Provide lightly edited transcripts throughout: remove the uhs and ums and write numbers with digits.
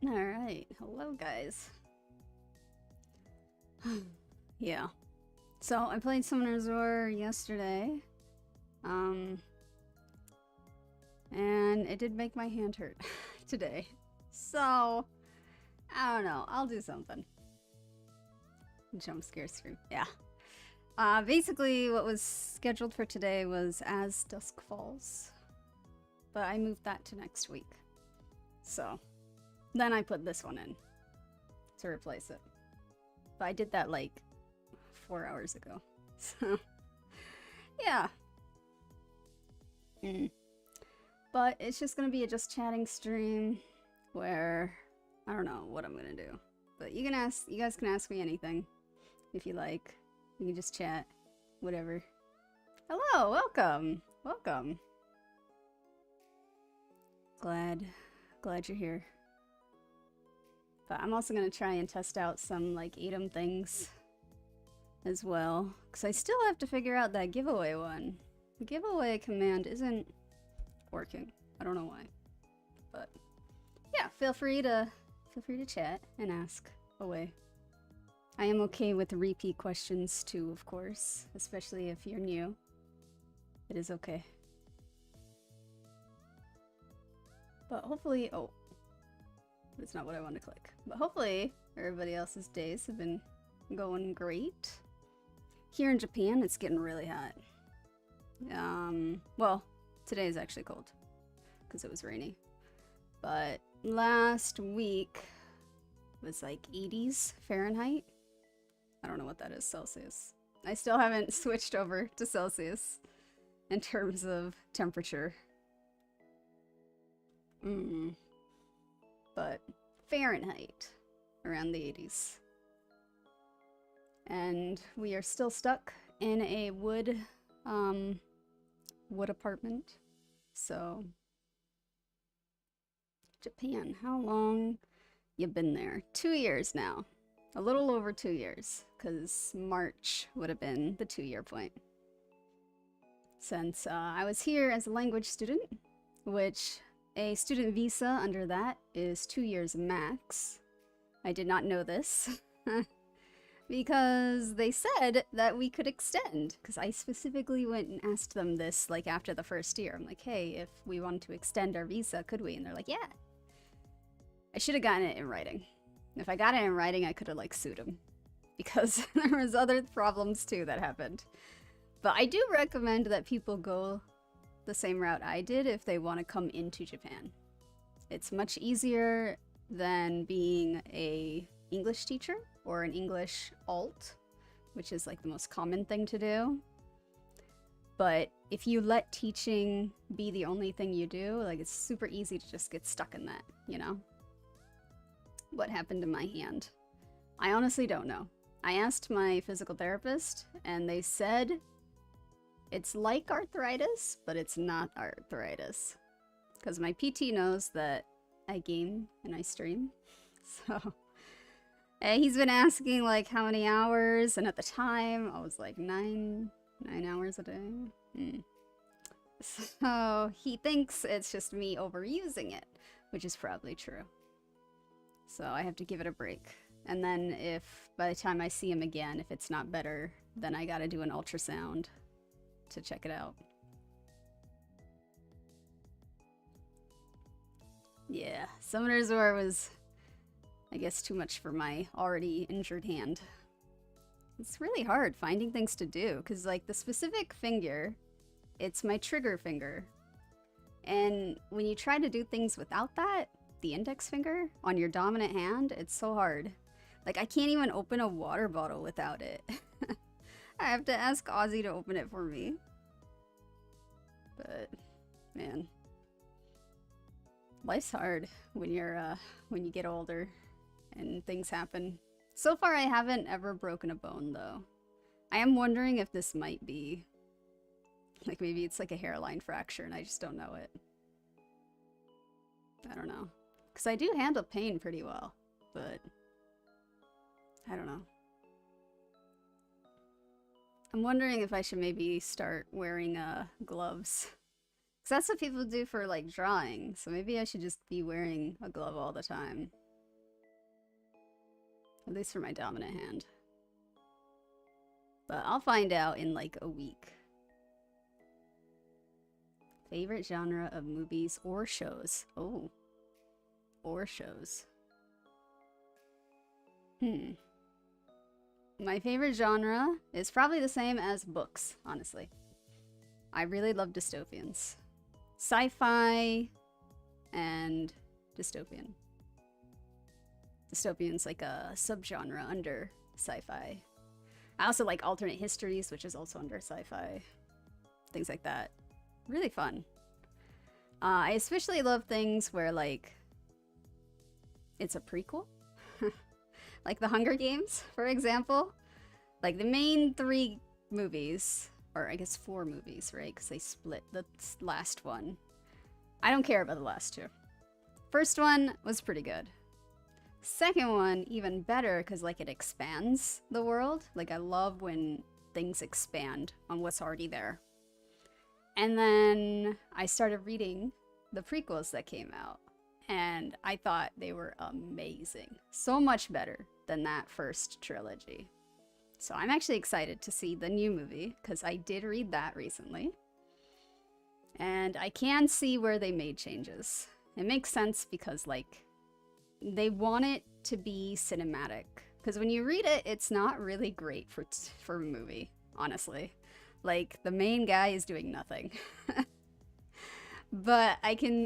Alright, hello guys. Yeah. So I played Summoner's War yesterday. And it did make my hand hurt today. So, I don't know, I'll do something. Jump scare stream, yeah. Basically what was scheduled for today was As Dusk Falls. But I moved that to next week. So, then I put this one in to replace it. But I did that like 4 hours ago. So, yeah. But it's just gonna be a just chatting stream where I don't know what I'm gonna do. But you guys can ask me anything if you like. You can just chat, whatever. Hello, welcome, welcome. Glad you're here. But I'm also gonna try and test out some like 𝘿𝙊 things as well, because I still have to figure out that giveaway one. The giveaway command isn't working. I don't know why, but yeah, feel free to chat and ask away. I am okay with repeat questions too, of course, especially if you're new. It is okay. But hopefully, oh, that's not what I want to click. But hopefully everybody else's days have been going great. Here in Japan, it's getting really hot. Well, today is actually cold because it was rainy. But last week was like 80s Fahrenheit. I don't know what that is, Celsius. I still haven't switched over to Celsius in terms of temperature. But Fahrenheit, around the 80s. And we are still stuck in a wood apartment. So, Japan, how long you been there? 2 years now. A little over 2 years, because March would have been the 2-year point. Since I was here as a language student, which a student visa under that is 2 years max. I did not know this. Because they said that we could extend, because I specifically went and asked them this like after the first year. I'm like, hey, if we wanted to extend our visa, could we? And they're like, yeah. I should have gotten it in writing. If I got it in writing, I could have like sued them, because there was other problems too that happened. But I do recommend that people go the same route I did if they want to come into Japan. It's much easier than being a English teacher or an English alt, which is like the most common thing to do. But if you let teaching be the only thing you do, like it's super easy to just get stuck in that, you know? What happened to my hand? I honestly don't know. I asked my physical therapist and they said it's like arthritis, but it's not arthritis. Because my PT knows that I game and I stream. So he's been asking like how many hours, and at the time I was like 9 hours a day. So he thinks it's just me overusing it, which is probably true. So I have to give it a break. And then if by the time I see him again, if it's not better, then I gotta do an ultrasound to check it out. Yeah, Summoner's War was, I guess, too much for my already injured hand. It's really hard finding things to do, because like the specific finger, it's my trigger finger. And when you try to do things without that, the index finger on your dominant hand, it's so hard. Like I can't even open a water bottle without it. I have to ask Ozzy to open it for me. But man, life's hard when you're when you get older and things happen. So far I haven't ever broken a bone though. I am wondering if this might be like, maybe it's like a hairline fracture and I just don't know it. I don't know. Because I do handle pain pretty well, but I don't know. I'm wondering if I should maybe start wearing gloves. Because that's what people do for like drawing, so maybe I should just be wearing a glove all the time. At least for my dominant hand. But I'll find out in like a week. Favorite genre of movies or shows? Oh. Or shows. My favorite genre is probably the same as books, honestly. I really love dystopians. Sci-fi and dystopian. Dystopian's like a subgenre under sci-fi. I also like alternate histories, which is also under sci-fi. Things like that. Really fun. I especially love things where like it's a prequel. Like The Hunger Games, for example. Like the main 3 movies, or I guess 4 movies, right? Because they split the last one. I don't care about the last 2. First one was pretty good. Second one, even better, because like it expands the world. Like I love when things expand on what's already there. And then I started reading the prequels that came out. And I thought they were amazing. So much better than that first trilogy. So I'm actually excited to see the new movie, because I did read that recently. And I can see where they made changes. It makes sense because, like, they want it to be cinematic. Because when you read it, it's not really great for a movie, honestly. Like, the main guy is doing nothing. But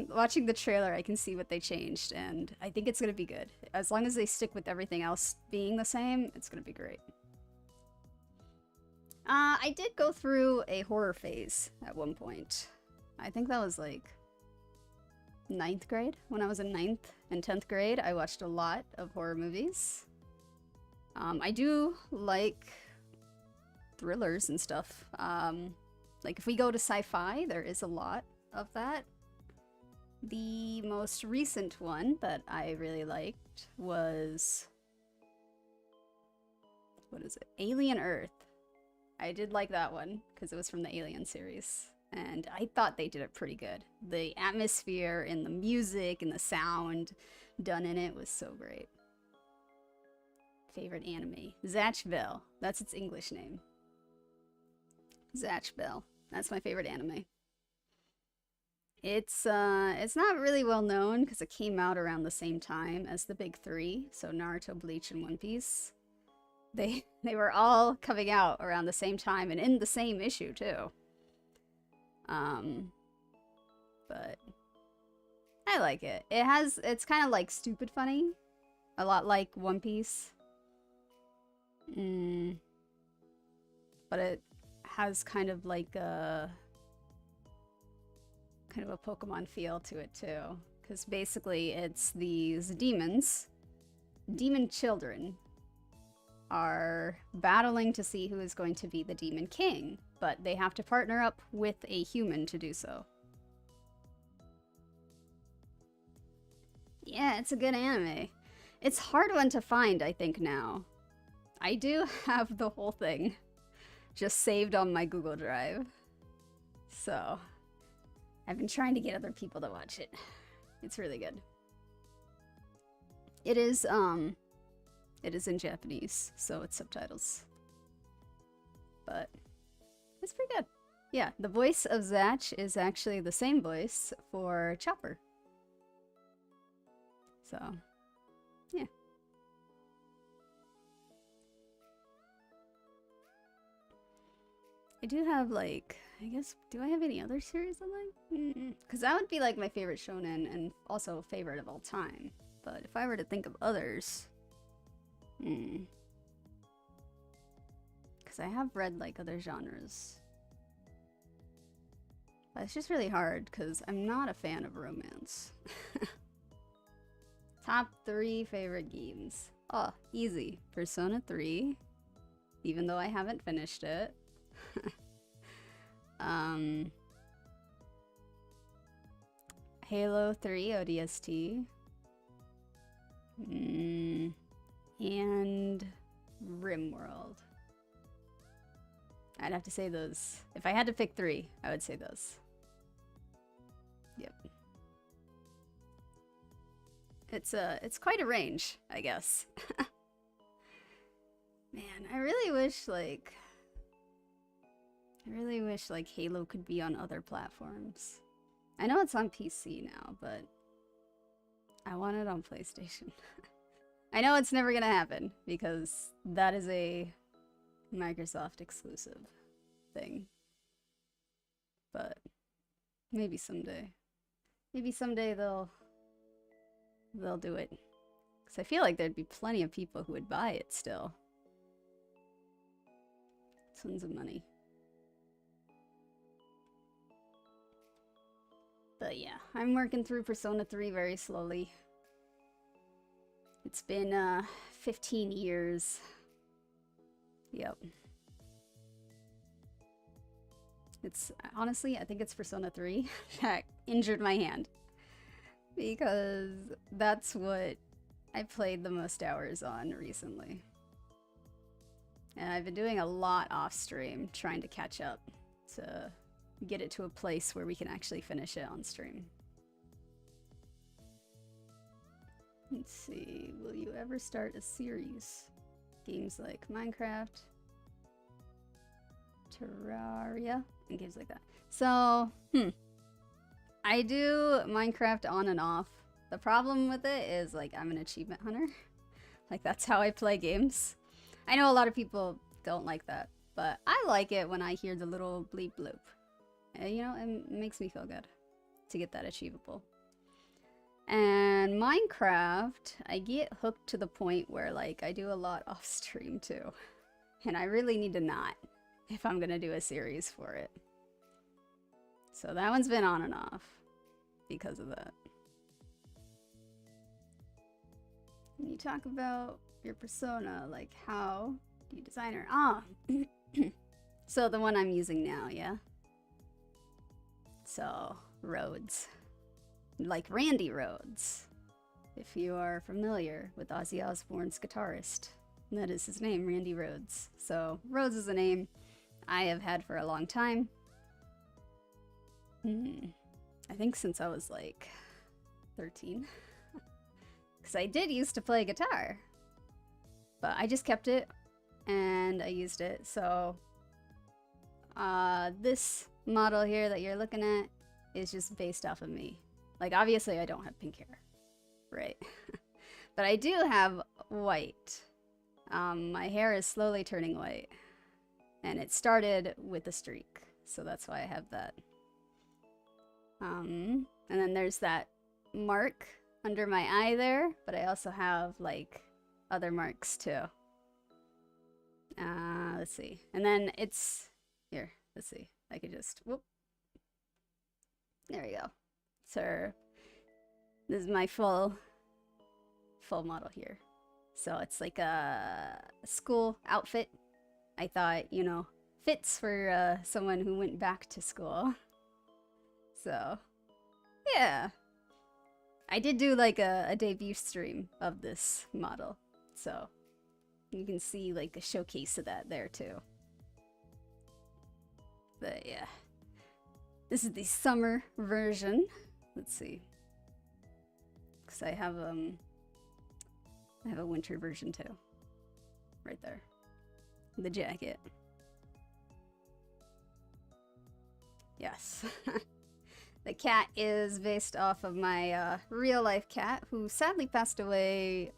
watching the trailer, I can see what they changed, and I think it's going to be good. As long as they stick with everything else being the same, it's going to be great. I did go through a horror phase at one point. I think that was like 9th grade. When I was in 9th and 10th grade, I watched a lot of horror movies. I do like thrillers and stuff. Like if we go to sci-fi, there is a lot of that. The most recent one that I really liked was... what is it? Alien Earth. I did like that one because it was from the Alien series. And I thought they did it pretty good. The atmosphere and the music and the sound done in it was so great. Favorite anime? 𝘿𝙊. That's its English name. 𝘿𝙊. That's my favorite anime. It's not really well known because it came out around the same time as the big three. So Naruto, Bleach, and One Piece. They were all coming out around the same time and in the same issue too. But I like it. It's kind of like stupid funny. A lot like One Piece. But it has kind of like a Pokemon feel to it too. Because basically it's these demons. Demon children are battling to see who is going to be the Demon King, but they have to partner up with a human to do so. Yeah, it's a good anime. It's a hard one to find, I think, now. I do have the whole thing just saved on my Google Drive. So, I've been trying to get other people to watch it. It's really good. It is in Japanese, so it's subtitles. But it's pretty good. Yeah, the voice of 𝘿𝙊 is actually the same voice for Chopper. So, yeah. I do have, like, I guess, do I have any other series I like? Because that would be, like, my favorite shonen and also favorite of all time. But if I were to think of others... Because I have read, like, other genres. But it's just really hard, because I'm not a fan of romance. Top 3 favorite games. Oh, easy. Persona 3. Even though I haven't finished it. Halo 3 ODST. And RimWorld. I'd have to say those. If I had to pick 3, I would say those. Yep. It's quite a range, I guess. Man, I really wish like Halo could be on other platforms. I know it's on PC now, but I want it on PlayStation. I know it's never gonna happen because that is a Microsoft exclusive thing. But maybe someday. Maybe someday they'll do it. Because I feel like there'd be plenty of people who would buy it still. Tons of money. But yeah, I'm working through Persona 3 very slowly. It's been 15 years. Yep. It's honestly, I think it's Persona 3 that injured my hand. Because that's what I played the most hours on recently. And I've been doing a lot off stream, trying to catch up to get it to a place where we can actually finish it on stream. Let's see, will you ever start a series? Games like Minecraft, Terraria, and games like that. So, I do Minecraft on and off. The problem with it is, like, I'm an achievement hunter. Like, that's how I play games. I know a lot of people don't like that, but I like it when I hear the little bleep bloop. You know, it makes me feel good to get that achievable. And Minecraft, I get hooked to the point where, like, I do a lot off stream too. And I really need to not. if I'm gonna do a series for it. So that one's been on and off because of that. When you talk about your persona, like how do you design her? Ah, so the one I'm using now, yeah? So, Rhoads. Like Randy Rhoads. If you are familiar with Ozzy Osbourne's guitarist. That is his name, Randy Rhoads. So, Rhoads is a name I have had for a long time. I think since I was like 13. Because I did used to play guitar. But I just kept it and I used it. So, this model here that you're looking at is just based off of me. Like, obviously I don't have pink hair, right? But I do have white. My hair is slowly turning white. And it started with a streak, so that's why I have that. And then there's that mark under my eye there, but I also have, like, other marks too. Let's see. And then it's... Here, let's see. I could just... Whoop. There we go. So, this is my full model here. So it's like a school outfit. I thought, you know, fits for someone who went back to school. So, yeah. I did do like a debut stream of this model. So, you can see like a showcase of that there too. But yeah. This is the summer version. Let's see. Because I have a winter version too. Right there. The jacket. Yes. The cat is based off of my real life cat who sadly passed away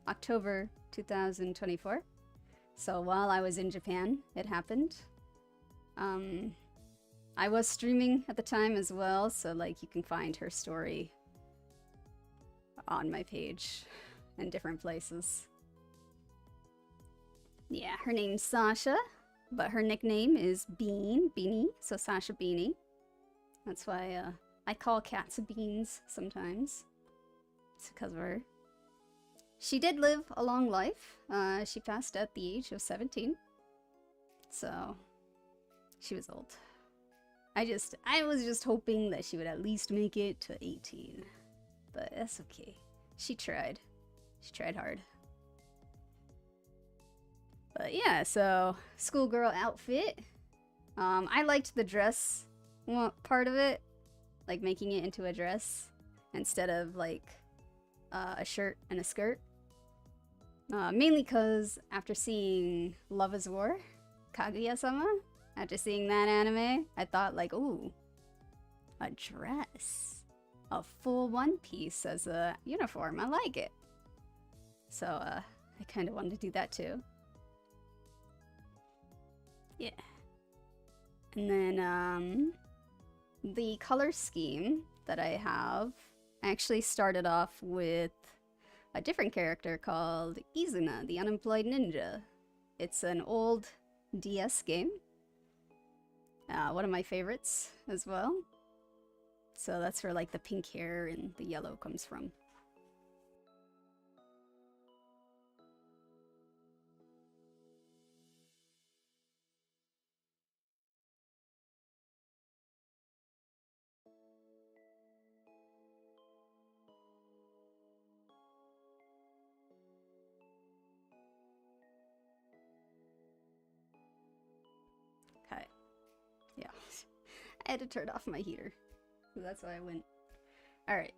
October 2024. So while I was in Japan, it happened. I was streaming at the time as well, so like you can find her story on my page in different places. Yeah, her name's Sasha, but her nickname is Beanie, so Sasha Beanie. That's why I call cats beans sometimes. It's because of her. She did live a long life. She passed at the age of 17. So, she was old. I was just hoping that she would at least make it to 18. But that's okay. She tried. She tried hard. But yeah, so schoolgirl outfit. I liked the dress part of it, like making it into a dress instead of like a shirt and a skirt. Mainly because after seeing Love is War, Kaguya-sama, after seeing that anime, I thought like, ooh, a dress. A full one piece as a uniform. I like it. So, I kind of wanted to do that too. Yeah. And then, the color scheme that I have actually started off with a different character called Izuna, the Unemployed Ninja. It's an old DS game. One of my favorites as well. So that's where like the pink hair and the yellow comes from. Okay. Yeah. I had to turn off my heater. So that's why I went. Alright.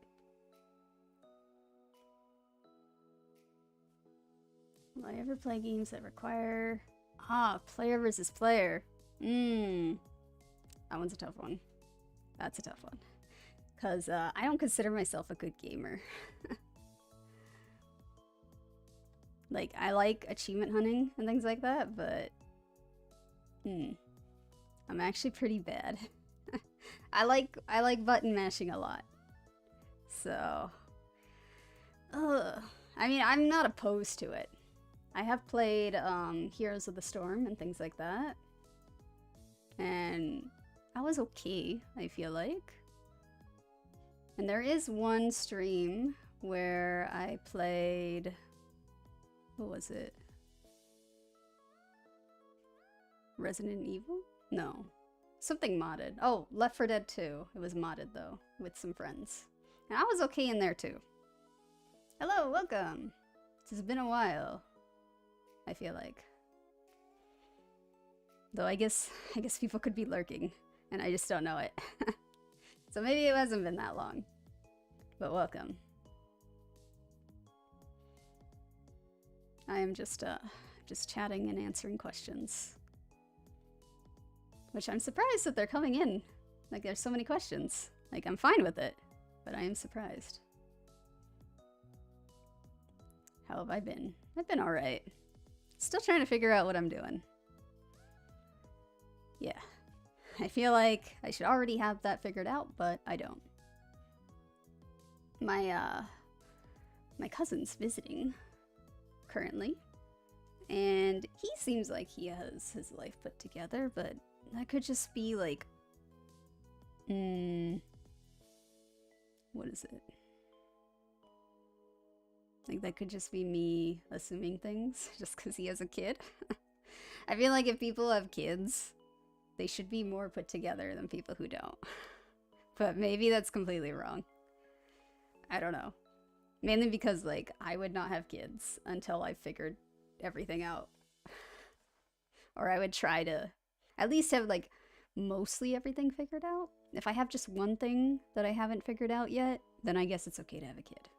Will I ever play games that require... player versus player. That one's a tough one. That's a tough one. Because I don't consider myself a good gamer. Like, I like achievement hunting and things like that, but... I'm actually pretty bad. I like button mashing a lot. So... I mean, I'm not opposed to it. I have played Heroes of the Storm and things like that. and I was okay, I feel like. And there is one stream where I played, what was it? Resident Evil? No. Something modded. Oh, Left 4 Dead 2. It was modded though, with some friends. And I was okay in there too. Hello, welcome! It's been a while, I feel like. Though I guess people could be lurking, and I just don't know it. So maybe it hasn't been that long. But welcome. I am just chatting and answering questions. Which I'm surprised that they're coming in. Like, there's so many questions. Like, I'm fine with it, but I am surprised. How have I been? I've been alright. Still trying to figure out what I'm doing. Yeah. I feel like I should already have that figured out, but I don't. My cousin's visiting currently, and he seems like he has his life put together, but that could just be like, what is it? Like, that could just be me assuming things just because he has a kid. I feel like if people have kids, they should be more put together than people who don't. But maybe that's completely wrong. I don't know. Mainly because, like, I would not have kids until I figured everything out. Or I would try to at least have, like, mostly everything figured out. If I have just one thing that I haven't figured out yet, then I guess it's okay to have a kid.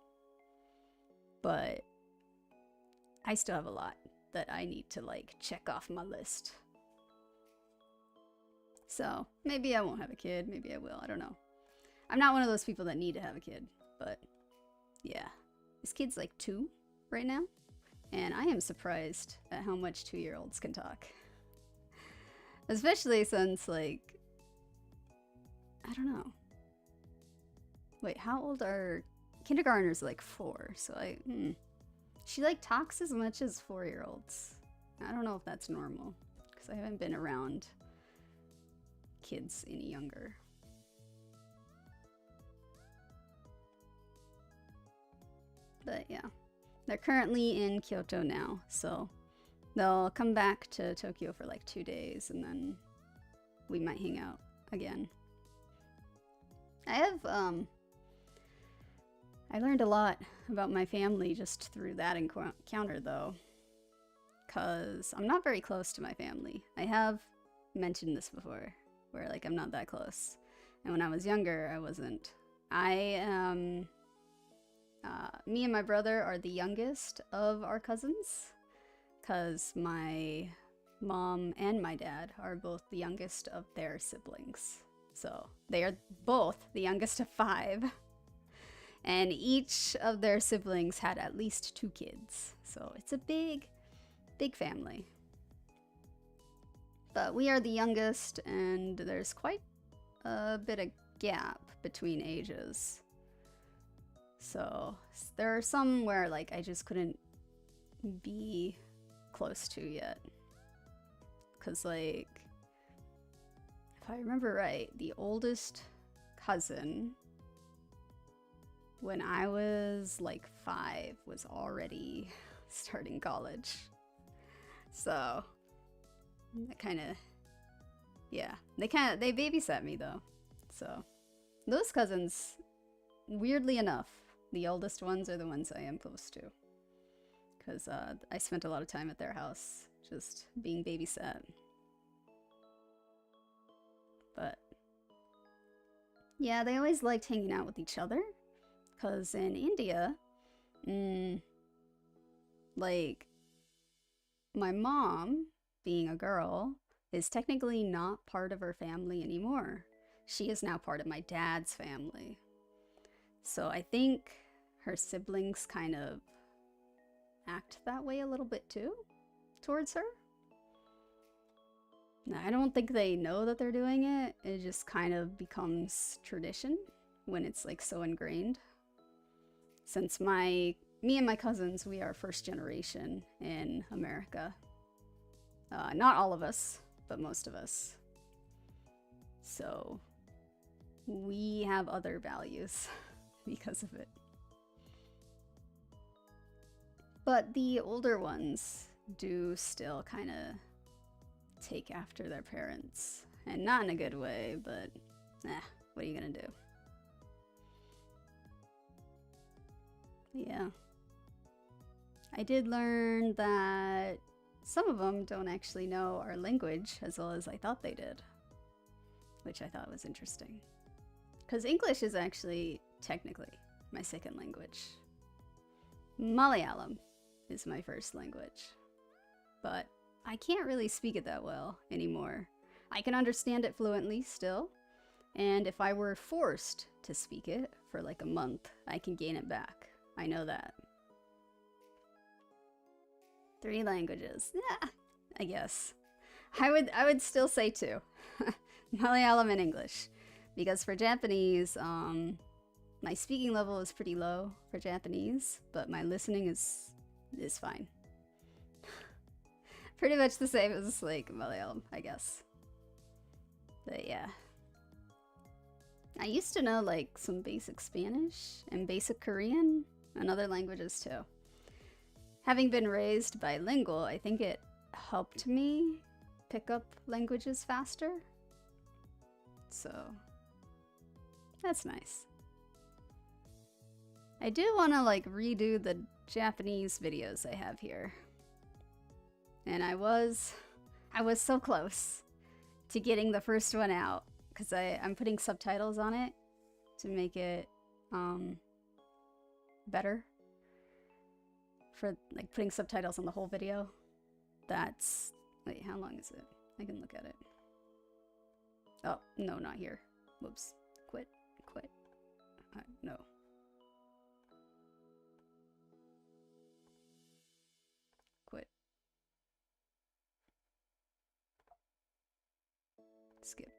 But I still have a lot that I need to, like, check off my list. So maybe I won't have a kid, maybe I will, I don't know. I'm not one of those people that need to have a kid, but yeah. This kid's like 2 right now, and I am surprised at how much 2-year-olds can talk. Especially since, like, I don't know. Wait, how old are... Kindergartners like 4, so she like talks as much as 4-year-olds. I don't know if that's normal, because I haven't been around kids any younger. But yeah, they're currently in Kyoto now, so they'll come back to Tokyo for like 2 days, and then we might hang out again. I learned a lot about my family just through that encounter, though, because I'm not very close to my family. I have mentioned this before, where, like, I'm not that close. And when I was younger, I wasn't. Me and my brother are the youngest of our cousins, because my mom and my dad are both the youngest of their siblings. So they are both the youngest of 5. And each of their siblings had at least 2 kids. So it's a big, big family. But we are the youngest, and there's quite a bit of gap between ages. So there are some where, like, I just couldn't be close to yet. Because, like, if I remember right, the oldest cousin, when I was like 5, was already starting college. So that kind of, yeah, they babysat me though. So those cousins, weirdly enough, the oldest ones are the ones I am close to, because I spent a lot of time at their house just being babysat. But yeah, they always liked hanging out with each other. Because in India, like, my mom, being a girl, is technically not part of her family anymore. She is now part of my dad's family. So I think her siblings kind of act that way a little bit too, towards her. Now, I don't think they know that they're doing it. It just kind of becomes tradition when it's, like, so ingrained. Since me and my cousins, we are first generation in America. Not all of us, but most of us. So we have other values because of it. But the older ones do still kind of take after their parents. And not in a good way, but what are you gonna do? Yeah. I did learn that some of them don't actually know our language as well as I thought they did, which I thought was interesting. Because English is actually technically my second language. Malayalam is my first language, but I can't really speak it that well anymore. I can understand it fluently still, and if I were forced to speak it for like a month, I can gain it back. I know that. 3 languages. Yeah, I guess. I would still say 2. Malayalam and English. Because for Japanese, my speaking level is pretty low for Japanese, but my listening is fine. Pretty much the same as like Malayalam, I guess. But yeah. I used to know like some basic Spanish and basic Korean and other languages too. Having been raised bilingual, I think it helped me pick up languages faster. So that's nice. I do want to like redo the Japanese videos I have here. And I was so close to getting the first one out because I'm putting subtitles on it to make it better for like putting subtitles on the whole video. That's, wait, how long is it? I can look at it. Oh, no, not here. Whoops. Quit. No. Quit. Skip.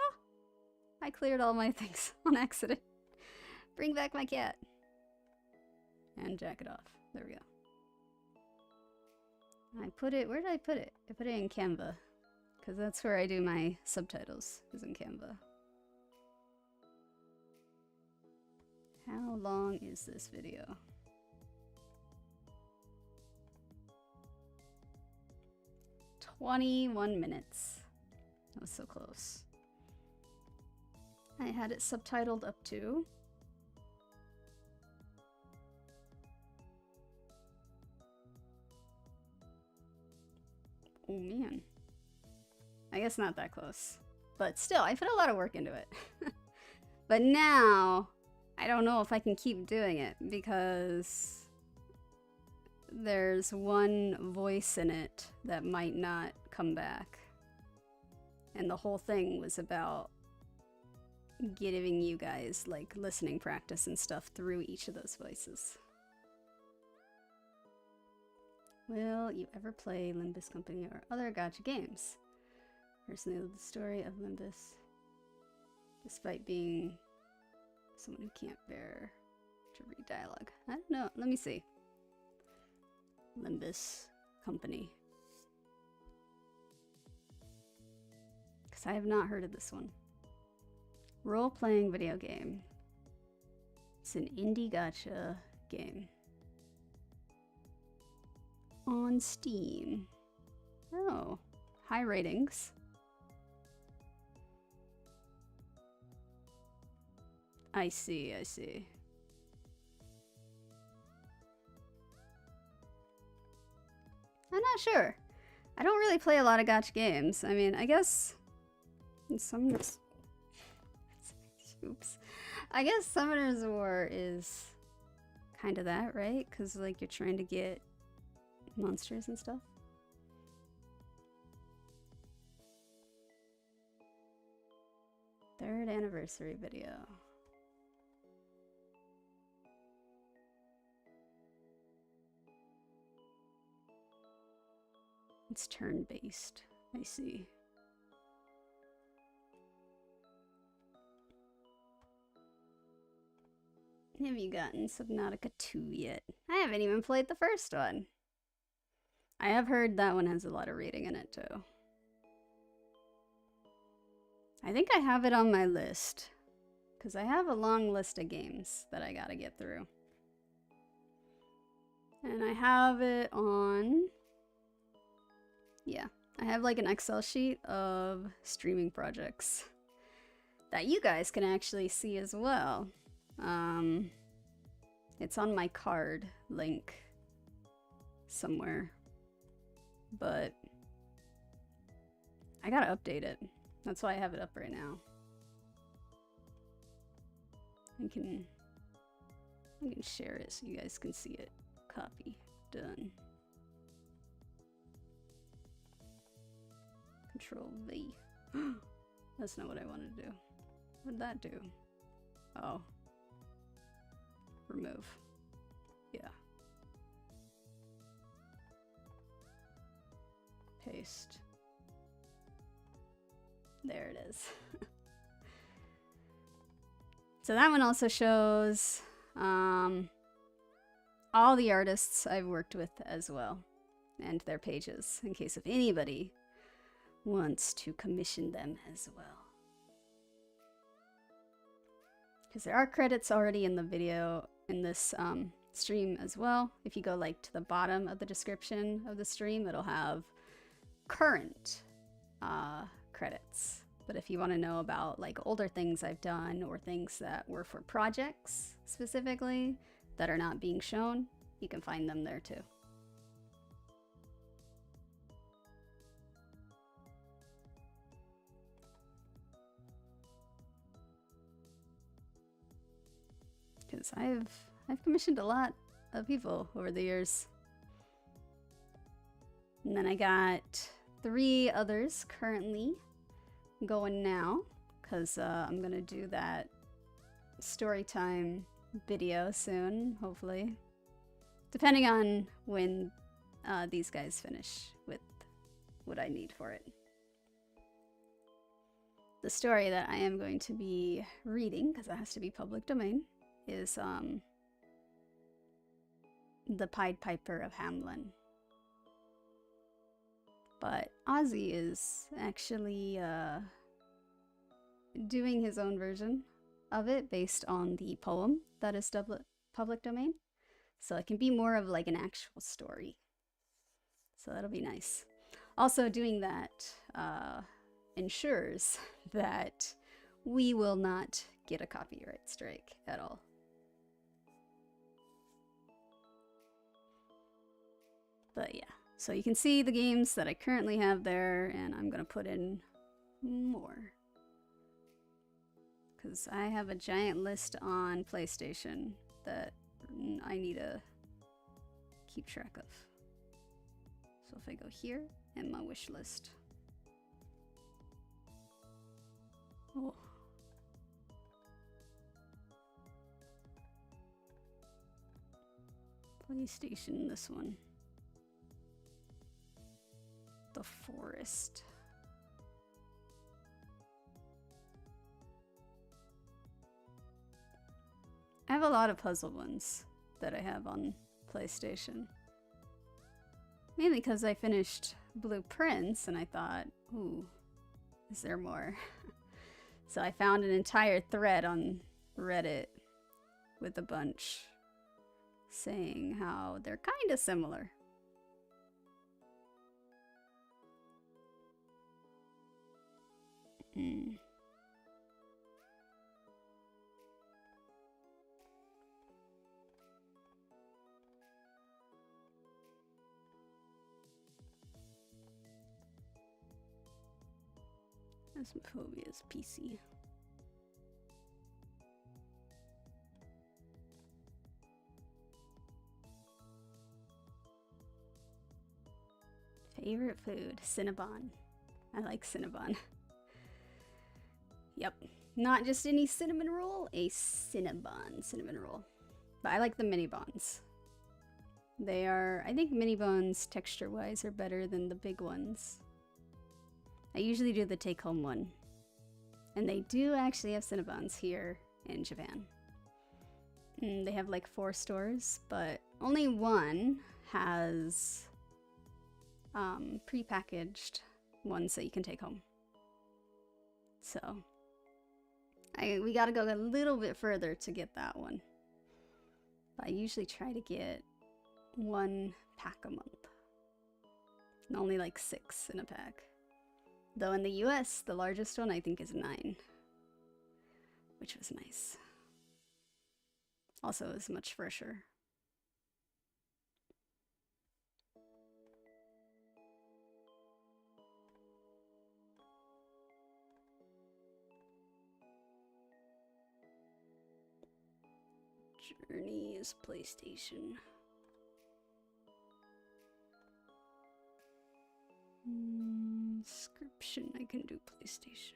Oh! I cleared all my things on accident. Bring back my cat. And jack it off. There we go. I put it, where did I put it? I put it in Canva. Because that's where I do my subtitles, is in Canva. How long is this video? "21 minutes. That was so close. I had it subtitled up to oh man. I guess not that close. But still, I put a lot of work into it. But now, I don't know if I can keep doing it because there's one voice in it that might not come back. And the whole thing was about giving you guys like listening practice and stuff through each of those voices. Will you ever play Limbus Company or other gacha games? Personally, the story of Limbus, despite being someone who can't bear to read dialogue. I don't know. Let me see. Limbus Company. Because I have not heard of this one. Role-playing video game. It's an indie gacha game. On Steam. Oh, high ratings. I see. I'm not sure. I don't really play a lot of gacha games. I mean, I guess some oops. I guess Summoner's War is kind of that, right? Because like you're trying to get monsters and stuff. Third anniversary video. It's turn-based. I see. Have you gotten Subnautica 2 yet? I haven't even played the first one. I have heard that one has a lot of rating in it too. I think I have it on my list, because I have a long list of games that I gotta get through. And I have it on... Yeah, I have like an Excel sheet of streaming projects that you guys can actually see as well. It's on my card link somewhere, but I gotta update it. That's why I have it up right now. I can share it so you guys can see it. Copy. Done. Control V. That's not what I want to do. What did that do? Oh. Remove. Yeah. Paste. There it is. So that one also shows all the artists I've worked with as well, and their pages, in case if anybody wants to commission them as well. Because there are credits already in the video, in this stream as well. If you go like to the bottom of the description of the stream, it'll have current credits. But if you want to know about like older things I've done or things that were for projects specifically that are not being shown, you can find them there too. Because I've commissioned a lot of people over the years. And then I got 3 others currently going now, because I'm gonna do that story time video soon, hopefully, depending on when these guys finish with what I need for it. The story that I am going to be reading, because it has to be public domain, is The Pied Piper of Hamelin. But Ozzy is actually doing his own version of it based on the poem that is public domain. So it can be more of like an actual story. So that'll be nice. Also, doing that ensures that we will not get a copyright strike at all. But yeah. So you can see the games that I currently have there, and I'm going to put in more. Because I have a giant list on PlayStation that I need to keep track of. So if I go here, and my wish list. Oh. PlayStation, this one. The Forest. I have a lot of puzzle ones that I have on PlayStation. Mainly because I finished Blue Prince and I thought, ooh, is there more? So I found an entire thread on Reddit with a bunch saying how they're kind of similar. Phasmophobia's PC. Favorite food? Cinnabon. I like Cinnabon. Yep. Not just any cinnamon roll, a Cinnabon cinnamon roll. But I like the mini buns. They are, I think mini buns texture-wise are better than the big ones. I usually do the take-home one. And they do actually have Cinnabons here in Japan. They have like 4 stores, but only one has pre-packaged ones that you can take home. So we gotta go a little bit further to get that one. But I usually try to get 1 pack a month. And only like 6 in a pack. Though in the US, the largest one I think is 9. Which was nice. Also, it was much fresher. Journey is PlayStation. Description, I can do PlayStation.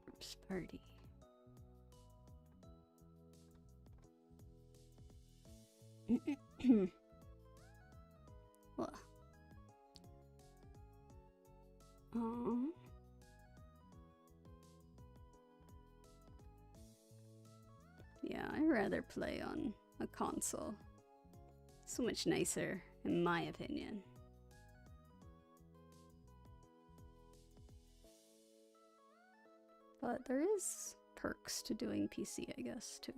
Groups party. Well. Yeah, I'd rather play on a console. So much nicer, in my opinion. But there is perks to doing PC, I guess, too.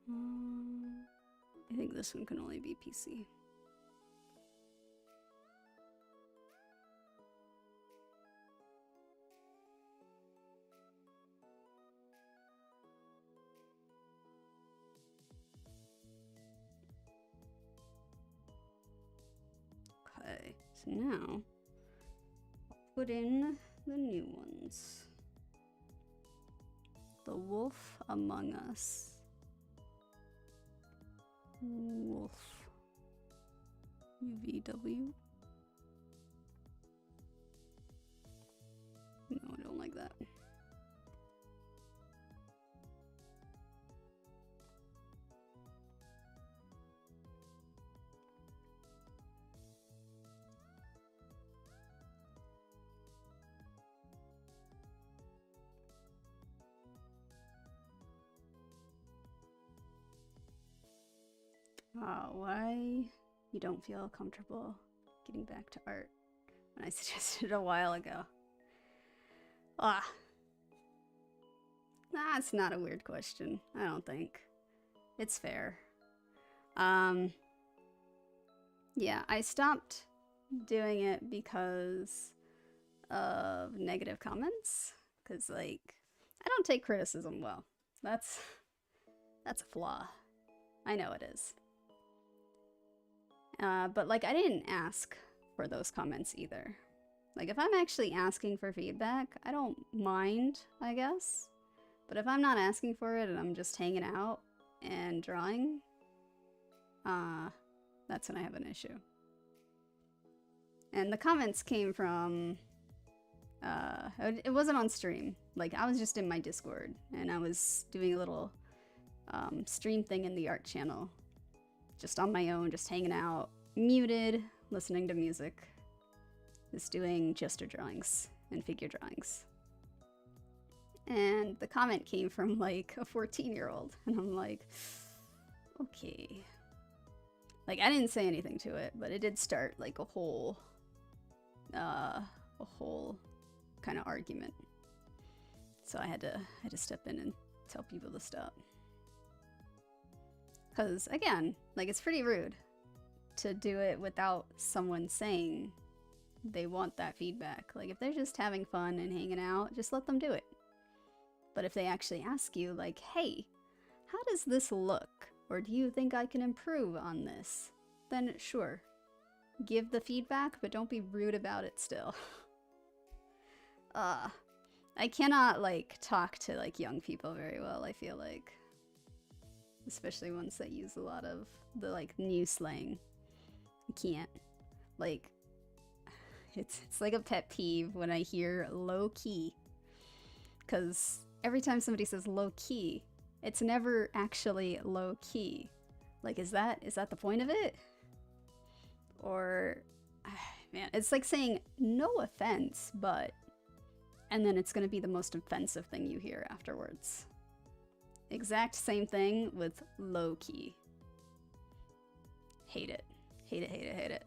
I think this one can only be PC. Okay, so now I'll put in the new ones. The Wolf Among Us. Wolf. UVW. No, I don't like that. Why you don't feel comfortable getting back to art when I suggested it a while ago? That's not a weird question, I don't think. It's fair. Yeah, I stopped doing it because of negative comments. Because, like, I don't take criticism well. That's a flaw. I know it is. But, like, I didn't ask for those comments either. Like, if I'm actually asking for feedback, I don't mind, I guess. But if I'm not asking for it and I'm just hanging out and drawing, that's when I have an issue. And the comments came from, it wasn't on stream. Like, I was just in my Discord, and I was doing a little stream thing in the art channel. Just on my own, just hanging out, muted, listening to music. Just doing gesture drawings and figure drawings. And the comment came from, like, a 14-year-old. And I'm like, okay. Like, I didn't say anything to it, but it did start, like, a whole kind of argument. So I had to step in and tell people to stop. Because, again, like, it's pretty rude to do it without someone saying they want that feedback. Like, if they're just having fun and hanging out, just let them do it. But if they actually ask you, like, hey, how does this look? Or do you think I can improve on this? Then sure, give the feedback, but don't be rude about it still. I cannot, like, talk to, like, young people very well, I feel like. Especially ones that use a lot of the, like, new slang. I can't. Like, it's like a pet peeve when I hear low key. Because every time somebody says low key, it's never actually low key. Like, is that the point of it? Or Man, it's like saying no offense, but, and then it's gonna be the most offensive thing you hear afterwards. Exact same thing with low key. Hate it. Hate it, hate it, hate it.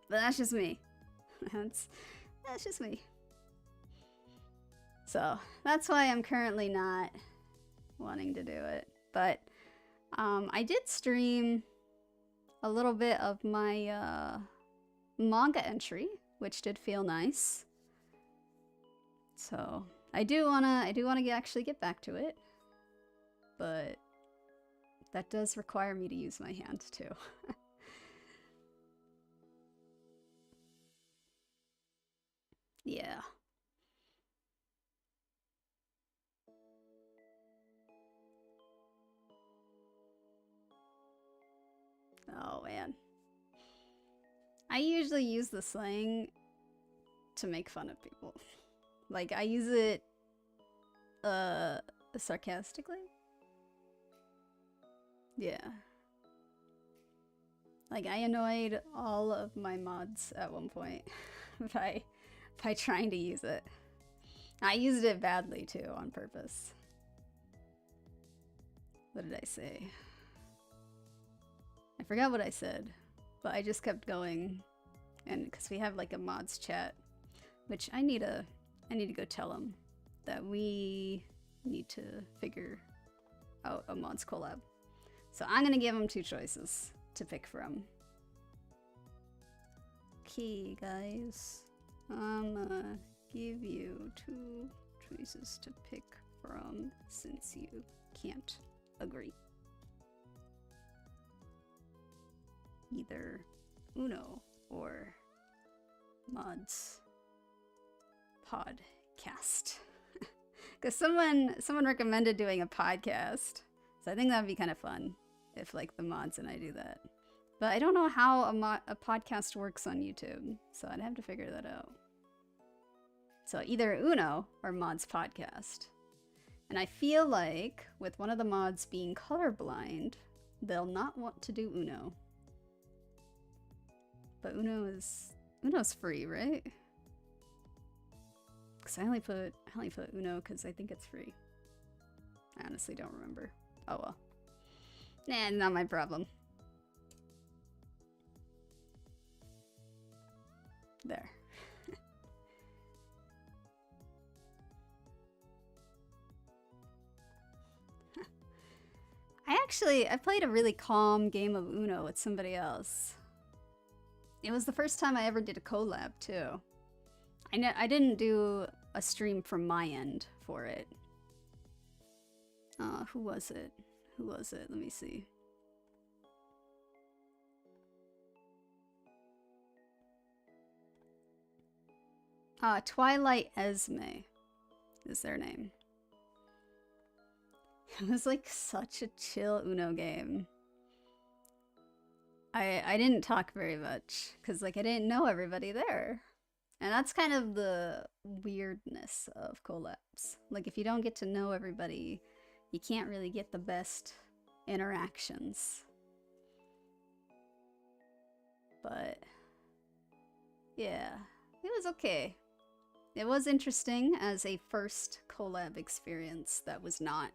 But that's just me. That's just me. So that's why I'm currently not wanting to do it. But I did stream a little bit of my manga entry, which did feel nice. So I do wanna actually get back to it, but that does require me to use my hand too. Yeah. Oh man. I usually use the slang to make fun of people. Like, I use it sarcastically. Yeah. Like, I annoyed all of my mods at one point by trying to use it. I used it badly too, on purpose. What did I say? I forgot what I said, but I just kept going, and because we have like a mods chat, which I need to go tell them that we need to figure out a mods collab. So I'm gonna give them 2 choices to pick from. Okay, guys, I'm gonna give you 2 choices to pick from since you can't agree. Either Uno or mods podcast. Because someone recommended doing a podcast, so I think that'd be kind of fun if like the mods and I do that. But I don't know how a podcast works on YouTube, so I'd have to figure that out. So either Uno or mods podcast. And I feel like with one of the mods being colorblind, they'll not want to do Uno. But Uno's free, right? Because I only put Uno because I think it's free. I honestly don't remember. Oh well. Nah, not my problem. There. I played a really calm game of Uno with somebody else. It was the first time I ever did a collab too. I didn't do a stream from my end for it. Who was it? Who was it? Let me see. 𝘿𝙊 𝙉𝙊 is their name. It was like such a chill Uno game. I didn't talk very much because like I didn't know everybody there. And that's kind of the weirdness of collabs. Like if you don't get to know everybody, you can't really get the best interactions. But yeah, it was okay. It was interesting as a first collab experience that was not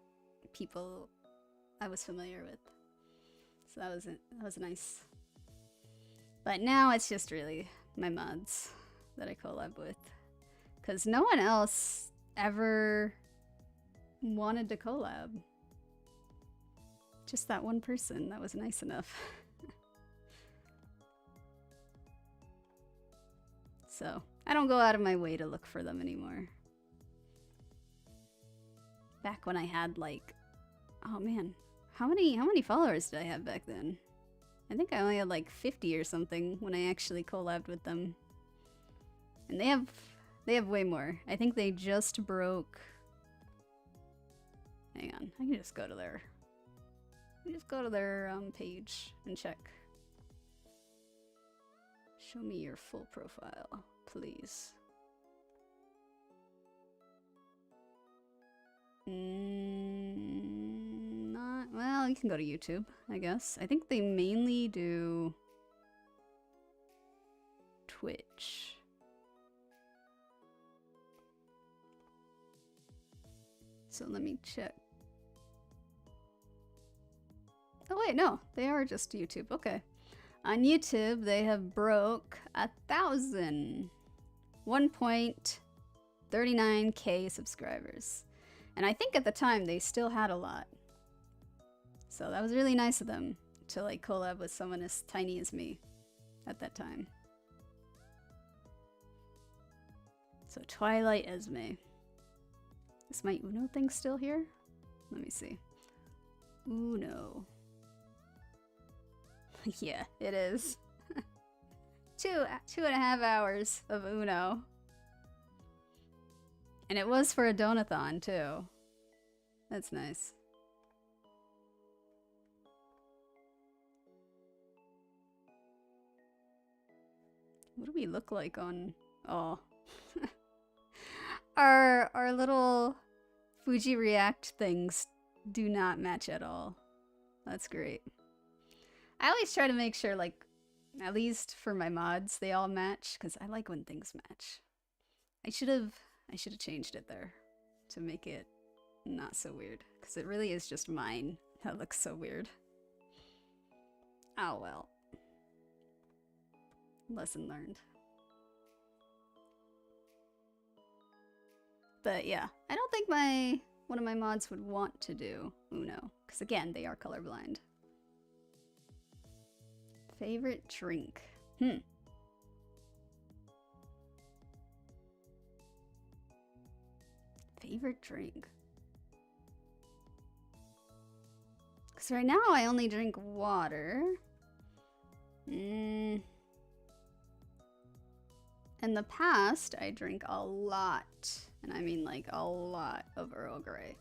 people I was familiar with. So that was nice. But now it's just really my mods that I collab with. Because no one else ever wanted to collab. Just that one person that was nice enough. So I don't go out of my way to look for them anymore. Back when I had like, oh man, how many followers did I have back then? I think I only had like 50 or something when I actually collabed with them. And they have way more. I think they just broke. Hang on, I can just go to their page and check. Show me your full profile, please. Not well. You can go to YouTube, I guess. I think they mainly do Twitch. So let me check. Oh wait, no, they are just YouTube. Okay. On YouTube, they have broke 1,000. 1.39k subscribers. And I think at the time they still had a lot. So that was really nice of them to like collab with someone as tiny as me at that time. So Twilight Esme. Is my Uno thing still here? Let me see. Uno. Yeah, it is. 2.5 hours of Uno. And it was for a donathon too. That's nice. What do we look like on... Oh. Our little Fuji React things do not match at all. That's great. I always try to make sure, like, at least for my mods, they all match, because I like when things match. I should have changed it there to make it not so weird, because it really is just mine that looks so weird. Oh well. Lesson learned. But yeah, I don't think one of my mods would want to do Uno, because again, they are colorblind. Favorite drink? Favorite drink? Because right now I only drink water. In the past, I drink a lot, and I mean like a lot of Earl Grey.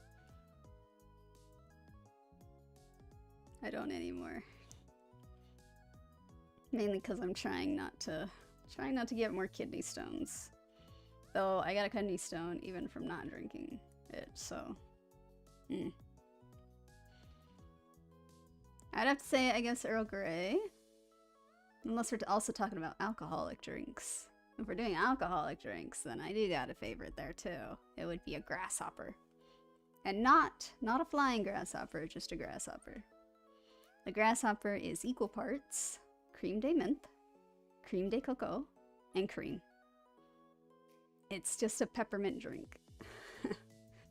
I don't anymore. Mainly because I'm trying not to get more kidney stones. Though I got a kidney stone even from not drinking it, so. I'd have to say, I guess, Earl Grey. Unless we're also talking about alcoholic drinks. If we're doing alcoholic drinks, then I do got a favorite there too. It would be a grasshopper. And not a flying grasshopper, just a grasshopper. The grasshopper is equal parts cream de menthe, cream de cocoa, and cream. It's just a peppermint drink.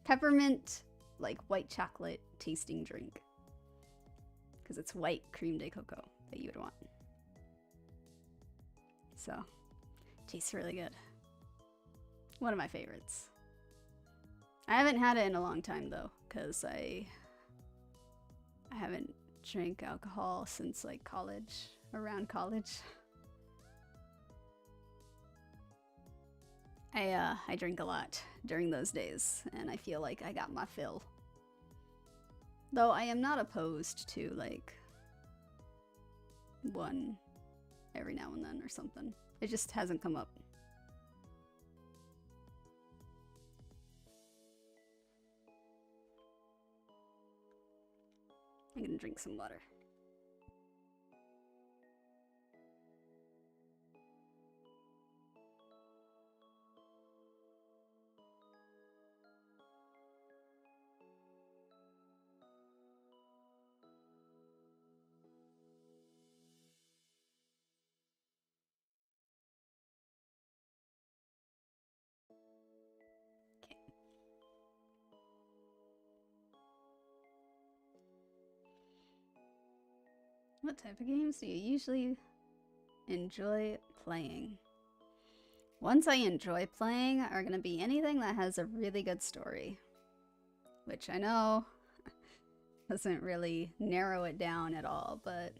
Peppermint, like white chocolate tasting drink. Because it's white cream de cocoa that you would want. So, tastes really good. One of my favorites. I haven't had it in a long time though, because I haven't drank alcohol since like college, around college. I drink a lot during those days, and I feel like I got my fill. Though I am not opposed to like one every now and then or something. It just hasn't come up. I'm gonna drink some water. What type of games do you usually enjoy playing? Ones I enjoy playing are going to be anything that has a really good story. Which I know doesn't really narrow it down at all, but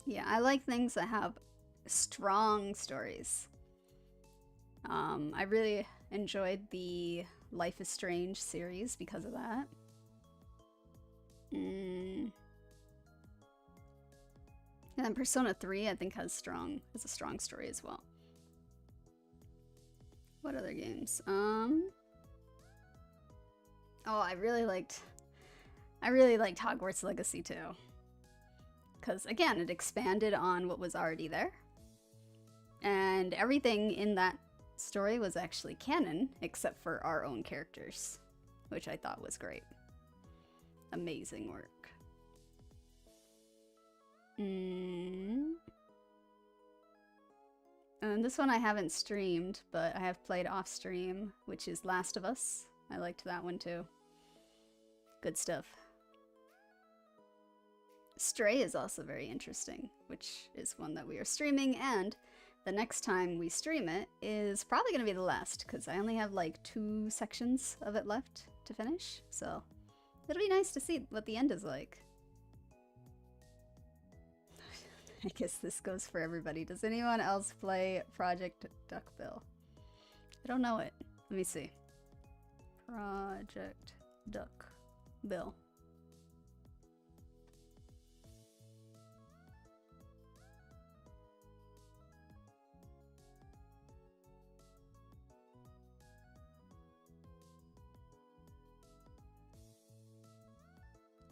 yeah, I like things that have strong stories. I really enjoyed the Life is Strange series because of that. And then Persona 3, I think, has a strong story as well. What other games? Oh, I really liked Hogwarts Legacy too. Because again, it expanded on what was already there. And everything in that story was actually canon, except for our own characters, which I thought was great. Amazing work. And this one I haven't streamed, but I have played off stream, which is Last of Us. I liked that one too. Good stuff. Stray is also very interesting, which is one that we are streaming, and the next time we stream it is probably going to be the last, because I only have like 2 sections of it left to finish, so it'll be nice to see what the end is like. I guess this goes for everybody. Does anyone else play Project 𝘿𝙊? I don't know it. Let me see. Project 𝘿𝙊.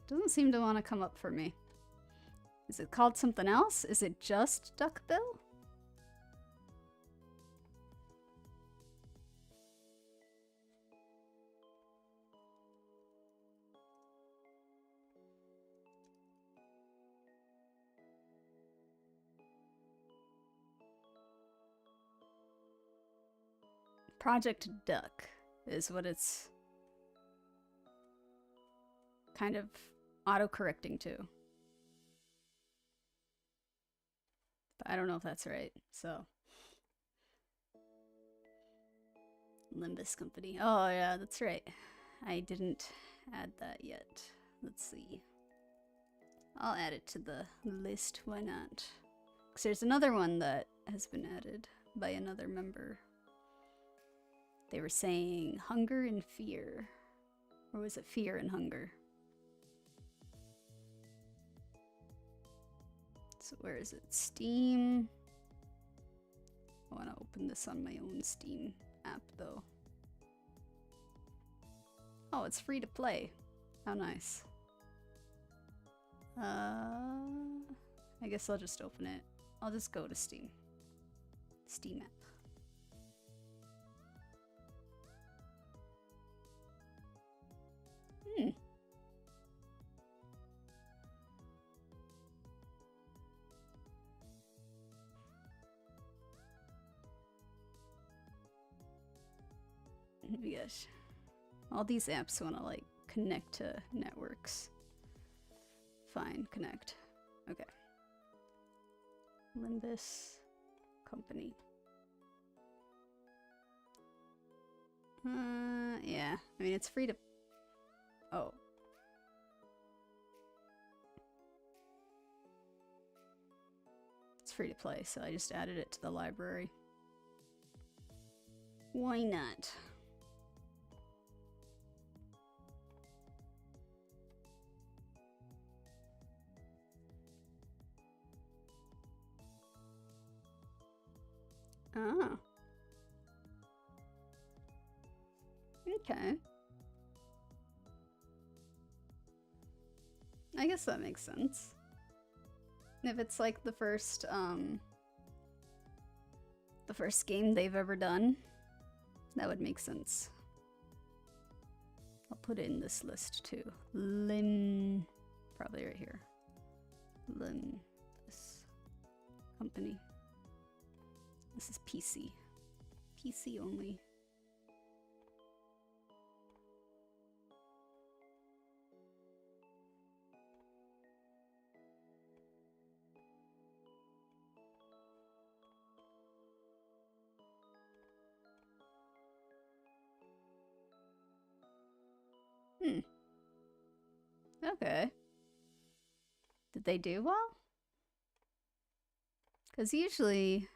Doesn't seem to want to come up for me. Is it called something else? Is it just 𝘿𝙊? Project Duck is what it's kind of auto-correcting to. But I don't know if that's right, so. Limbus Company. Oh yeah, that's right. I didn't add that yet. Let's see. I'll add it to the list, why not? Because there's another one that has been added by another member. They were saying hunger and fear. Or was it fear and hunger? So where is it? Steam. I want to open this on my own Steam app though. Oh, it's free to play. How nice. I guess I'll just open it. I'll just go to Steam. Steam app. Gosh. All these apps want to like connect to networks. Fine, connect. Okay. Limbus Company. Yeah. I mean, it's free to... Oh. It's free to play, so I just added it to the library. Why not? Ah. Okay. I guess that makes sense. If it's like the first game they've ever done, that would make sense. I'll put it in this list too. Probably right here. Limbus Company. This is PC. PC only. Okay. Did they do well? Because usually,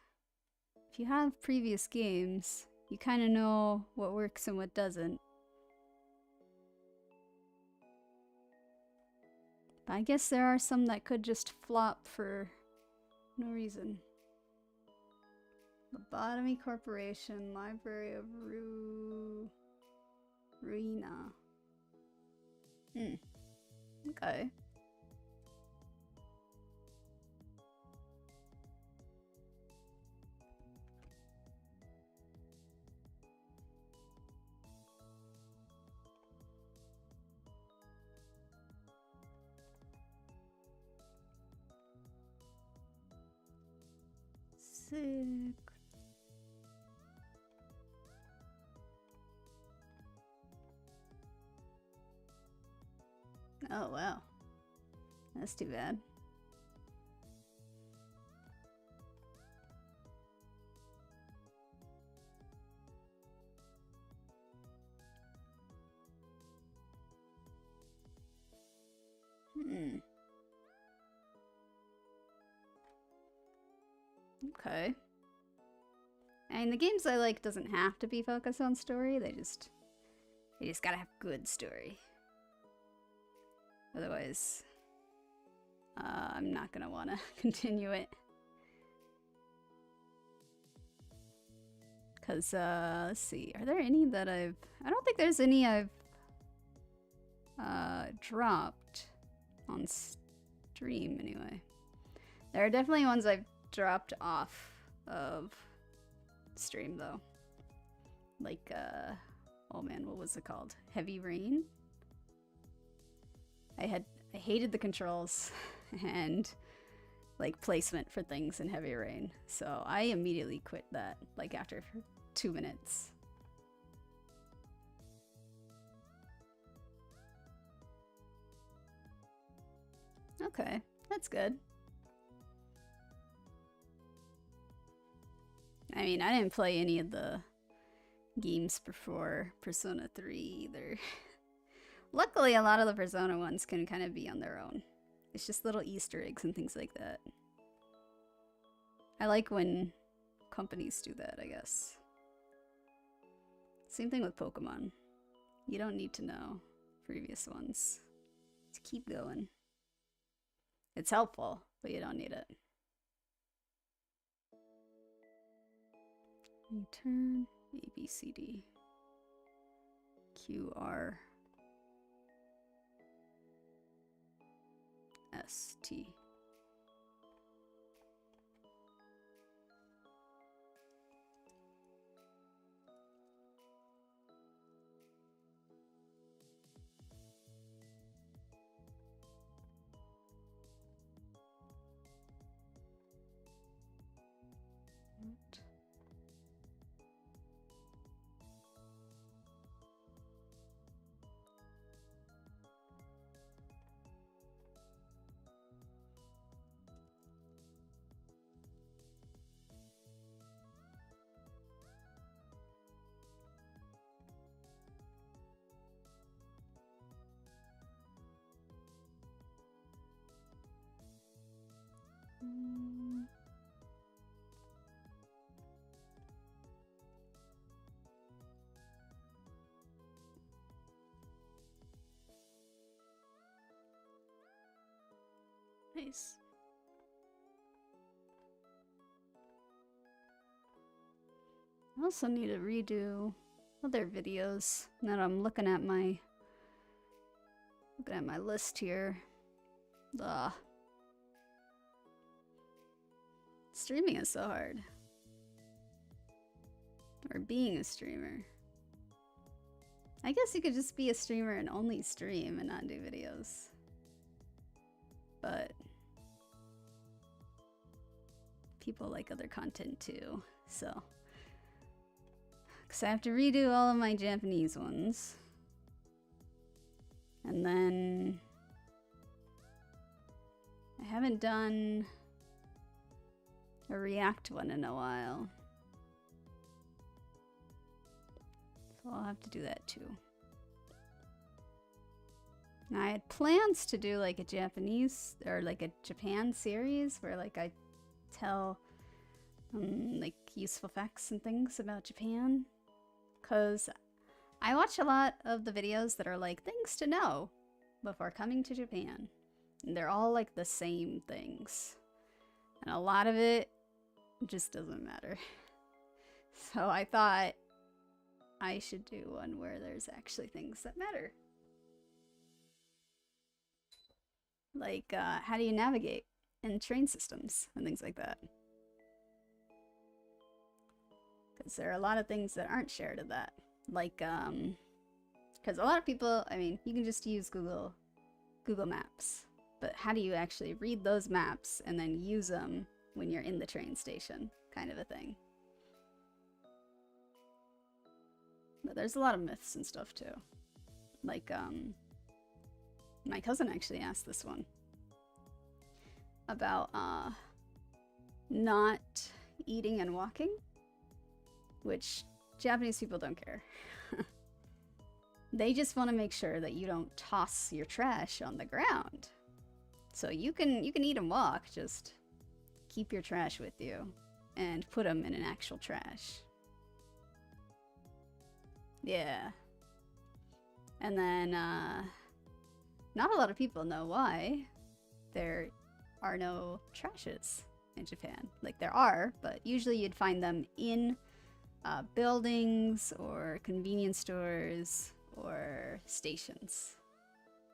if you have previous games, you kind of know what works and what doesn't. But I guess there are some that could just flop for no reason. Lobotomy Corporation, Library of Ruina. Okay. Sick. Oh, wow. That's too bad. Okay. I mean, the games I like doesn't have to be focused on story. They just gotta have good story. Otherwise, I'm not gonna want to continue it. Cause let's see, are there any that I don't think there's any I've dropped on stream anyway. There are definitely ones I've dropped off of stream though. Like oh man, what was it called? Heavy Rain? I hated the controls and like placement for things in Heavy Rain. So I immediately quit that like after 2 minutes. Okay, that's good. I mean, I didn't play any of the games before Persona 3 either. Luckily, a lot of the Persona ones can kind of be on their own. It's just little Easter eggs and things like that. I like when companies do that, I guess. Same thing with Pokemon. You don't need to know previous ones to keep going. It's helpful, but you don't need it. Return A, B, C, D, Q, R, S, T. Nice. I also need to redo other videos. Now that I'm looking at my list here. Ugh. Streaming is so hard. Or being a streamer. I guess you could just be a streamer and only stream and not do videos. But people like other content too, so. Because I have to redo all of my Japanese ones. And then I haven't done a React one in a while. So I'll have to do that too. And I had plans to do like a Japanese or like a Japan series where like I tell like useful facts and things about Japan. Because I watch a lot of the videos that are like things to know before coming to Japan. And they're all like the same things. And a lot of it just doesn't matter. So I thought I should do one where there's actually things that matter. Like how do you navigate in train systems and things like that. Because there are a lot of things that aren't shared of that. Like, because a lot of people, I mean, you can just use Google Maps. But how do you actually read those maps and then use them when you're in the train station? kind of a thing. But there's a lot of myths and stuff too. Like, my cousin actually asked this one about not eating and walking, which Japanese people don't care. They just want to make sure that you don't toss your trash on the ground. So you can eat and walk, just keep your trash with you and put them in an actual trash. Yeah. And then not a lot of people know why there are no trashes in Japan. Like, there are, but usually you'd find them in buildings or convenience stores or stations,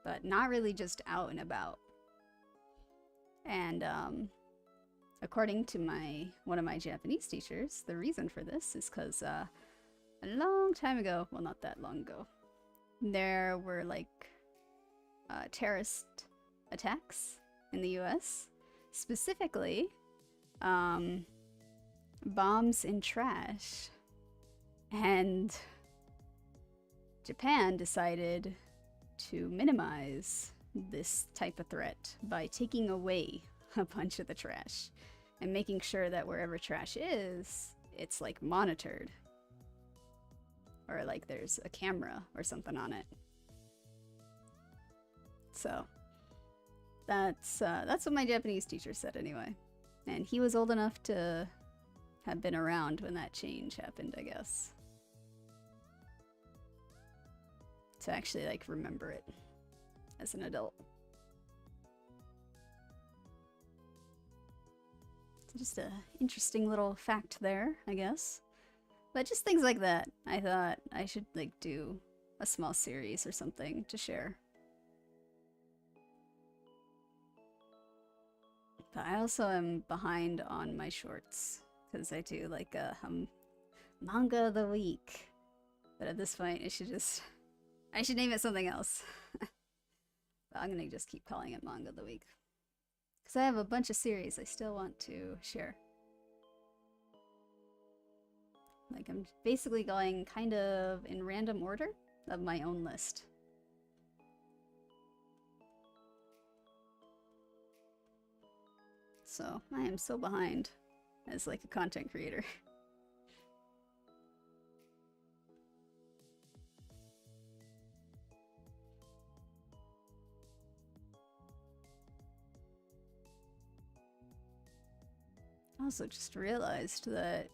but not really just out and about. And according to one of my Japanese teachers, the reason for this is because a long time ago, well, not that long ago, there were like terrorist attacks in the US, specifically bombs in trash, and Japan decided to minimize this type of threat by taking away a bunch of the trash and making sure that wherever trash is, it's like monitored, or like there's a camera or something on it. So that's what my Japanese teacher said anyway. And he was old enough to have been around when that change happened, I guess. To actually like remember it as an adult. So just a interesting little fact there, I guess. But just things like that. I thought I should like do a small series or something to share. But I also am behind on my shorts because I do like a manga of the week. But at this point, I should name it something else. But I'm gonna just keep calling it manga of the week because I have a bunch of series I still want to share. Like, I'm basically going kind of in random order of my own list. So I am so behind as like a content creator. Also just realized that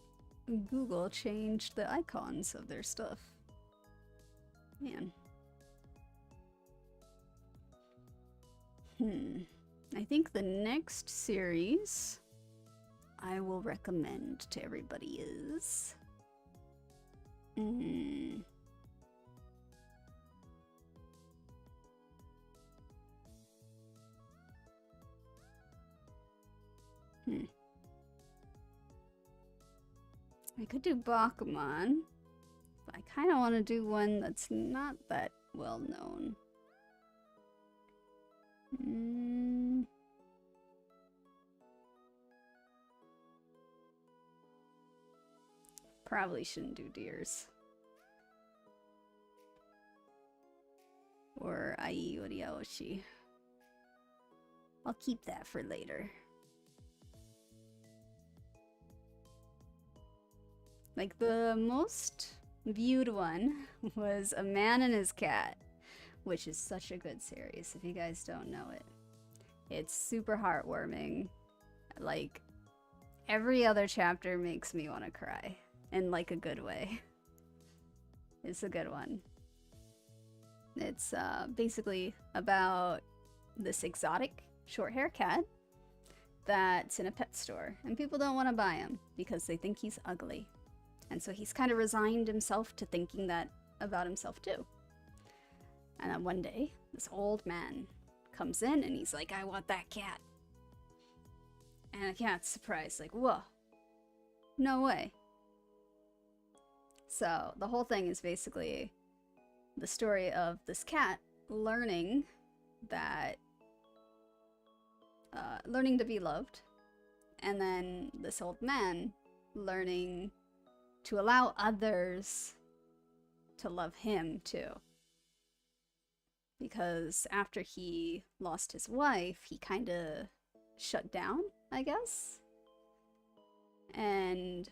Google changed the icons of their stuff. Man. I think the next series I will recommend to everybody is... I could do Bakuman, but I kind of want to do one that's not that well known. Probably shouldn't do Deers. Or 𝘿𝙊 𝙉𝙊. I'll keep that for later. Like, the most viewed one was A Man and His Cat, which is such a good series if you guys don't know it. It's super heartwarming. Like, every other chapter makes me want to cry in like a good way. It's a good one. It's basically about this exotic short-haired cat that's in a pet store, and people don't want to buy him because they think he's ugly. And so he's kind of resigned himself to thinking that about himself too. And then one day, this old man comes in and he's like, I want that cat. And the cat's surprised, like, whoa, no way. So the whole thing is basically the story of this cat learning that, learning to be loved. And then this old man learning to allow others to love him too. Because after he lost his wife, he kind of shut down, I guess, and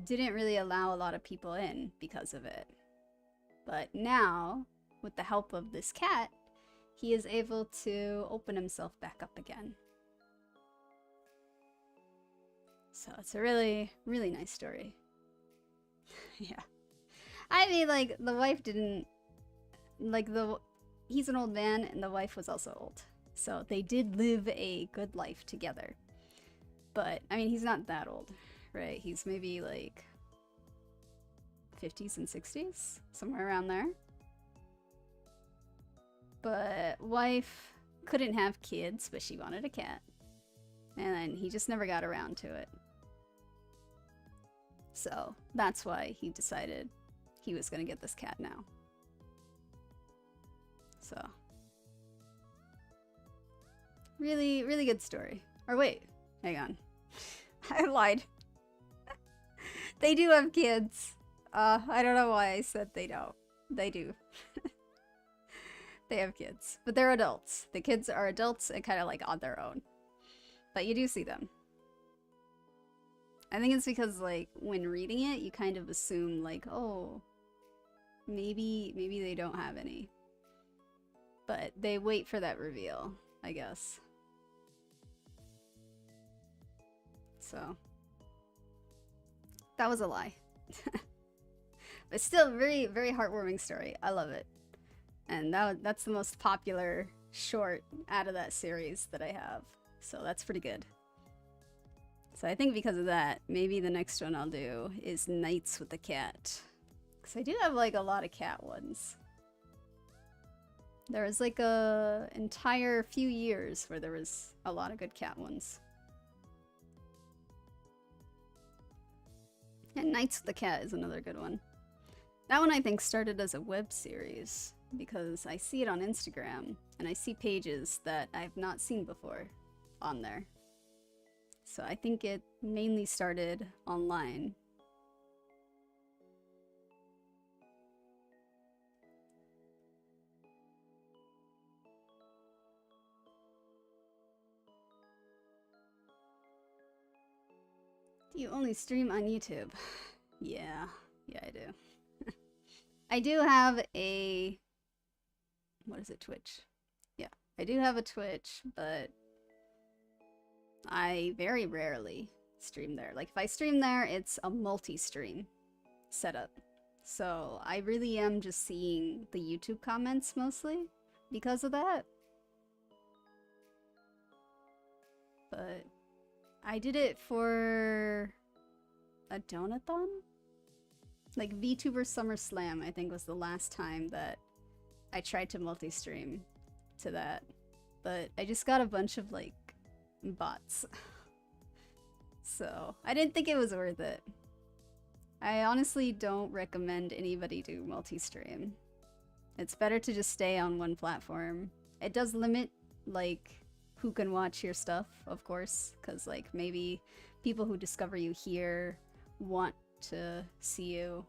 didn't really allow a lot of people in because of it. But now, with the help of this cat, he is able to open himself back up again. So it's a really, really nice story. Yeah. I mean, like, the wife didn't... Like, he's an old man, and the wife was also old. So they did live a good life together. But, I mean, he's not that old, right? He's maybe, like, 50s and 60s? Somewhere around there. But wife couldn't have kids, but she wanted a cat. And then he just never got around to it. So that's why he decided he was going to get this cat now. So. Really, really good story. Or wait, hang on. I lied. They do have kids. I don't know why I said they don't. They do. They have kids. But they're adults. The kids are adults and kind of like on their own. But you do see them. I think it's because, like, when reading it, you kind of assume, like, oh, maybe they don't have any. But they wait for that reveal, I guess. So, that was a lie. But still, very, very heartwarming story. I love it. And that's the most popular short out of that series that I have. So that's pretty good. So I think because of that, maybe the next one I'll do is Nights with the Cat. Because I do have, like, a lot of cat ones. There was, like, a entire few years where there was a lot of good cat ones. And Nights with the Cat is another good one. That one I think started as a web series because I see it on Instagram and I see pages that I've not seen before on there. So I think it mainly started online. Do you only stream on YouTube? Yeah, I do. I do have a... What is it, Twitch? Yeah, I do have a Twitch, but I very rarely stream there. Like, if I stream there, it's a multi-stream setup. So I really am just seeing the YouTube comments mostly because of that. But I did it for a donathon? Like VTuber Summer Slam, I think, was the last time that I tried to multi-stream to that. But I just got a bunch of, like, bots. So I didn't think it was worth it. I honestly don't recommend anybody do multi-stream. It's better to just stay on one platform. It does limit, like, who can watch your stuff, of course, because, like, maybe people who discover you here want to see you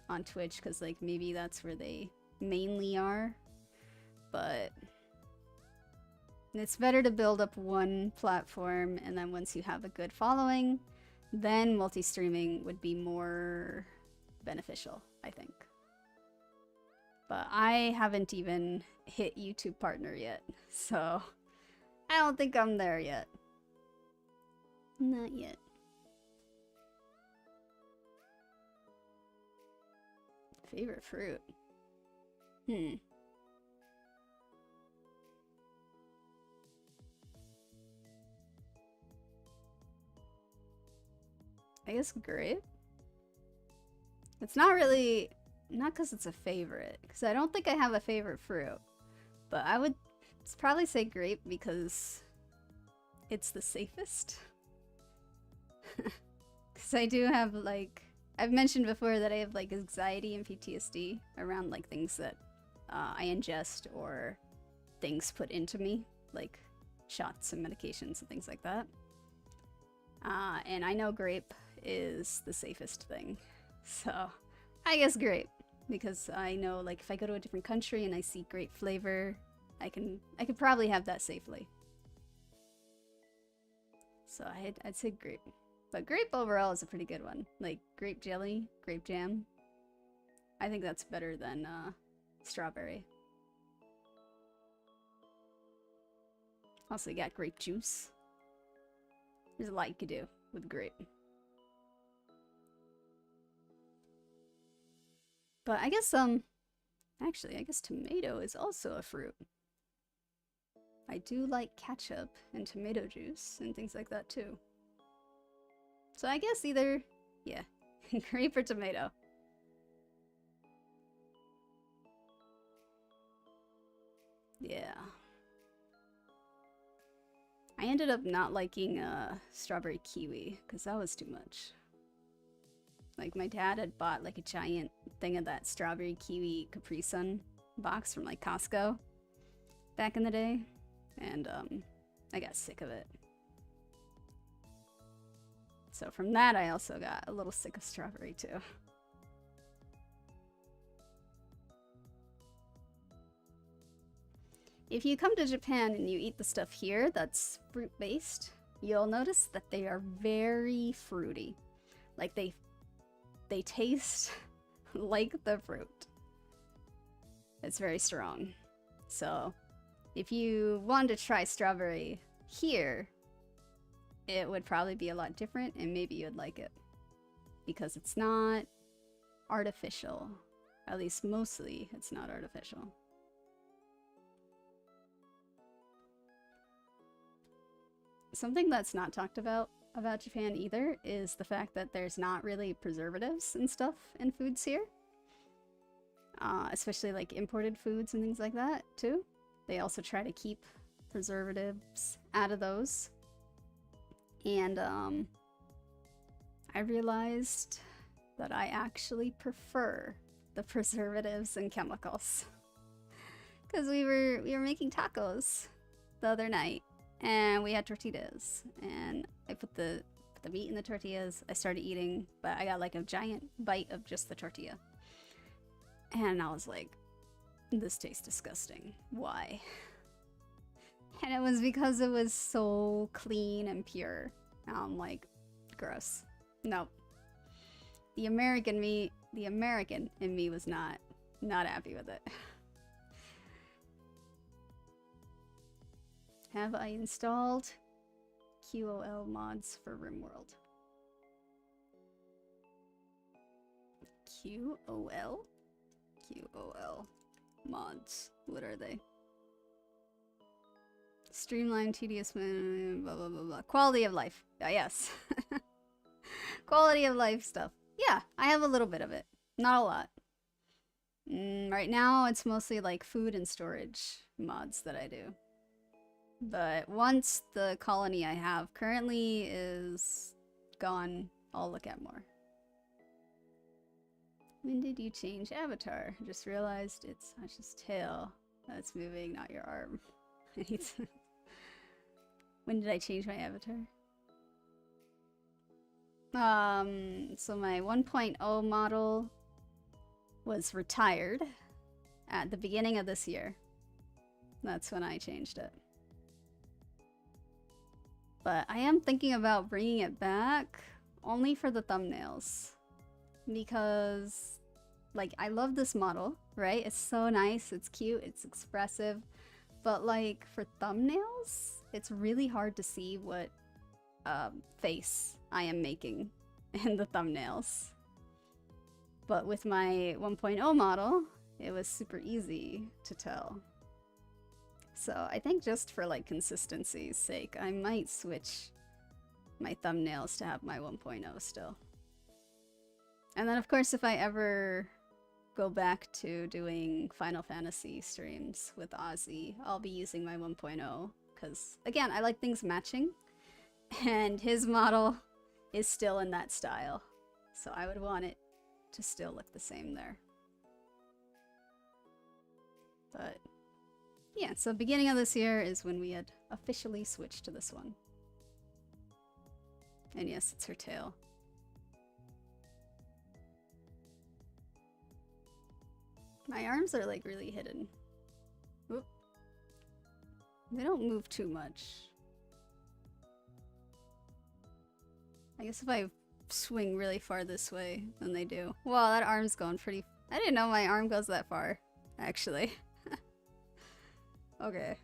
on Twitch because, like, maybe that's where they mainly are. But it's better to build up one platform, and then once you have a good following, then multi-streaming would be more beneficial, I think. But I haven't even hit YouTube partner yet, so I don't think I'm there yet. Not yet. Favorite fruit? I guess grape? It's not really... Not because it's a favorite, because I don't think I have a favorite fruit. But I would probably say grape because it's the safest. Because I do have, like... I've mentioned before that I have, like, anxiety and PTSD around, like, things that I ingest or things put into me, like shots and medications and things like that. And I know grape is the safest thing. So I guess grape, because I know like if I go to a different country and I see grape flavor, I could probably have that safely. So I'd say grape. But grape overall is a pretty good one. Like grape jelly, grape jam. I think that's better than strawberry. Also, you got grape juice. There's a lot you could do with grape. But I guess, actually, I guess tomato is also a fruit. I do like ketchup and tomato juice and things like that too. So I guess either, yeah, grape or tomato. Yeah. I ended up not liking strawberry kiwi because that was too much. Like my dad had bought like a giant thing of that strawberry kiwi Capri Sun box from like Costco back in the day, and I got sick of it. So from that I also got a little sick of strawberry too. If you come to Japan and you eat the stuff here that's fruit-based, you'll notice that they are very fruity. Like they taste like the fruit. It's very strong. So if you wanted to try strawberry here, it would probably be a lot different and maybe you'd like it. Because it's not artificial. At least mostly it's not artificial. Something that's not talked about Japan either is the fact that there's not really preservatives and stuff in foods here. Especially like imported foods and things like that too. They also try to keep preservatives out of those. And I realized that I actually prefer the preservatives and chemicals. Because we were making tacos the other night. And we had tortillas, and I put the meat in the tortillas. I started eating, but I got like a giant bite of just the tortilla. And I was like, this tastes disgusting. Why? And it was because it was so clean and pure. And I'm like, gross. Nope. The American in me was not happy with it. Have I installed 𝘿𝙊 mods for RimWorld? 𝘿𝙊? 𝘿𝙊 mods. What are they? Streamline, tedious, blah, blah, blah, blah. Quality of life. Yes. Quality of life stuff. Yeah, I have a little bit of it. Not a lot. Right now, it's mostly like food and storage mods that I do. But once the colony I have currently is gone, I'll look at more. When did you change avatar? I just realized it's Hash's tail that's moving, not your arm. When did I change my avatar? So my 1.0 model was retired at the beginning of this year. That's when I changed it. But I am thinking about bringing it back only for the thumbnails. Because, like, I love this model, right? It's so nice, it's cute, it's expressive. But, like, for thumbnails, it's really hard to see what face I am making in the thumbnails. But with my 1.0 model, it was super easy to tell. So I think just for like consistency's sake, I might switch my thumbnails to have my 1.0 still. And then of course if I ever go back to doing Final Fantasy streams with Ozzy, I'll be using my 1.0 because again, I like things matching and his model is still in that style. So I would want it to still look the same there. But yeah, so beginning of this year is when we had officially switched to this one. And yes, it's her tail. My arms are like really hidden. Oop. They don't move too much. I guess if I swing really far this way, then they do. Wow, that arm's going pretty... I didn't know my arm goes that far, actually. Okay.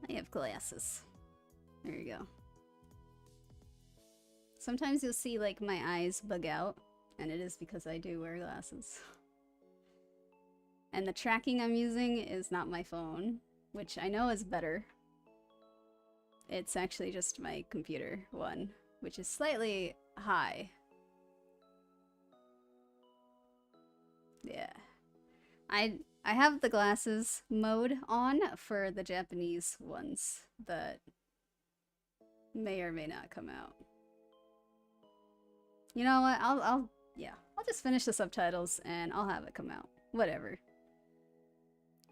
I have glasses. There you go. Sometimes you'll see like my eyes bug out, and it is because I do wear glasses. And the tracking I'm using is not my phone, which I know is better. It's actually just my computer one, which is slightly high. Yeah. I have the glasses mode on for the Japanese ones that may or may not come out. You know what? I'll just finish the subtitles and I'll have it come out. Whatever.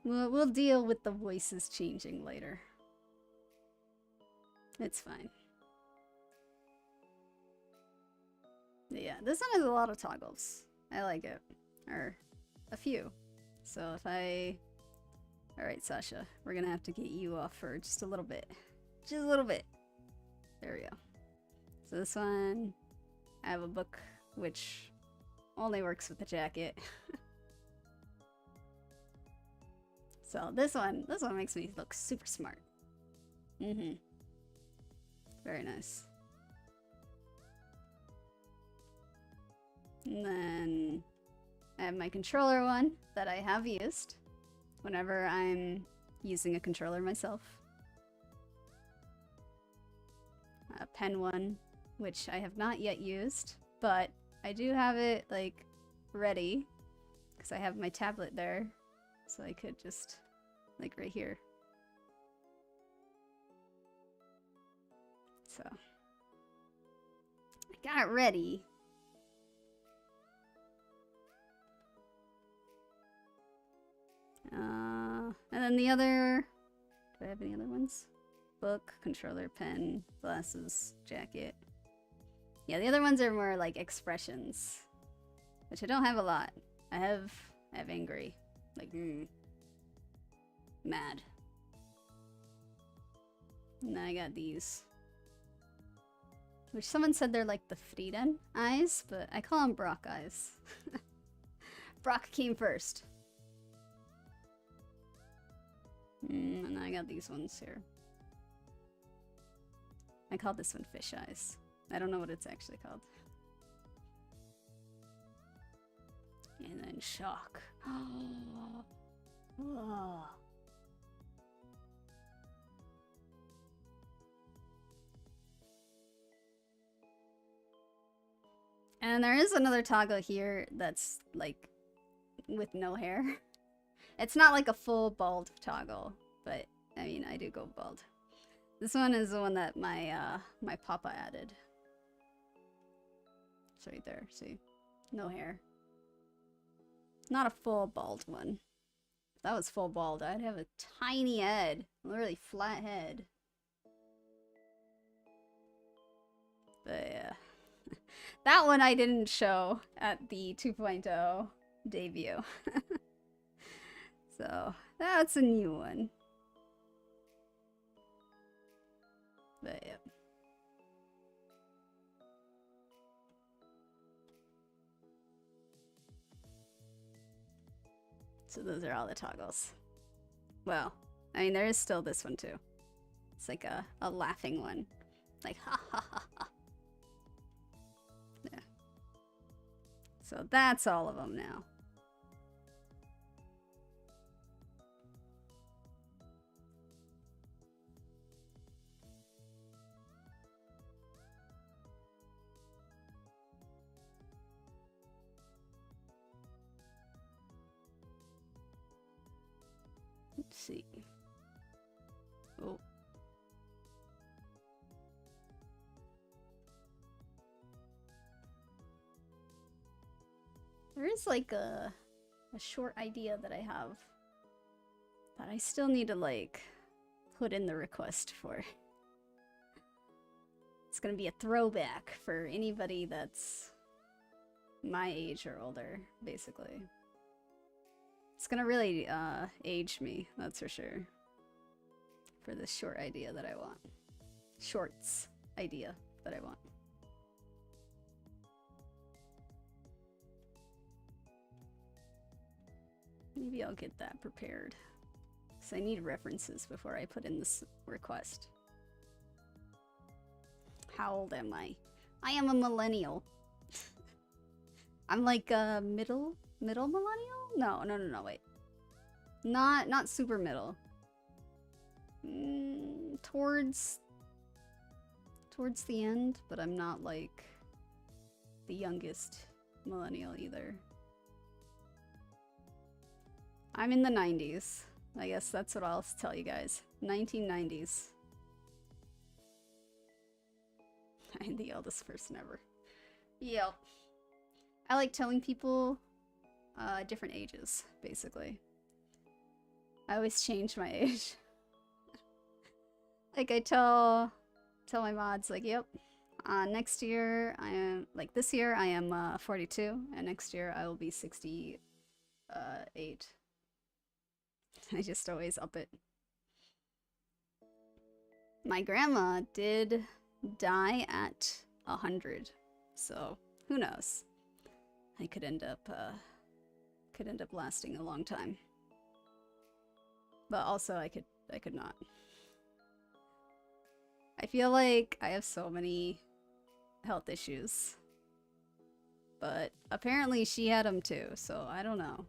We'll deal with the voices changing later. It's fine. Yeah, this one has a lot of toggles. I like it. Or a few. So if I... Alright, Sasha. We're gonna have to get you off for just a little bit. Just a little bit. There we go. So this one... I have a book, which only works with the jacket. So this one makes me look super smart. Mm-hmm. Very nice. And then I have my controller one that I have used whenever I'm using a controller myself. A pen one, which I have not yet used, but I do have it like ready because I have my tablet there, so I could just like right here. So I got it ready. And then the other, do I have any other ones? Book, controller, pen, glasses, jacket. Yeah, the other ones are more like expressions, which I don't have a lot. I have angry, like mad. And then I got these, which someone said they're like the Frieden eyes, but I call them Brock eyes. Brock came first. And then I got these ones here. I called this one fish eyes. I don't know what it's actually called. And then shock. Oh. And there is another toggle here that's like with no hair. It's not like a full bald toggle, but I mean, I do go bald. This one is the one that my my papa added. It's right there, see? No hair. Not a full bald one. If that was full bald, I'd have a tiny head. A really flat head. But yeah. That one I didn't show at the 2.0 debut. So, that's a new one. But yeah. So those are all the toggles. Well, I mean, there is still this one too. It's like a laughing one. Like, ha ha ha ha. Yeah. So that's all of them now. Let's see. Oh. There is like a short idea that I have that I still need to like put in the request for. It's gonna be a throwback for anybody that's my age or older, basically. It's gonna really age me, that's for sure. For this short idea that I want. Shorts idea that I want. Maybe I'll get that prepared. So I need references before I put in this request. How old am I? I am a millennial. I'm like a middle millennial? No, wait. Not super middle. Towards the end, but I'm not like the youngest millennial either. I'm in the 90s. I guess that's what I'll tell you guys. 1990s. I'm the eldest person ever. Yep. I like telling people different ages, basically. I always change my age. Like I tell my mods, like, yep, next year I am, like this year I am 42, and next year I will be 68. I just always up it. My grandma did die at 100, so who knows? I could end up lasting a long time, but also I could not. I feel like I have so many health issues, but apparently she had them too, so I don't know.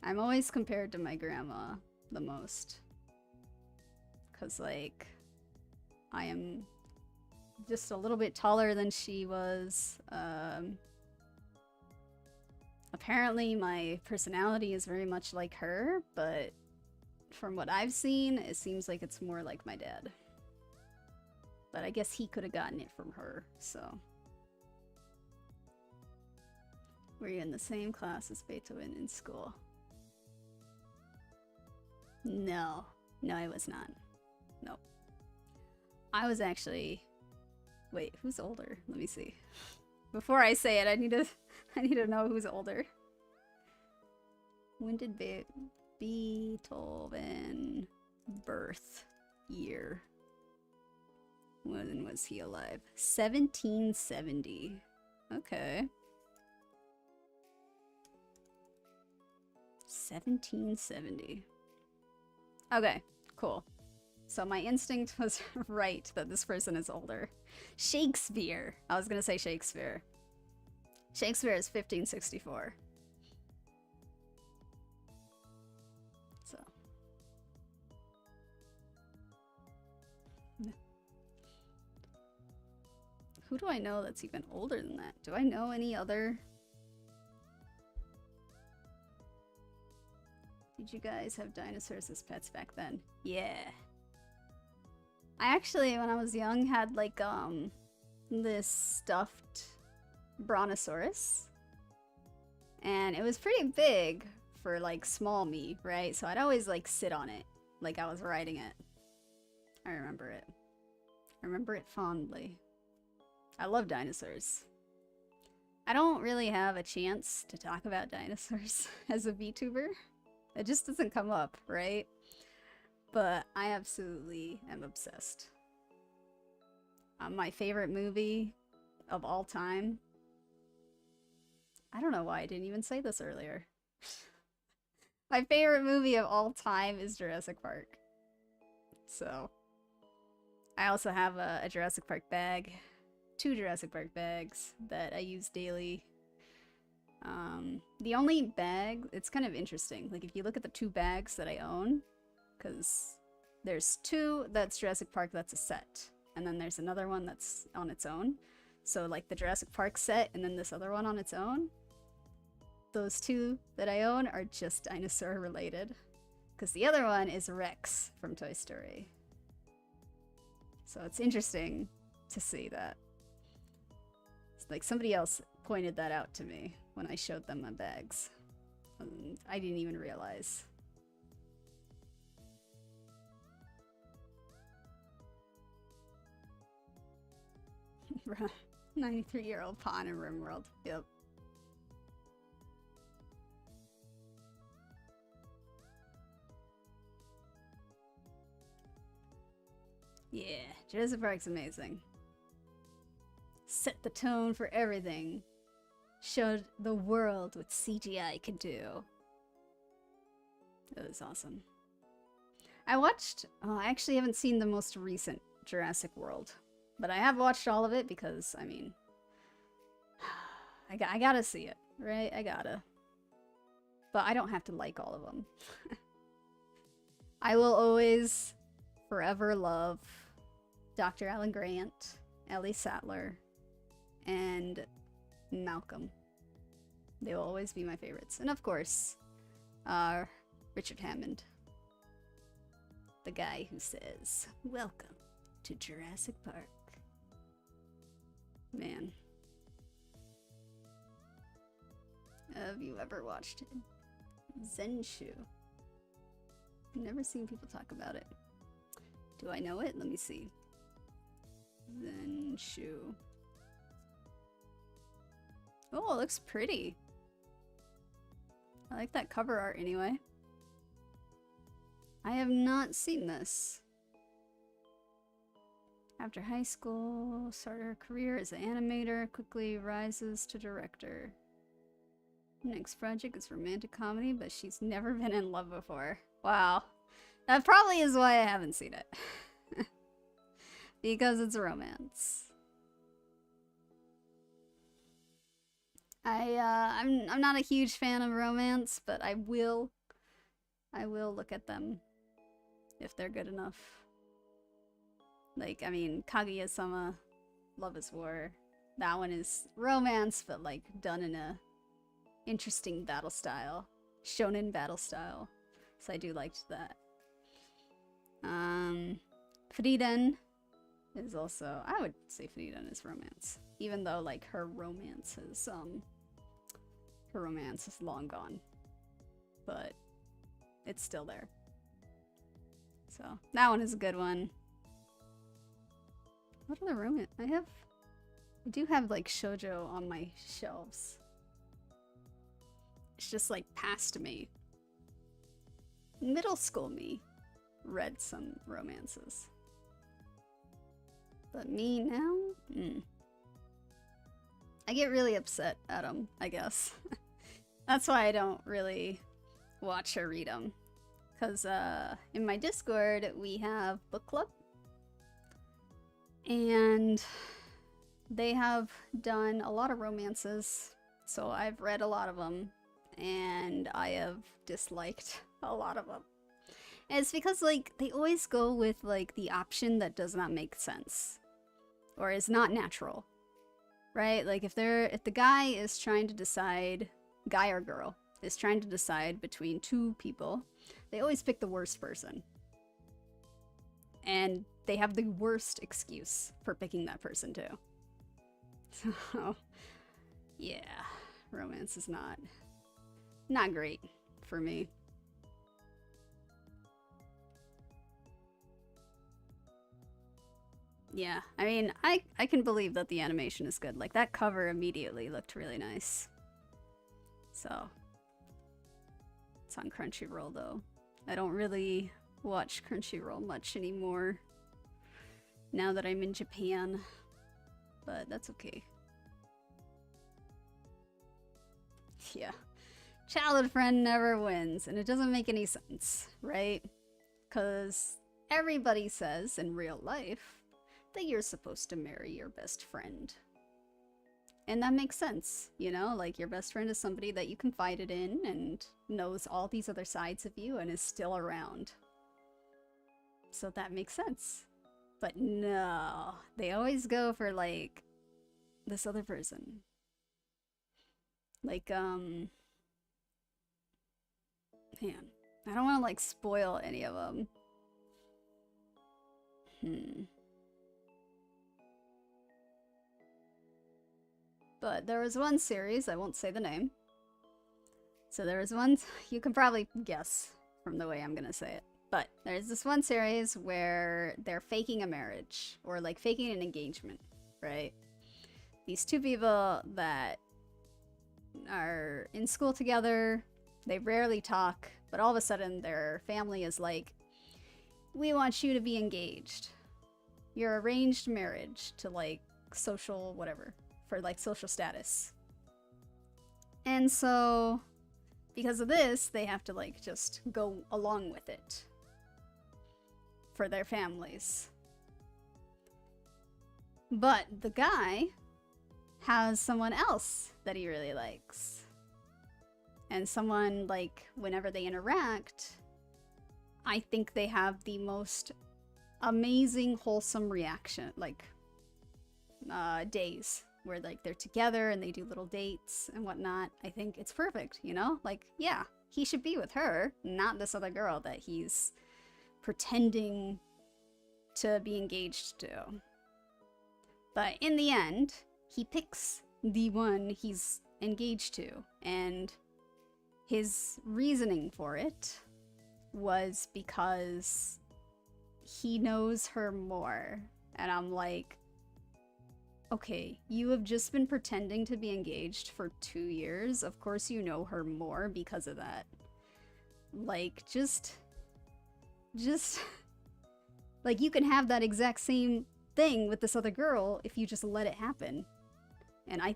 I'm always compared to my grandma the most, because like I am just a little bit taller than she was. Apparently my personality is very much like her, but from what I've seen, it seems like it's more like my dad. But I guess he could have gotten it from her, so. Were you in the same class as Beethoven in school? No. No, I was not. Nope. I was actually... Wait, who's older? Let me see. Before I say it, I need to know who's older. When did Beethoven birth year? When was he alive? 1770. Okay. 1770. Okay, cool. So my instinct was right that this person is older. Shakespeare. I was gonna say Shakespeare. Shakespeare is 1564. So. Who do I know that's even older than that? Do I know any other? Did you guys have dinosaurs as pets back then? Yeah. I actually, when I was young, had like this stuffed brontosaurus. And it was pretty big for like small me, right? So I'd always like sit on it like I was riding it. I remember it. I remember it fondly. I love dinosaurs. I don't really have a chance to talk about dinosaurs as a VTuber. It just doesn't come up, right? But I absolutely am obsessed. My favorite movie of all time. I don't know why I didn't even say this earlier. My favorite movie of all time is Jurassic Park. So, I also have a Jurassic Park bag. 2 Jurassic Park bags that I use daily. The only bag, it's kind of interesting. Like if you look at the 2 bags that I own, because there's 2 that's Jurassic Park that's a set, and then there's another one that's on its own. So like the Jurassic Park set and then this other one on its own, those 2 that I own are just dinosaur related, because the other one is Rex from Toy Story. So it's interesting to see that. It's like somebody else pointed that out to me when I showed them my bags. I didn't even realize. 93-year-old pawn in RimWorld. Yep. Yeah, Jurassic Park's amazing. Set the tone for everything. Showed the world what CGI can do. It was awesome. I watched... Oh, I actually haven't seen the most recent Jurassic World. But I have watched all of it because, I mean... I gotta see it, right? I gotta. But I don't have to like all of them. I will always, forever love Dr. Alan Grant, Ellie Sattler, and Malcolm. They will always be my favorites. And of course, Richard Hammond. The guy who says, "Welcome to Jurassic Park." Man. Have you ever watched Zenshu? Never seen people talk about it. Do I know it? Let me see. Zenshu. Oh, it looks pretty. I like that cover art anyway. I have not seen this. After high school, started her career as an animator, quickly rises to director. Next project is romantic comedy, but she's never been in love before. Wow. That probably is why I haven't seen it. Because it's a romance. I'm not a huge fan of romance, but I will look at them if they're good enough. Like, I mean, Kaguya-sama, Love is War. That one is romance, but like done in a interesting battle style. Shonen battle style. So I do like that. Frieden is also, I would say Frieden is romance. Even though like her romance is long gone. But it's still there. So that one is a good one. What other romance? I do have like shoujo on my shelves. It's just like past me. Middle school me read some romances. But me now? I get really upset at them, I guess. That's why I don't really watch or read them. Because in my Discord, we have book club. And they have done a lot of romances. So I've read a lot of them. And I have disliked a lot of them. And it's because, like, they always go with, like, the option that does not make sense. Or is not natural. Right? Like, if the guy is trying to decide, guy or girl, is trying to decide between two people, they always pick the worst person. And they have the worst excuse for picking that person, too. So, yeah. Romance is not great for me. Yeah, I mean, I can believe that the animation is good. Like, that cover immediately looked really nice. So, it's on Crunchyroll, though. I don't really watch Crunchyroll much anymore now that I'm in Japan. But that's okay. Yeah. Childhood friend never wins, and it doesn't make any sense, right? Because everybody says in real life that you're supposed to marry your best friend. And that makes sense, you know? Like, your best friend is somebody that you confided in and knows all these other sides of you and is still around. So that makes sense. But no, they always go for, like, this other person. Like, man, I don't want to, like, spoil any of them. But there was one series, I won't say the name. So there was one, you can probably guess from the way I'm gonna say it. But there's this one series where they're faking a marriage, or like faking an engagement, right? these two people that are in school together. They rarely talk, but all of a sudden their family is like, we want you to be engaged. Your arranged marriage to like social whatever, for like social status. And so because of this, they have to like just go along with it for their families. But the guy has someone else that he really likes. And someone, like, whenever they interact, I think they have the most amazing, wholesome reaction, like, days where, like, they're together and they do little dates and whatnot. I think it's perfect, you know? Like, yeah, he should be with her, not this other girl that he's pretending to be engaged to. But in the end, he picks the one he's engaged to, and his reasoning for it was because he knows her more. And I'm like, okay, you have just been pretending to be engaged for 2 years. Of course you know her more because of that. Like, just like, you can have that exact same thing with this other girl if you just let it happen. And I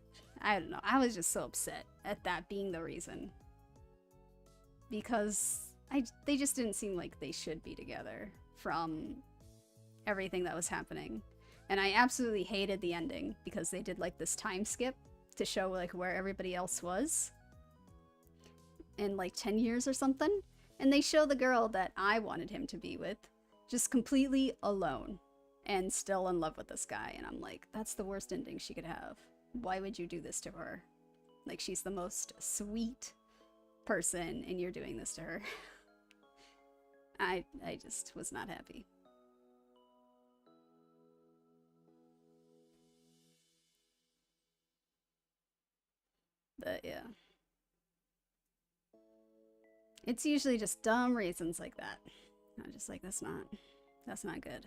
don't know, I was just so upset at that being the reason. Because they just didn't seem like they should be together from everything that was happening. And I absolutely hated the ending because they did like this time skip to show like where everybody else was in like 10 years or something. And they show the girl that I wanted him to be with just completely alone and still in love with this guy. And I'm like, that's the worst ending she could have. Why would you do this to her? Like, she's the most sweet person and you're doing this to her. I just was not happy. But yeah. It's usually just dumb reasons like that. I'm just like, that's not good.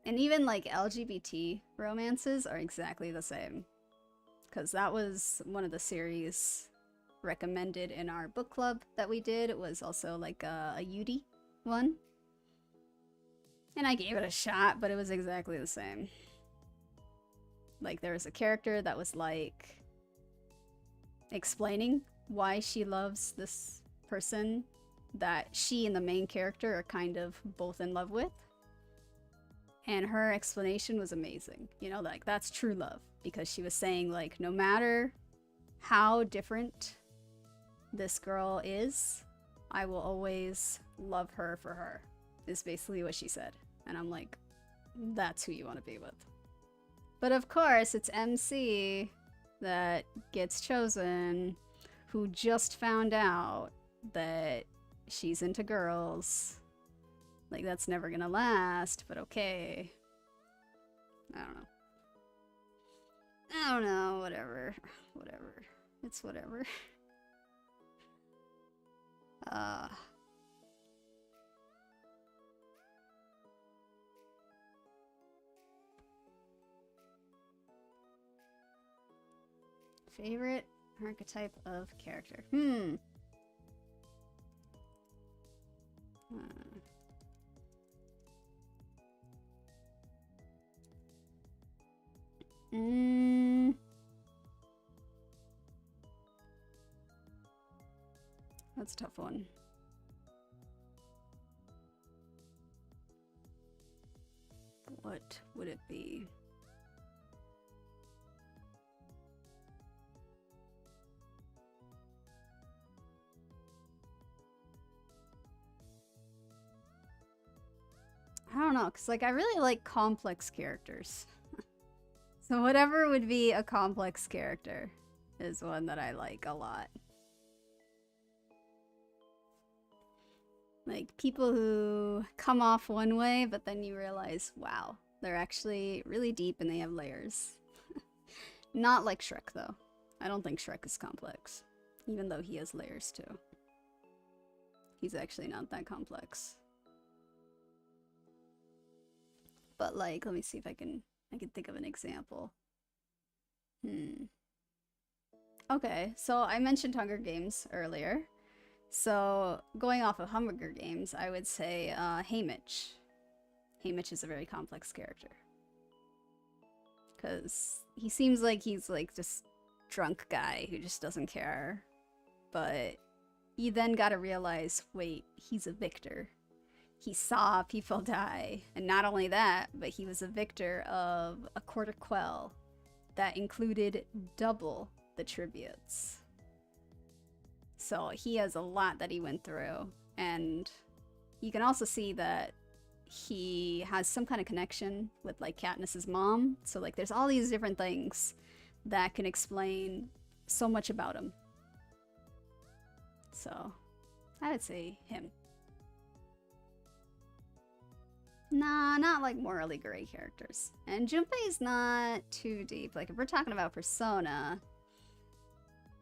And even like LGBT romances are exactly the same. Because that was one of the series recommended in our book club that we did. It was also like a Yudi one. And I gave it a shot, but it was exactly the same. Like, there was a character that was like explaining why she loves this person that she and the main character are kind of both in love with. And her explanation was amazing. You know, like, that's true love. Because she was saying, like, no matter how different this girl is, I will always love her for her, is basically what she said. And I'm like, that's who you want to be with. But of course, it's MC that gets chosen, who just found out that she's into girls. Like, that's never gonna last, but okay. I don't know, whatever. Whatever. It's whatever. Favorite archetype of character? That's a tough one. What would it be? I don't know, because, like, I really like complex characters. So whatever would be a complex character is one that I like a lot. Like, people who come off one way, but then you realize, wow, they're actually really deep and they have layers. Not like Shrek, though. I don't think Shrek is complex, even though he has layers, too. He's actually not that complex. But, like, let me see if I can I can think of an example. Okay, so I mentioned Hunger Games earlier. So going off of Hunger Games, I would say 𝘿𝙊. 𝘿𝙊 is a very complex character. Because he seems like he's like just drunk guy who just doesn't care. But you then gotta realize, wait, he's a victor. He saw people die. And not only that, but he was a victor of a court of 𝘿 that included double the tributes. So he has a lot that he went through. And you can also see that he has some kind of connection with like Katniss's mom. So like there's all these different things that can explain so much about him. So I would say him. Nah, not like morally gray characters. And Junpei's not too deep. Like if we're talking about Persona,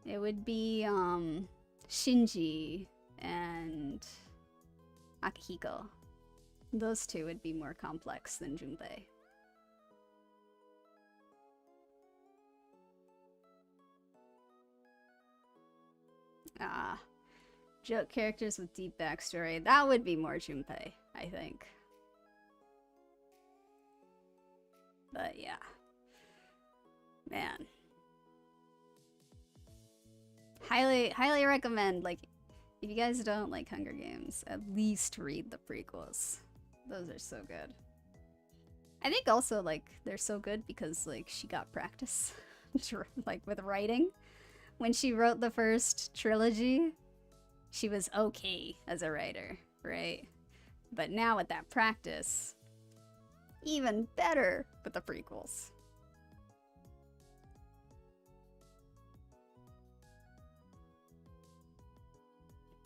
it would be Shinji and Akihiko. Those two would be more complex than Junpei. Joke characters with deep backstory. That would be more Junpei, I think. But yeah. Man. Highly recommend, like, if you guys don't like Hunger Games, at least read the prequels. Those are so good. I think also, like, they're so good because, like, she got practice, like, with writing. When she wrote the first trilogy, she was okay as a writer, right? But now with that practice, even better with the prequels.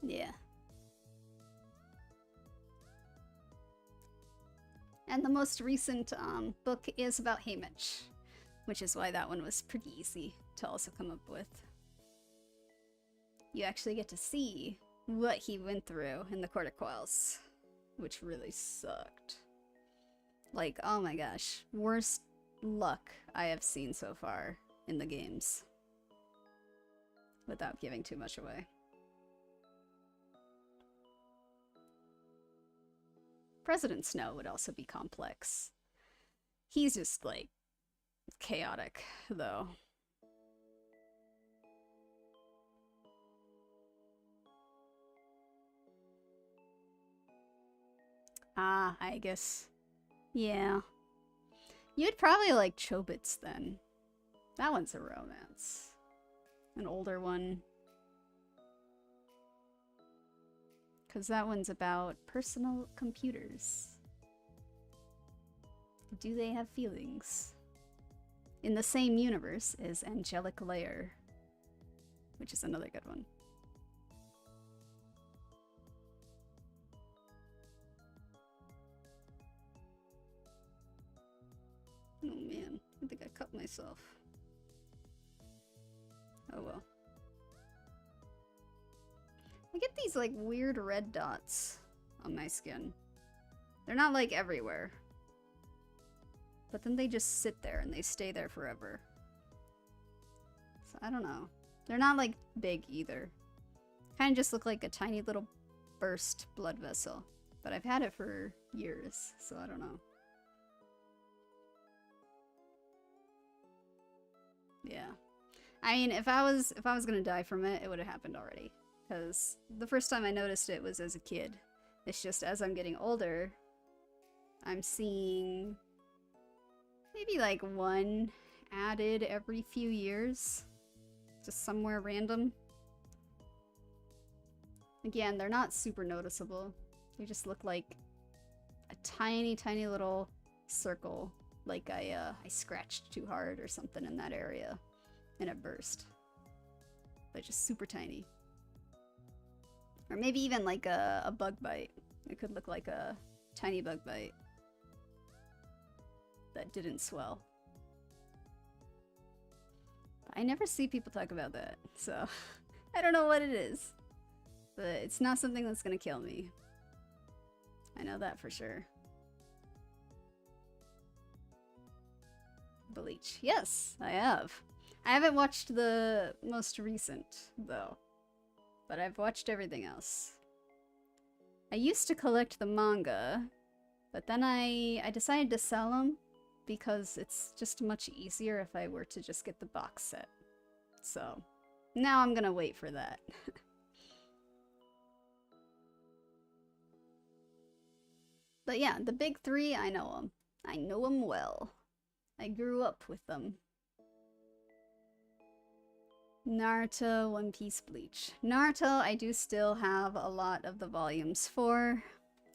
Yeah. And the most recent book is about 𝘿𝙊, which is why that one was pretty easy to also come up with. You actually get to see what he went through in the court of 𝘿, which really sucked. Like, oh my gosh, worst luck I have seen so far in the games. Without giving too much away. President Snow would also be complex. He's just, like, chaotic, though. I guess. Yeah. You'd probably like Chobits then. That one's a romance. An older one. Because that one's about personal computers. Do they have feelings? In the same universe is Angelic Layer, which is another good one. Oh man, I think I cut myself. Oh well. I get these like weird red dots on my skin. They're not like everywhere. But then they just sit there and they stay there forever. So I don't know. They're not like big either. Kind of just look like a tiny little burst blood vessel. But I've had it for years, so I don't know. Yeah. I mean, if I was gonna die from it, it would have happened already. Because the first time I noticed it was as a kid. It's just as I'm getting older, I'm seeing maybe like one added every few years. Just somewhere random. Again, they're not super noticeable. They just look like a tiny, tiny little circle. Like I scratched too hard or something in that area. And it burst. But just super tiny. Or maybe even like a bug bite. It could look like a tiny bug bite that didn't swell. But I never see people talk about that, so I don't know what it is. But it's not something that's gonna kill me. I know that for sure. Bleach. Yes, I have. I haven't watched the most recent, though. But I've watched everything else. I used to collect the manga, but then I decided to sell them because it's just much easier if I were to just get the box set. So, now I'm gonna wait for that. But yeah, the big three, I know them. I know them well. I grew up with them. Naruto, One Piece, Bleach. Naruto, I do still have a lot of the volumes for.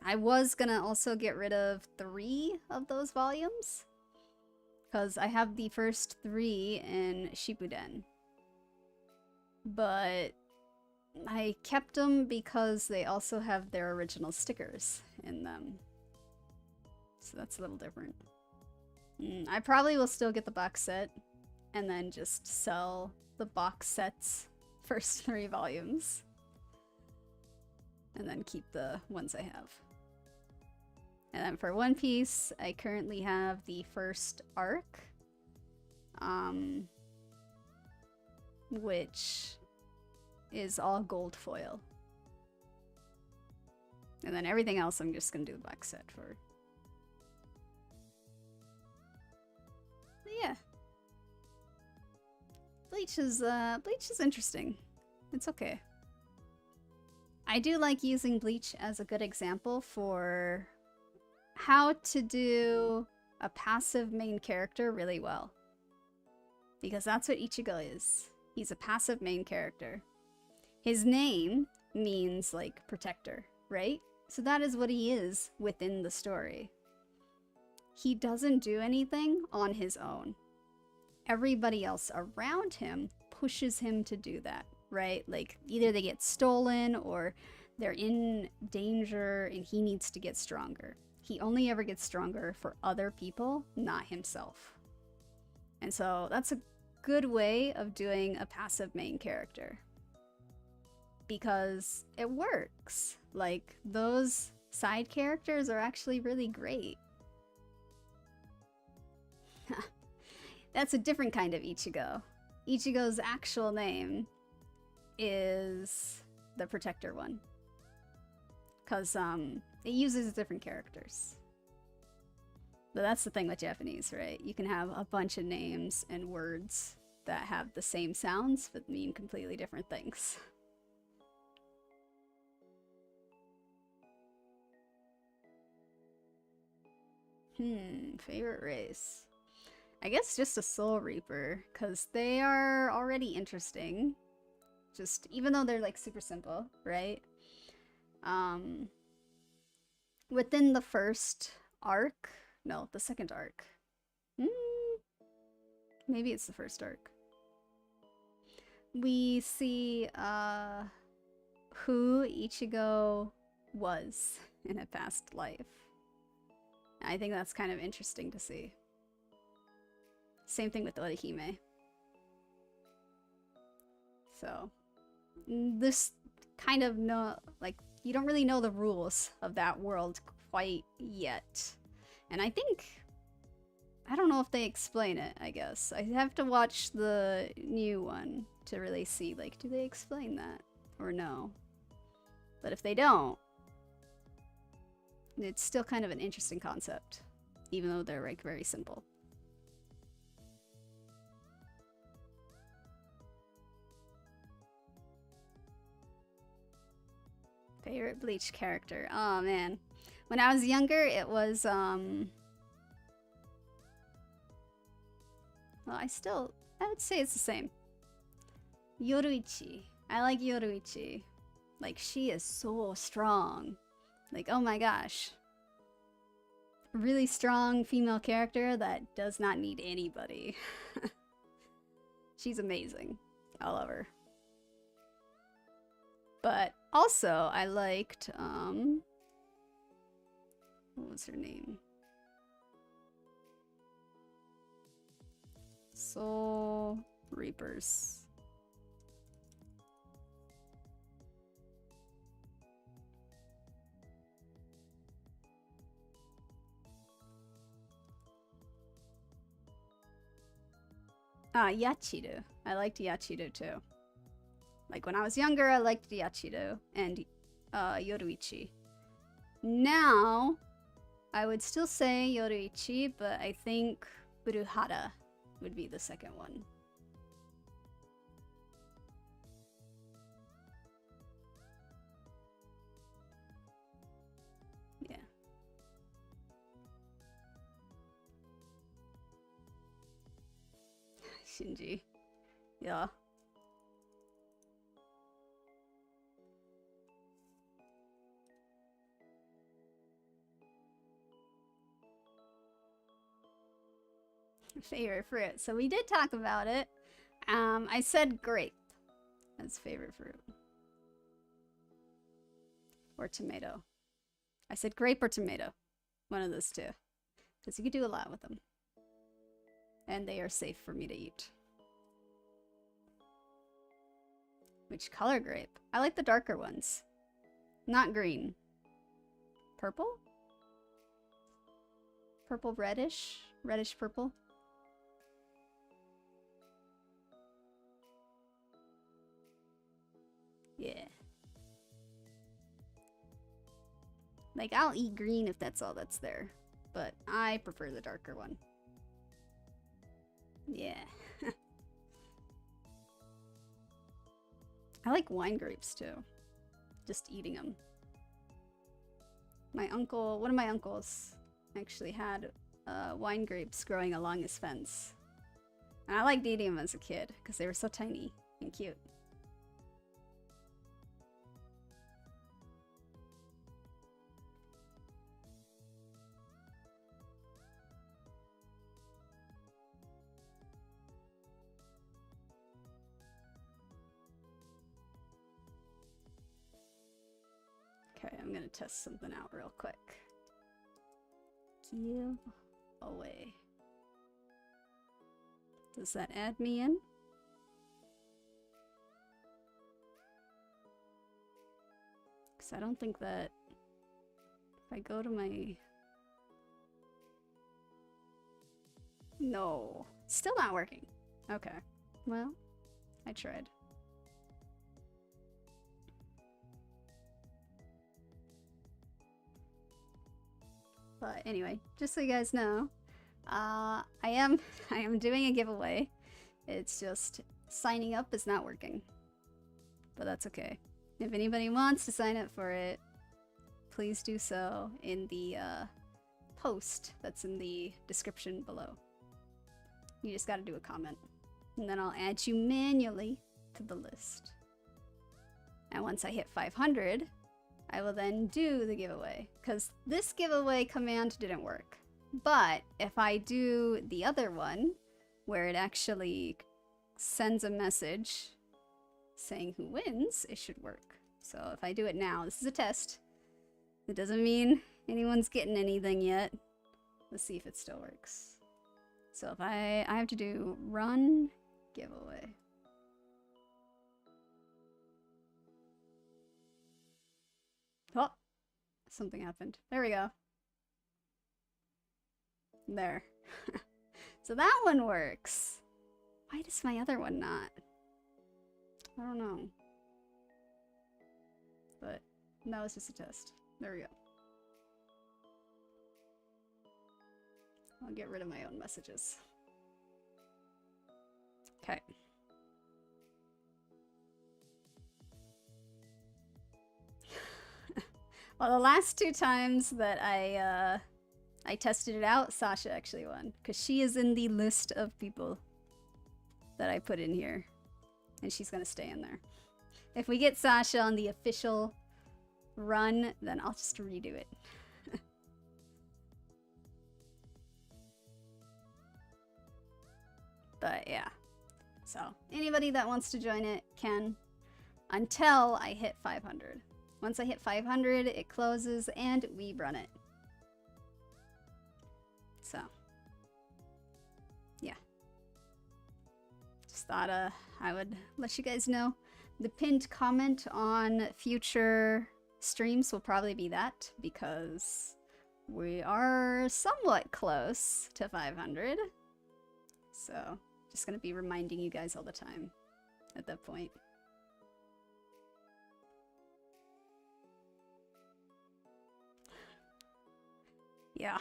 I was gonna also get rid of 3 of those volumes, because I have the first 3 in Shippuden. But I kept them because they also have their original stickers in them. So that's a little different. I probably will still get the box set and then just sell the box set's first 3 volumes. And then keep the ones I have. And then for One Piece, I currently have the first arc. Which is all gold foil. And then everything else I'm just gonna do the box set for. But yeah. Bleach is interesting. It's okay. I do like using Bleach as a good example for how to do a passive main character really well. Because that's what Ichigo is. He's a passive main character. His name means, like, protector, right? So that is what he is within the story. He doesn't do anything on his own. Everybody else around him pushes him to do that, right? Like, either they get stolen or they're in danger and he needs to get stronger. He only ever gets stronger for other people, not himself. And so that's a good way of doing a passive main character. Because it works. Like, those side characters are actually really great. That's a different kind of Ichigo. Ichigo's actual name is the protector one. Because it uses different characters. But that's the thing with Japanese, right? You can have a bunch of names and words that have the same sounds but mean completely different things. Favorite race? I guess just a Soul Reaper, because they are already interesting. Just, even though they're like super simple, right? Within the first arc, no, the second arc. Maybe it's the first arc. We see who Ichigo was in a past life. I think that's kind of interesting to see. Same thing with 𝘿𝙊. So, this kind of you don't really know the rules of that world quite yet. And I don't know if they explain it, I guess. I have to watch the new one to really see, like, do they explain that or no? But if they don't, it's still kind of an interesting concept, even though they're, like, very simple. Favorite Bleach character? Oh, man. When I was younger, it was, well, I would say it's the same. 𝘿𝙊. I like 𝘿𝙊. Like, she is so strong. Like, oh my gosh. Really strong female character that does not need anybody. She's amazing. I love her. But also, I liked, what was her name? Soul Reapers. Yachiru. I liked Yachiru too. Like when I was younger, I liked Yachiru and Yoruichi. Now, I would still say Yoruichi, but I think 𝘿𝙊 would be the second one. Yeah. Shinji. Yeah. Favorite fruit. So we did talk about it. I said grape as favorite fruit. Or tomato. I said grape or tomato. One of those two. Because you could do a lot with them. And they are safe for me to eat. Which color grape? I like the darker ones. Not green. Purple? Purple reddish? Reddish purple? Yeah. Like, I'll eat green if that's all that's there. But I prefer the darker one. Yeah. I like wine grapes too. Just eating them. My uncle, one of my uncles actually had wine grapes growing along his fence. And I liked eating them as a kid because they were so tiny and cute. Okay, I'm gonna test something out real quick. Give away. Does that add me in? Because I don't think that if I go to my... No, still not working. Okay, well, I tried. But anyway, just so you guys know, I am doing a giveaway. It's just signing up is not working. But that's okay. If anybody wants to sign up for it, please do so in the post that's in the description below. You just gotta do a comment. And then I'll add you manually to the list. And once I hit 500, I will then do the giveaway, because this giveaway command didn't work. But if I do the other one, where it actually sends a message saying who wins, it should work. So if I do it now, this is a test. It doesn't mean anyone's getting anything yet. Let's see if it still works. So if I have to do run giveaway. Oh, something happened. There we go. There. So that one works. Why does my other one not? I don't know. But that was just a test. There we go. I'll get rid of my own messages. Okay. Well, the last two times that I tested it out, Sasha actually won, because she is in the list of people that I put in here, and she's gonna stay in there. If we get Sasha on the official run, then I'll just redo it. But yeah, so anybody that wants to join it can, until I hit 500. Once I hit 500, it closes and we run it. So, yeah. Just thought I would let you guys know. The pinned comment on future streams will probably be that, because we are somewhat close to 500. So, Just gonna be reminding you guys all the time at that point. Yeah.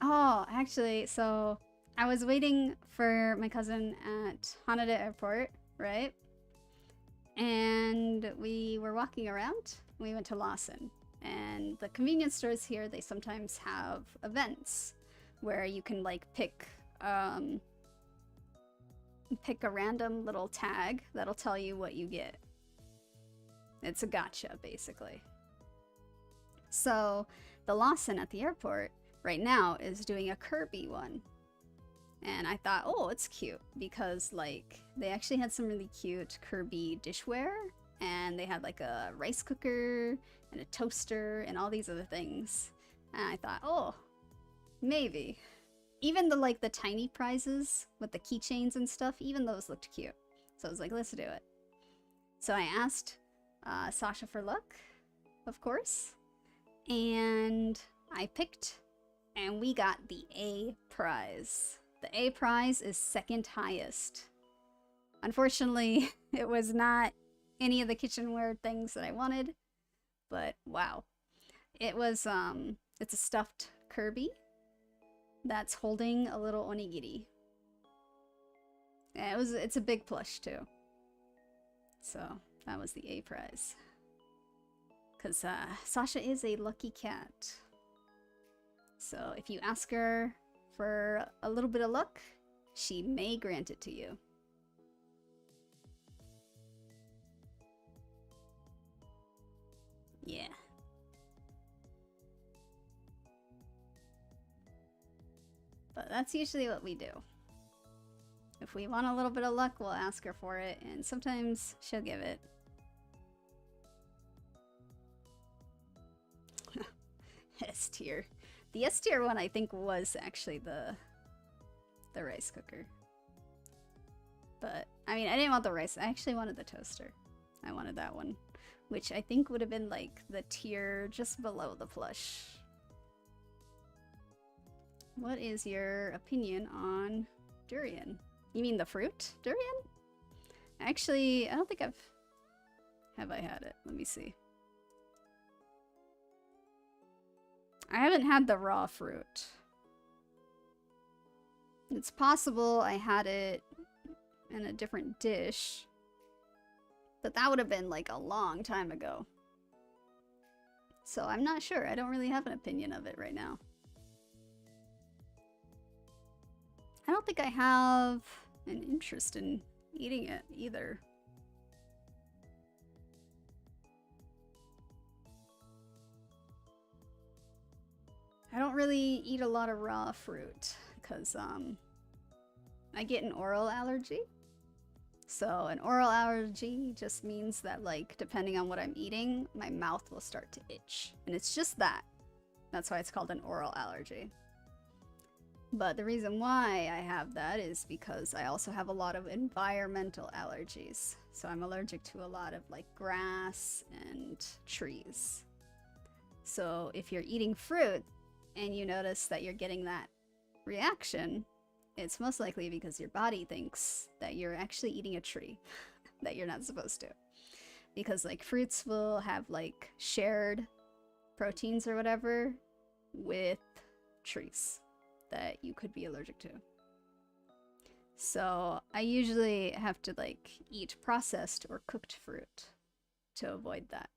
Oh, actually, so I was waiting for my cousin at Haneda Airport, right? And we were walking around. We went to Lawson. And the convenience stores here, they sometimes have events where you can like pick a random little tag that'll tell you what you get. It's a gotcha, basically. So the Lawson at the airport right now is doing a Kirby one. And I thought, oh, it's cute because like they actually had some really cute Kirby dishware, and they had like a rice cooker and a toaster and all these other things. And I thought, oh, maybe. Even the like the tiny prizes with the keychains and stuff, even those looked cute. So I was like, let's do it. So I asked Sasha for luck, of course, and I picked, and we got the A prize. The A prize is second highest. Unfortunately, it was not any of the kitchenware things that I wanted, but wow. It was, it's a stuffed Kirby that's holding a little onigiri. Yeah, it's a big plush too. So that was the A prize. Because Sasha is a lucky cat. So if you ask her for a little bit of luck, she may grant it to you. Yeah. But that's usually what we do. If we want a little bit of luck, we'll ask her for it, and sometimes she'll give it. S tier. The S tier one I think was actually the rice cooker. But, I mean, I didn't want the rice. I actually wanted the toaster. I wanted that one. Which I think would have been like the tier just below the plush. What is your opinion on durian? You mean the fruit durian? Actually, I don't think have I had it? Let me see. I haven't had the raw fruit. It's possible I had it in a different dish, but that would have been like a long time ago. So I'm not sure. I don't really have an opinion of it right now. I don't think I have an interest in eating it either. I don't really eat a lot of raw fruit because I get an oral allergy. So an oral allergy just means that, like, depending on what I'm eating, my mouth will start to itch. And it's just that. That's why it's called an oral allergy. But the reason why I have that is because I also have a lot of environmental allergies. So I'm allergic to a lot of like grass and trees. So if you're eating fruit and you notice that you're getting that reaction, it's most likely because your body thinks that you're actually eating a tree that you're not supposed to. Because like fruits will have like shared proteins or whatever with trees that you could be allergic to. So I usually have to like eat processed or cooked fruit to avoid that.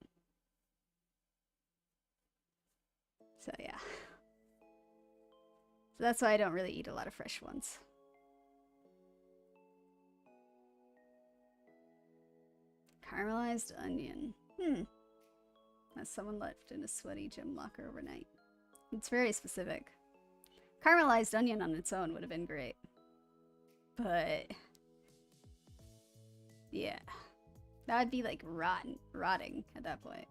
So yeah. So that's why I don't really eat a lot of fresh ones. Caramelized onion. As someone left in a sweaty gym locker overnight. It's very specific. Caramelized onion on its own would have been great. But yeah. That would be like rotting at that point.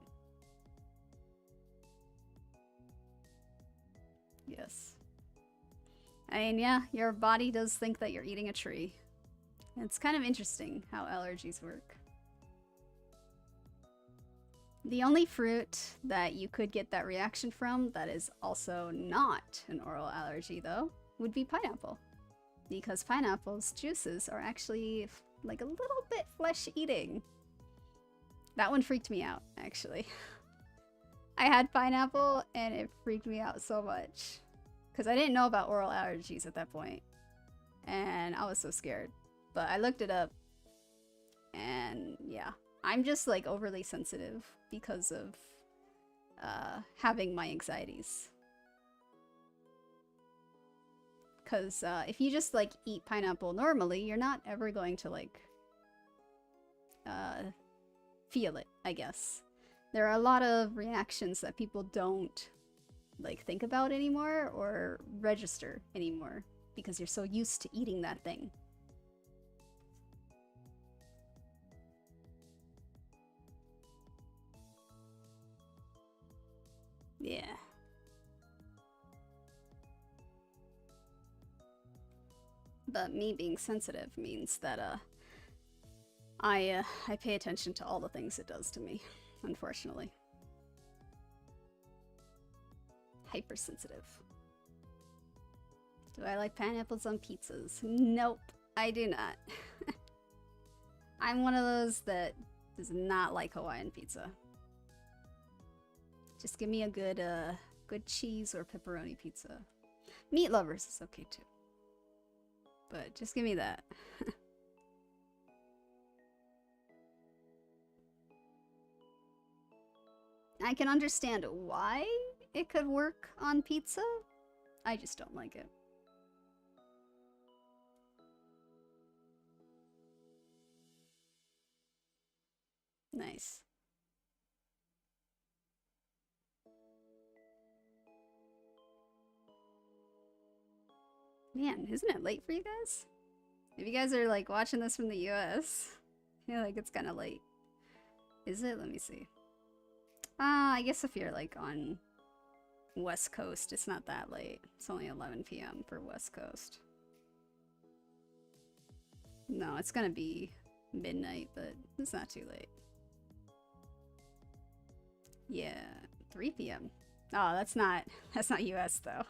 Yes. I mean, yeah, your body does think that you're eating a tree. It's kind of interesting how allergies work. The only fruit that you could get that reaction from that is also not an oral allergy, though, would be pineapple. because pineapple's juices are actually like a little bit flesh-eating. That one freaked me out, actually. I had pineapple and it freaked me out so much because I didn't know about oral allergies at that point, and I was so scared. But I looked it up, and yeah, I'm just like overly sensitive because of having my anxieties. Because if you just like eat pineapple normally, you're not ever going to like feel it, I guess. There are a lot of reactions that people don't like think about anymore or register anymore because you're so used to eating that thing. Yeah. But me being sensitive means that I pay attention to all the things it does to me, unfortunately. Hypersensitive. Do I like pineapples on pizzas? Nope, I do not. I'm one of those that does not like Hawaiian pizza. Just give me a good good cheese or pepperoni pizza. Meat lovers is okay too. But just give me that. I can understand why it could work on pizza. I just don't like it. Nice. Man, isn't it late for you guys? If you guys are like watching this from the US, I feel like it's kind of late. Is it? Let me see. I guess if you're like on West Coast, it's not that late. It's only 11 p.m. for West Coast. No, it's gonna be midnight, but it's not too late. Yeah, 3 p.m. Oh, that's not US though.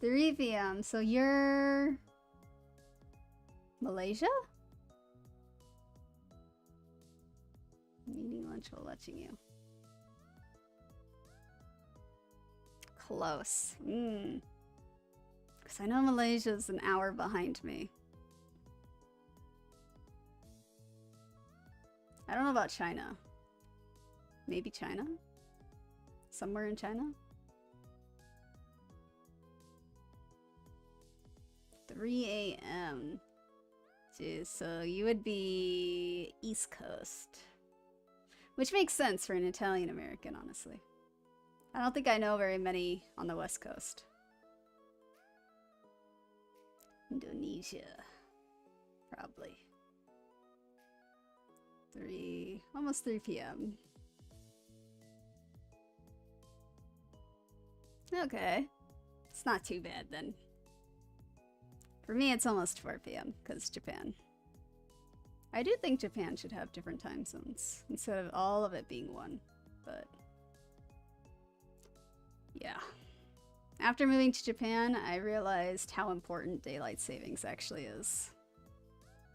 3 p.m. So you're Malaysia? Eating lunch while watching you. Close. Because I know Malaysia's an hour behind me. I don't know about China. Maybe China? Somewhere in China? 3 a.m. Jeez, so you would be East Coast. Which makes sense for an Italian American, honestly. I don't think I know very many on the West Coast. Indonesia. Probably. Almost 3 p.m. Okay. It's not too bad then. For me, it's almost 4 p.m. because Japan. I do think Japan should have different time zones instead of all of it being one, but yeah. After moving to Japan, I realized how important daylight savings actually is.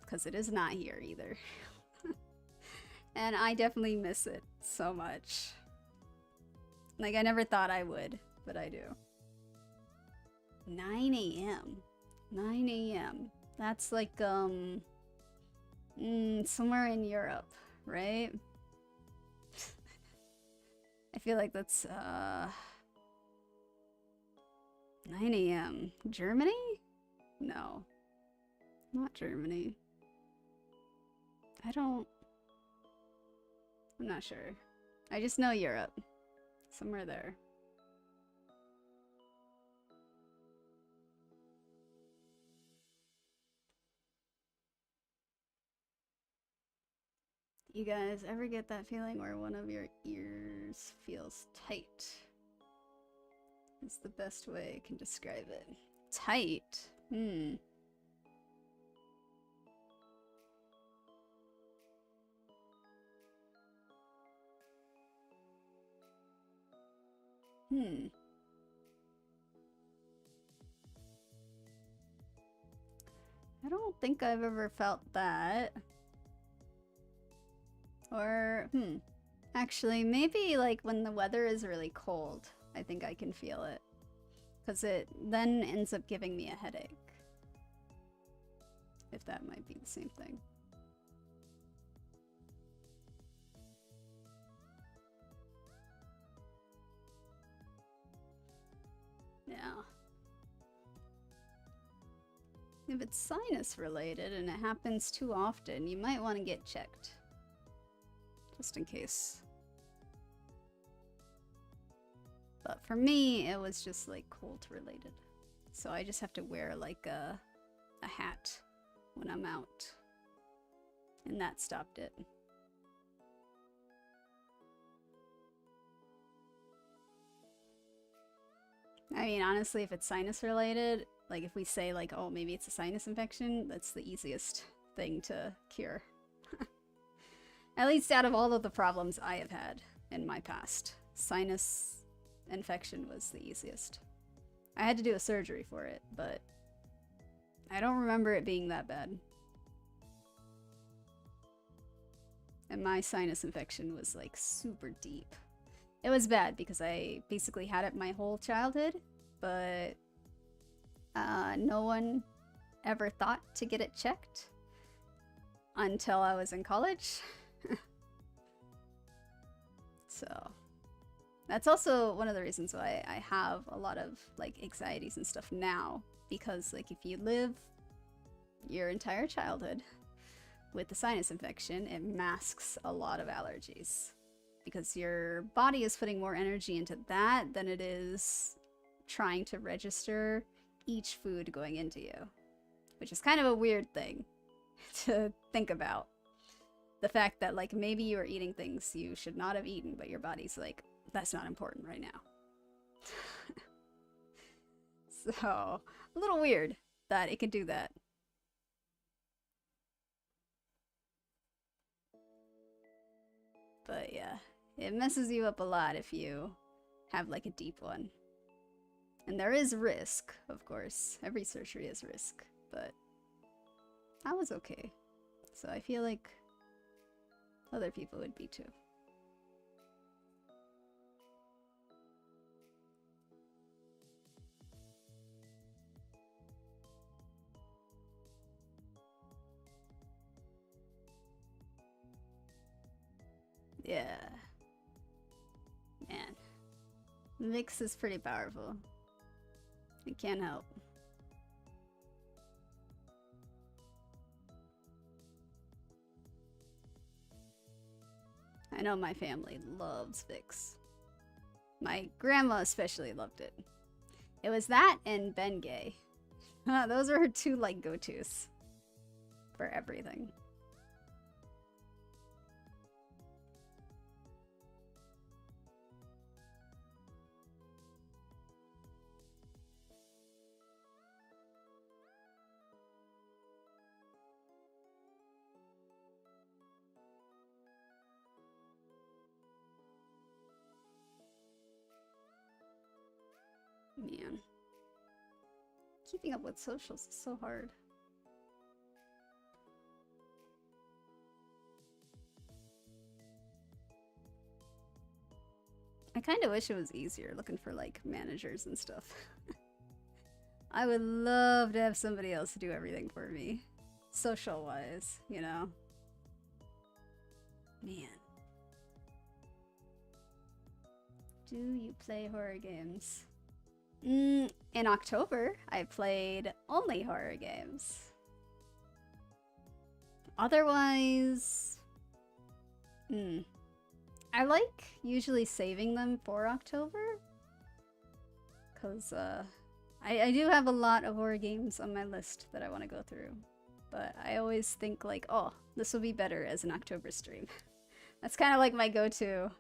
Because it is not here either. And I definitely miss it so much. Like, I never thought I would, but I do. 9 a.m. 9 a.m. That's like, somewhere in Europe, right? I feel like that's, 9 a.m. Germany? No. Not Germany. I'm not sure. I just know Europe. Somewhere there. You guys ever get that feeling where one of your ears feels tight? It's the best way I can describe it. Tight? don't think I've ever felt that. Or, actually, maybe like when the weather is really cold, I think I can feel it. Because it then ends up giving me a headache. If that might be the same thing. Yeah. If it's sinus related and it happens too often, you might want to get checked. Just in case. But for me, it was just like cold related. So I just have to wear like a hat when I'm out. And that stopped it. I mean, honestly, if it's sinus related, like if we say like, oh, maybe it's a sinus infection, that's the easiest thing to cure. At least out of all of the problems I have had in my past, sinus infection was the easiest. I had to do a surgery for it, but I don't remember it being that bad. And my sinus infection was like super deep. It was bad because I basically had it my whole childhood, but no one ever thought to get it checked until I was in college. So that's also one of the reasons why I have a lot of like anxieties and stuff now, because like if you live your entire childhood with a sinus infection, it masks a lot of allergies. Because your body is putting more energy into that than it is trying to register each food going into you. Which is kind of a weird thing to think about. The fact that like maybe you are eating things you should not have eaten, but your body's like, that's not important right now. So, a little weird that it can do that. But yeah. It messes you up a lot if you have like a deep one. And there is risk, of course. Every surgery is risk, but I was okay. So I feel like other people would be too. Yeah. Man. Mix is pretty powerful. It can't help. I know my family loves Vicks. My grandma especially loved it. It was that and Bengay. Those are her two like go-tos for everything. Man. Keeping up with socials is so hard. I kind of wish it was easier looking for like managers and stuff. I would love to have somebody else do everything for me. Social wise, you know? Man. Do you play horror games? In October, I played only horror games. Otherwise, I like usually saving them for October. Because I do have a lot of horror games on my list that I want to go through. But I always think like, oh, this will be better as an October stream. That's kind of like my go-to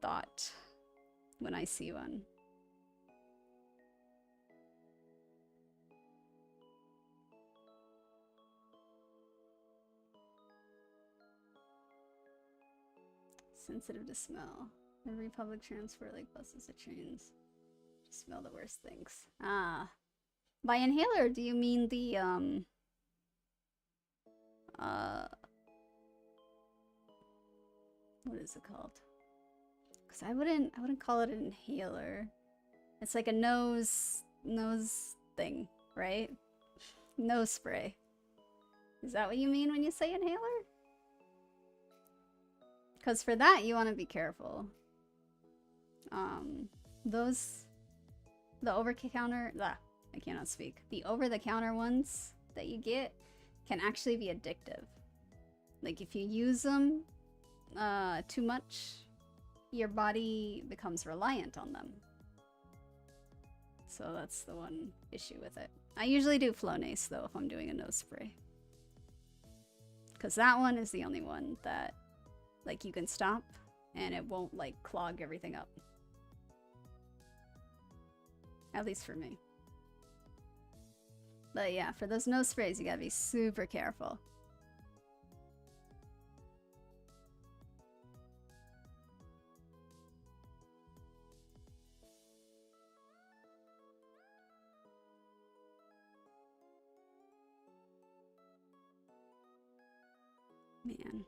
thought when I see one. Sensitive to smell. Every public transport like buses or trains. Just smell the worst things. Ah. By inhaler, do you mean the, what is it called? Because I wouldn't call it an inhaler. It's like a nose thing, right? Nose spray. Is that what you mean when you say inhaler? Because for that, you want to be careful. The over-the-counter, I cannot speak. The over-the-counter ones that you get can actually be addictive. Like if you use them too much, your body becomes reliant on them. So that's the one issue with it. I usually do Flonase though if I'm doing a nose spray. Because that one is the only one that like you can stop and it won't like clog everything up. At least for me. But yeah, for those nose sprays, you gotta be super careful. Man.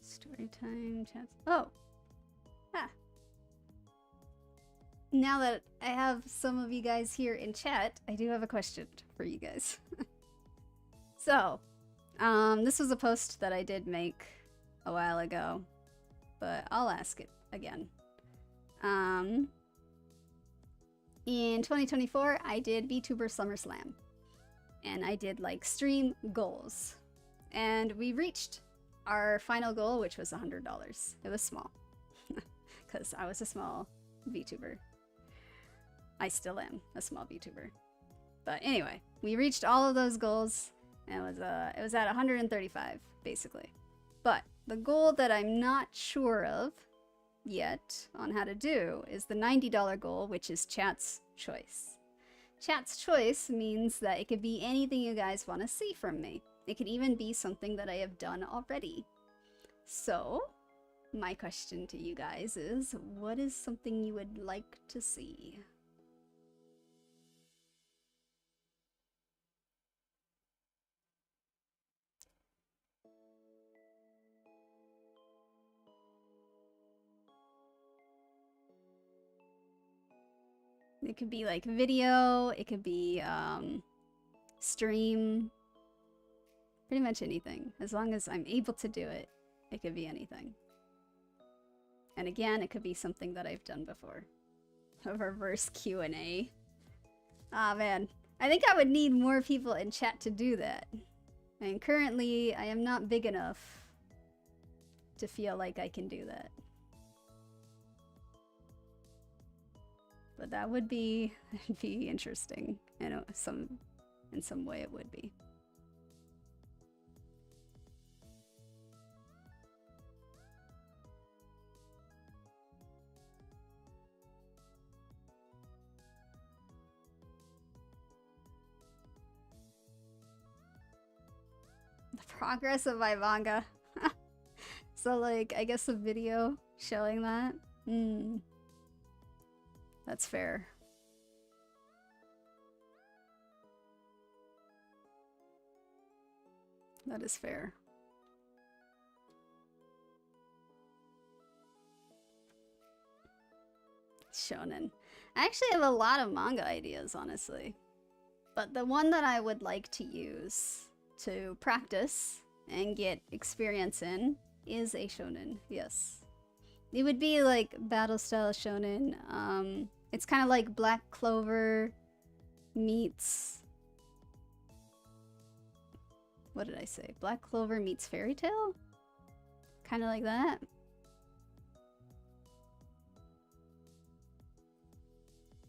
Story time, chats. Oh! Ah. Now that I have some of you guys here in chat, I do have a question for you guys. So, this was a post that I did make a while ago, but I'll ask it again. In 2024, I did VTuber SummerSlam, and I did like stream goals, and we reached our final goal, which was $100. It was small, because I was a small VTuber. I still am a small VTuber. But anyway, we reached all of those goals, and it was at 135, basically. But the goal that I'm not sure of yet on how to do is the $90 goal, which is chat's choice. Chat's choice means that it could be anything you guys want to see from me. It could even be something that I have done already. So, my question to you guys is, what is something you would like to see? It could be like video, it could be stream, pretty much anything. As long as I'm able to do it, it could be anything. And again, it could be something that I've done before. A reverse Q&A. Ah, man. I think I would need more people in chat to do that. And currently, I am not big enough to feel like I can do that. But that would be interesting. In some way it would be. The progress of my manga. So like, I guess a video showing that? That's fair. That is fair. Shonen. I actually have a lot of manga ideas, honestly. But the one that I would like to use to practice and get experience in is a shonen, yes. It would be like battle style shonen. It's kind of like Black Clover meets... What did I say? Black Clover meets Fairy Tail? Kind of like that.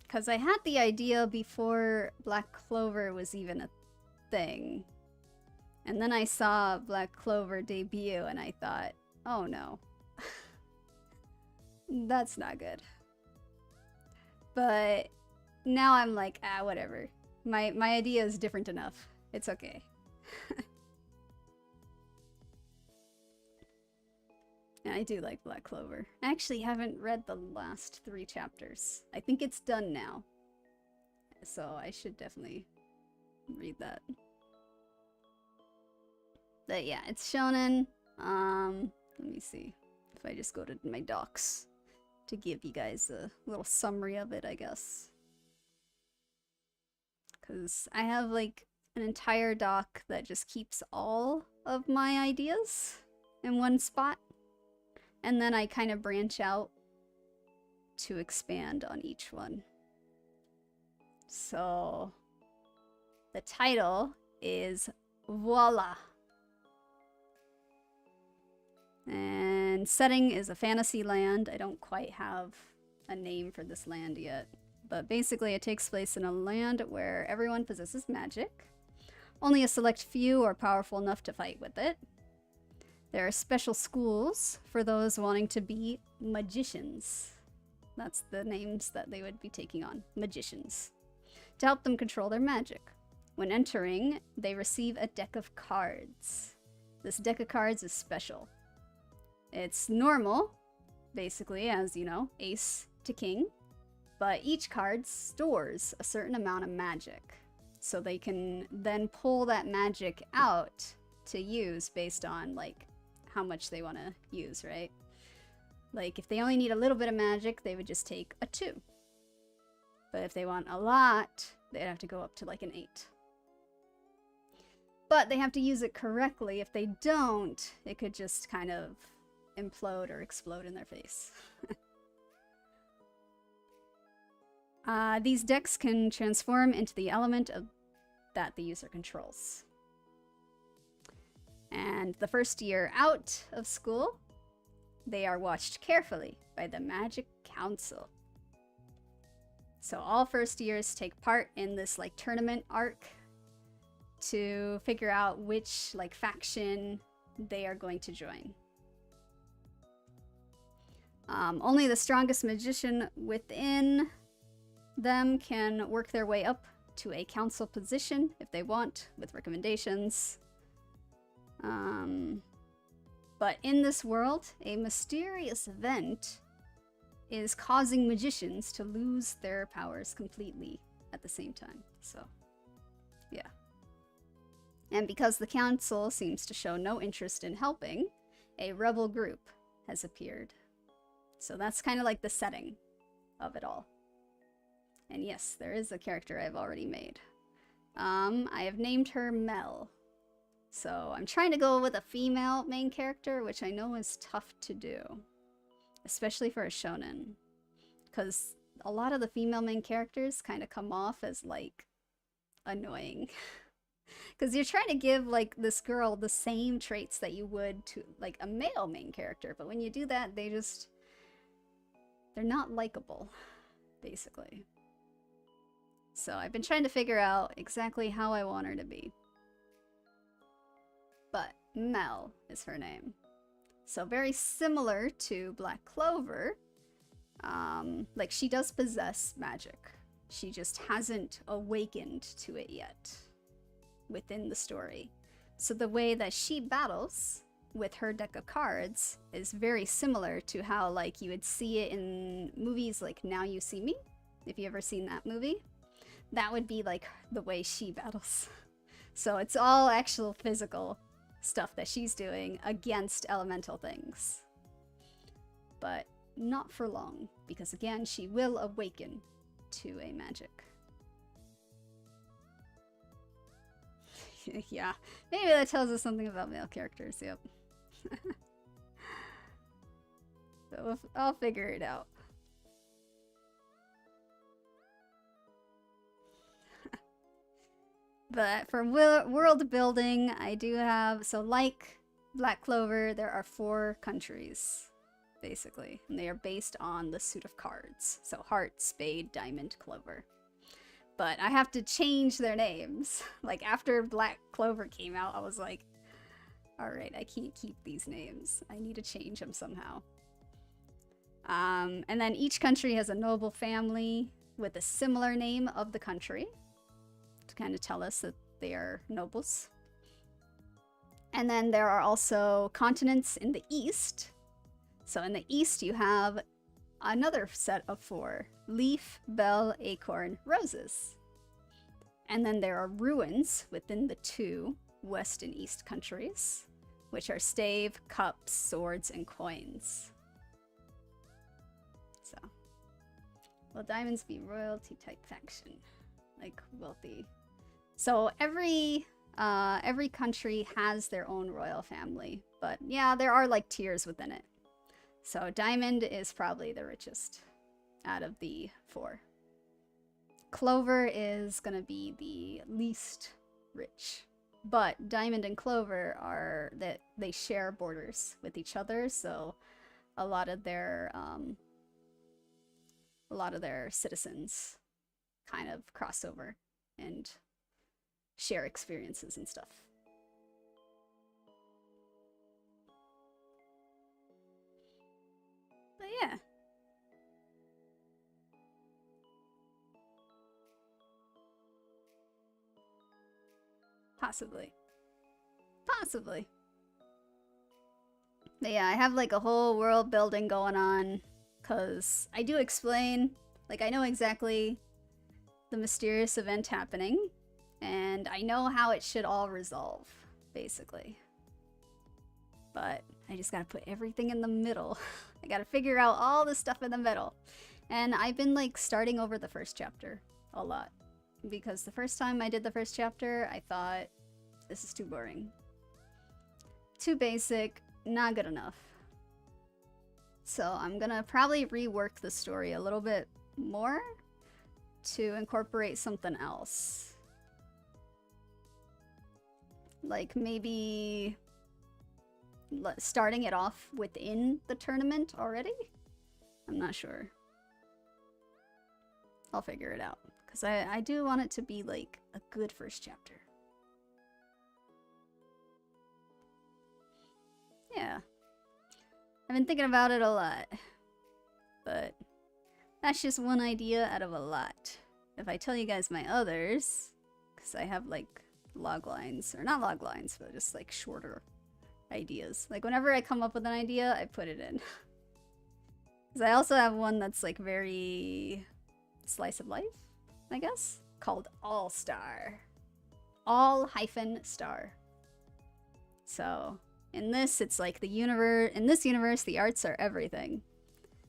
Because I had the idea before Black Clover was even a thing. And then I saw Black Clover debut and I thought, oh no. That's not good. But now I'm like, whatever. My idea is different enough It's okay. Yeah, I do like Black Clover. I actually haven't read the last 3 chapters. I think it's done now. So I should definitely read that. But yeah, it's shonen. Let me see if I just go to my docs to give you guys a little summary of it, I guess. Because I have like an entire doc that just keeps all of my ideas in one spot. And then I kind of branch out to expand on each one. So the title is 𝘿𝙊. And setting is a fantasy land. I don't quite have a name for this land yet. But basically it takes place in a land where everyone possesses magic. Only a select few are powerful enough to fight with it. There are special schools for those wanting to be magicians. That's the names that they would be taking on, magicians, to help them control their magic. When entering, they receive a deck of cards. This deck of cards is special. It's normal, basically, as you know, ace to king, but each card stores a certain amount of magic. So they can then pull that magic out to use based on, like, how much they want to use, right? Like, if they only need a little bit of magic, they would just take a 2. But if they want a lot, they'd have to go up to, like, an 8. But they have to use it correctly. If they don't, it could just kind of implode or explode in their face. These decks can transform into the element that the user controls. And the first year out of school, they are watched carefully by the Magic Council. So all first years take part in this like tournament arc to figure out which like faction they are going to join. Only the strongest magician within them can work their way up to a council position if they want, with recommendations. But in this world, a mysterious event is causing magicians to lose their powers completely at the same time. So, yeah. And because the council seems to show no interest in helping, a rebel group has appeared. So that's kind of like the setting of it all. And yes, there is a character I've already made. I have named her 𝘿. So I'm trying to go with a female main character, which I know is tough to do. Especially for a shonen. Because a lot of the female main characters kind of come off as, like, annoying. Because you're trying to give, like, this girl the same traits that you would to, like, a male main character. But when you do that, they're not likable, basically. So I've been trying to figure out exactly how I want her to be. But 𝘿 is her name. So very similar to Black Clover, like she does possess magic. She just hasn't awakened to it yet within the story. So the way that she battles with her deck of cards is very similar to how like you would see it in movies like Now You See Me, if you ever seen that movie. That would be like the way she battles. So it's all actual physical stuff that she's doing against elemental things. But not for long, because again, she will awaken to a magic. Yeah, maybe that tells us something about male characters, yep. So I'll figure it out. But for world building, I do have, so like Black Clover, there are 4 countries, basically. And they are based on the suit of cards. So heart, spade, diamond, clover. But I have to change their names. Like after Black Clover came out, I was like, alright, I can't keep these names. I need to change them somehow. And then each country has a noble family with a similar name of the country, to kind of tell us that They are nobles. And then there are also continents in the east. So in the east, you have another set of 4. Leaf, bell, acorn, roses. And then there are ruins within the 2 west and east countries, which are stave, cups, swords, and coins. So, will diamonds be royalty type faction? Like wealthy. So every country has their own royal family, but yeah, there are like tiers within it. So diamond is probably the richest out of the 4. Clover is gonna be the least rich, but diamond and clover are that they share borders with each other, so a lot of their citizens kind of cross over and share experiences and stuff. But yeah. Possibly. Possibly. But yeah, I have like a whole world building going on, because I do explain, like I know exactly the mysterious event happening, and I know how it should all resolve, basically. But I just gotta put everything in the middle. I gotta figure out all the stuff in the middle. And I've been like starting over the first chapter a lot. Because the first time I did the first chapter, I thought, this is too boring. Too basic, not good enough. So I'm gonna probably rework the story a little bit more to incorporate something else. Like maybe starting it off within the tournament already? I'm not sure. I'll figure it out. Because I do want it to be like a good first chapter. Yeah. I've been thinking about it a lot. But that's just one idea out of a lot. If I tell you guys my others, because I have like log lines, or not log lines, but just like shorter ideas. Like whenever I come up with an idea, I put it in. Because I also have one that's like very slice of life, I guess, called All Star. All-star. So in this, it's like the universe. In this universe, the arts are everything.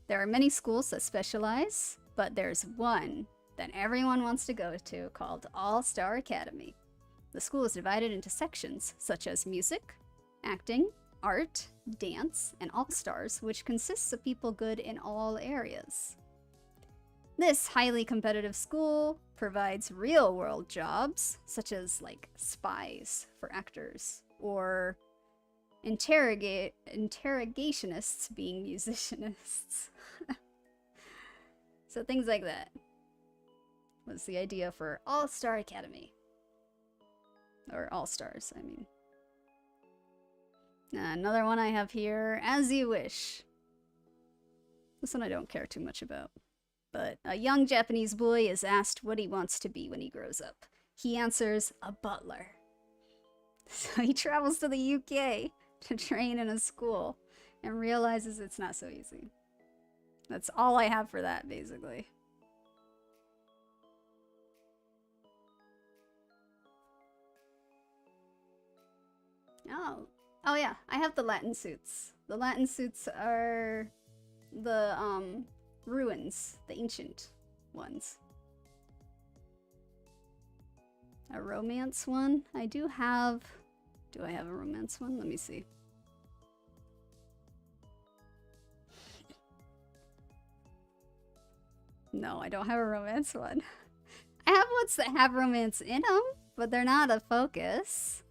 There are many schools that specialize, but there's one that everyone wants to go to called All-Star Academy. The school is divided into sections such as music, acting, art, dance, and all-stars, which consists of people good in all areas. This highly competitive school provides real-world jobs, such as like spies for actors, or interrogationists being musicianists. So things like that was the idea for All-Star Academy. Or All-Stars, I mean. Another one I have here, As You Wish. This one I don't care too much about. But a young Japanese boy is asked what he wants to be when he grows up. He answers, a butler. So he travels to the UK to train in a school and realizes it's not so easy. That's all I have for that, basically. Oh yeah, I have the Latin suits. The Latin suits are the ruins, the ancient ones. A romance one? I do have... Do I have a romance one? Let me see. No, I don't have a romance one. I have ones that have romance in them, but they're not a focus.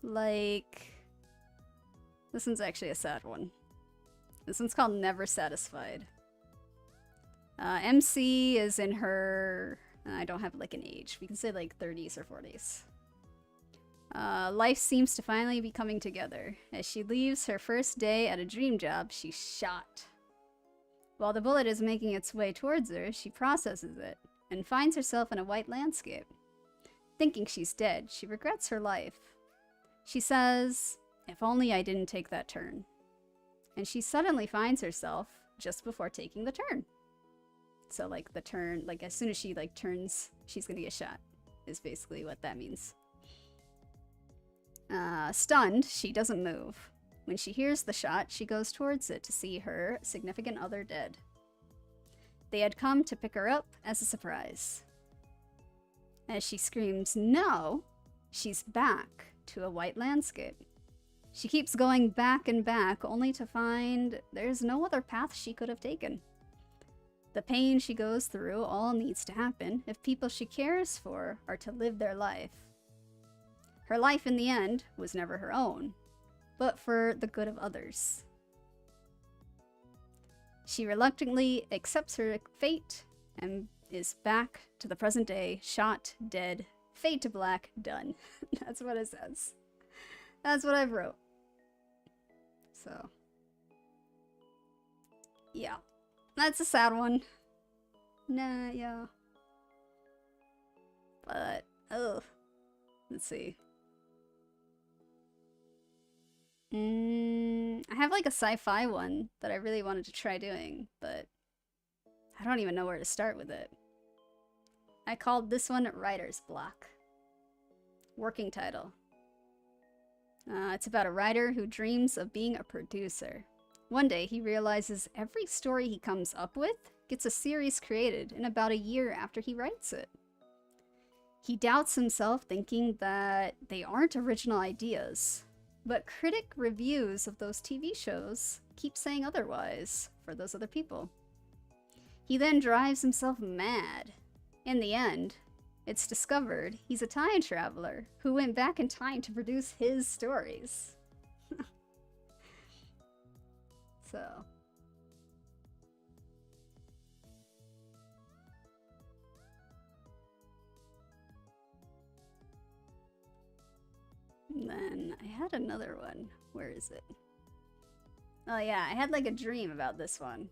Like... This one's actually a sad one. This one's called Never Satisfied. MC is in her... I don't have like an age. We can say like 30s or 40s. Life seems to finally be coming together. As she leaves her first day at a dream job, she's shot. While the bullet is making its way towards her, she processes it. and finds herself in a white landscape. Thinking she's dead, she regrets her life. She says, "If only I didn't take that turn." And she suddenly finds herself just before taking the turn. So like the turn, like as soon as she like turns, she's gonna get shot, is basically what that means. Stunned, she doesn't move. When she hears the shot, she goes towards it to see her significant other dead. They had come to pick her up as a surprise. As she screams no, she's back to a white landscape. She keeps going back and back, only to find there's no other path she could have taken. The pain she goes through all needs to happen if people she cares for are to live their life. Her life in the end was never her own, but for the good of others. She reluctantly accepts her fate and is back to the present day, shot, dead, fade to black, done. That's what it says. That's what I've wrote. So, yeah. That's a sad one. Nah, yeah. But, ugh. Let's see. I have like a sci-fi one that I really wanted to try doing, but I don't even know where to start with it. I called this one Writer's Block. Working title. It's about a writer who dreams of being a producer. One day he realizes every story he comes up with gets a series created in about a year after he writes it. He doubts himself, thinking that they aren't original ideas. But critic reviews of those TV shows keep saying otherwise for those other people. He then drives himself mad. In the end, it's discovered he's a time traveler who went back in time to produce his stories. So. And then I had another one. Where is it? Oh yeah, I had like a dream about this one.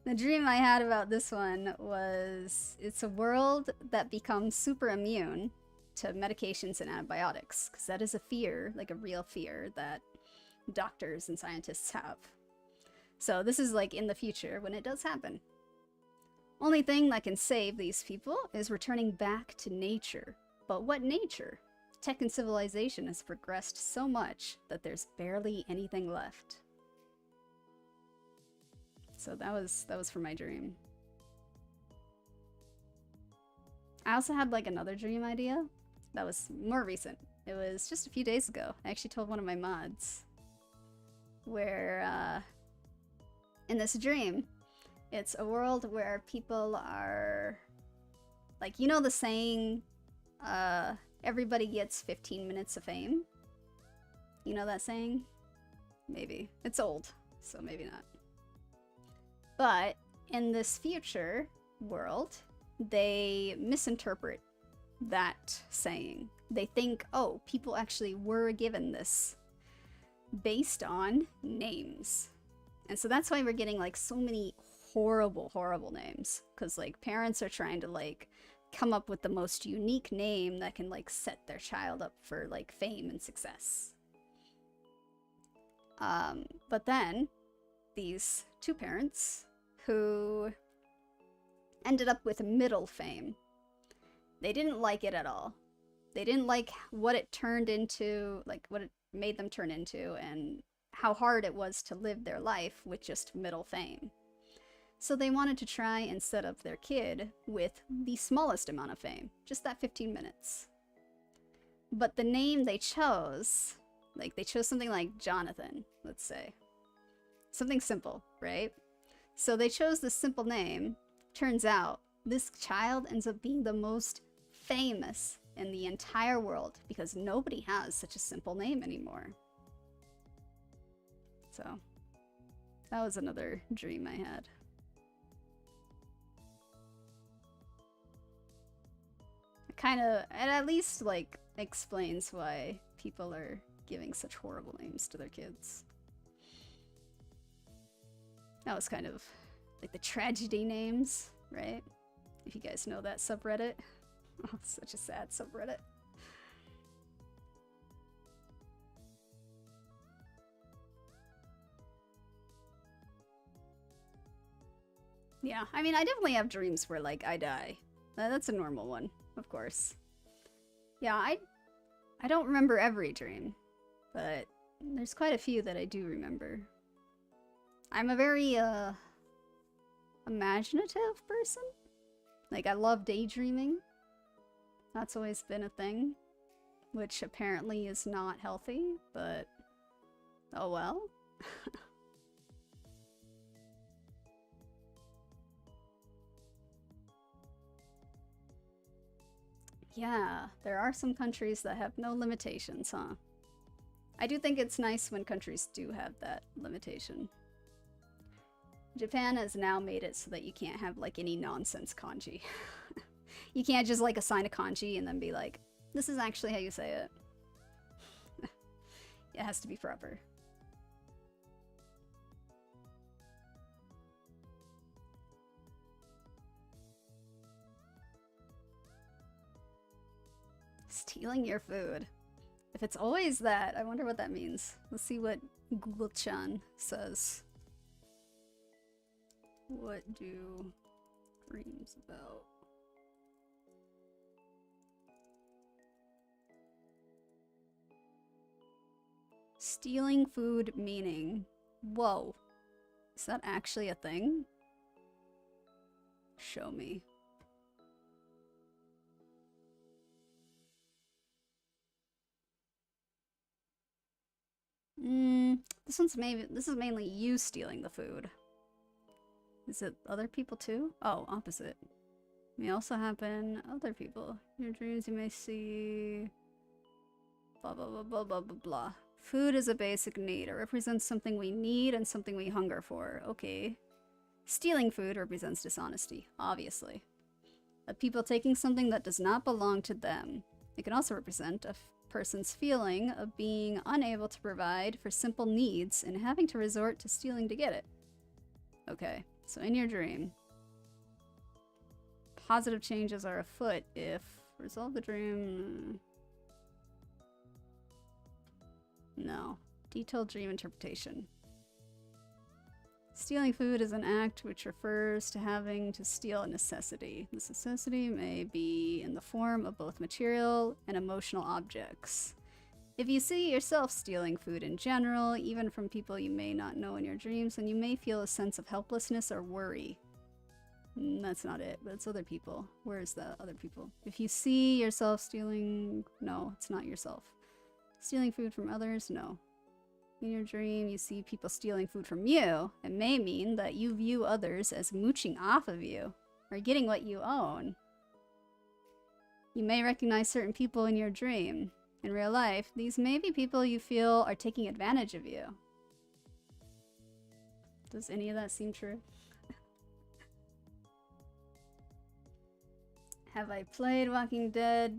The dream I had about this one was it's a world that becomes super immune to medications and antibiotics, because that is a fear, like a real fear that doctors and scientists have. So this is like in the future when it does happen. Only thing that can save these people is returning back to nature. But what nature? Tech and civilization has progressed so much that there's barely anything left. So that was for my dream. I also had like another dream idea that was more recent. It was just a few days ago. I actually told one of my mods where in this dream, it's a world where people are like, you know the saying, everybody gets 15 minutes of fame? You know that saying? Maybe. It's old, so maybe not. But in this future world, they misinterpret that saying. They think, oh, people actually were given this based on names. And so that's why we're getting like so many horrible, horrible names. Because like parents are trying to like come up with the most unique name that can like set their child up for like fame and success. But then these two parents who ended up with middle fame, they didn't like it at all. They didn't like what it turned into, like what it made them turn into, and how hard it was to live their life with just middle fame. So they wanted to try and set up their kid with the smallest amount of fame, just that 15 minutes. But the name they chose, like they chose something like Jonathan, let's say. Something simple, right? So they chose this simple name. Turns out this child ends up being the most famous in the entire world because nobody has such a simple name anymore. So that was another dream I had. It at least like explains why people are giving such horrible names to their kids. That was kind of like the tragedy names, right? If you guys know that subreddit. Oh, it's such a sad subreddit. Yeah, I mean, I definitely have dreams where, like, I die. That's a normal one, of course. Yeah, I don't remember every dream, but there's quite a few that I do remember. I'm a very, imaginative person. Like, I love daydreaming. That's always been a thing, which apparently is not healthy, but oh well. Yeah, there are some countries that have no limitations, huh? I do think it's nice when countries do have that limitation. Japan has now made it so that you can't have, like, any nonsense kanji. You can't just, like, assign a kanji and then be like, this is actually how you say it. It has to be proper. Stealing your food. If it's always that, I wonder what that means. Let's see what Google-chan says. What do dreams about? Stealing food meaning. Whoa. Is that actually a thing? Show me. This is mainly you stealing the food. Is it other people too? Oh, opposite. May also happen other people. In your dreams you may see blah blah blah blah blah blah blah. Food is a basic need. It represents something we need and something we hunger for. Okay. Stealing food represents dishonesty, obviously. Of people taking something that does not belong to them. It can also represent a person's feeling of being unable to provide for simple needs and having to resort to stealing to get it. Okay, so in your dream, positive changes are afoot if resolve the dream. No. Detailed dream interpretation. Stealing food is an act which refers to having to steal a necessity. This necessity may be in the form of both material and emotional objects. If you see yourself stealing food in general, even from people you may not know in your dreams, then you may feel a sense of helplessness or worry. That's not it, but it's other people. Where is the other people? If you see yourself stealing... No, it's not yourself. Stealing food from others? No. In your dream, you see people stealing food from you. It may mean that you view others as mooching off of you, or getting what you own. You may recognize certain people in your dream. In real life, these may be people you feel are taking advantage of you. Does any of that seem true? Have I played Walking Dead?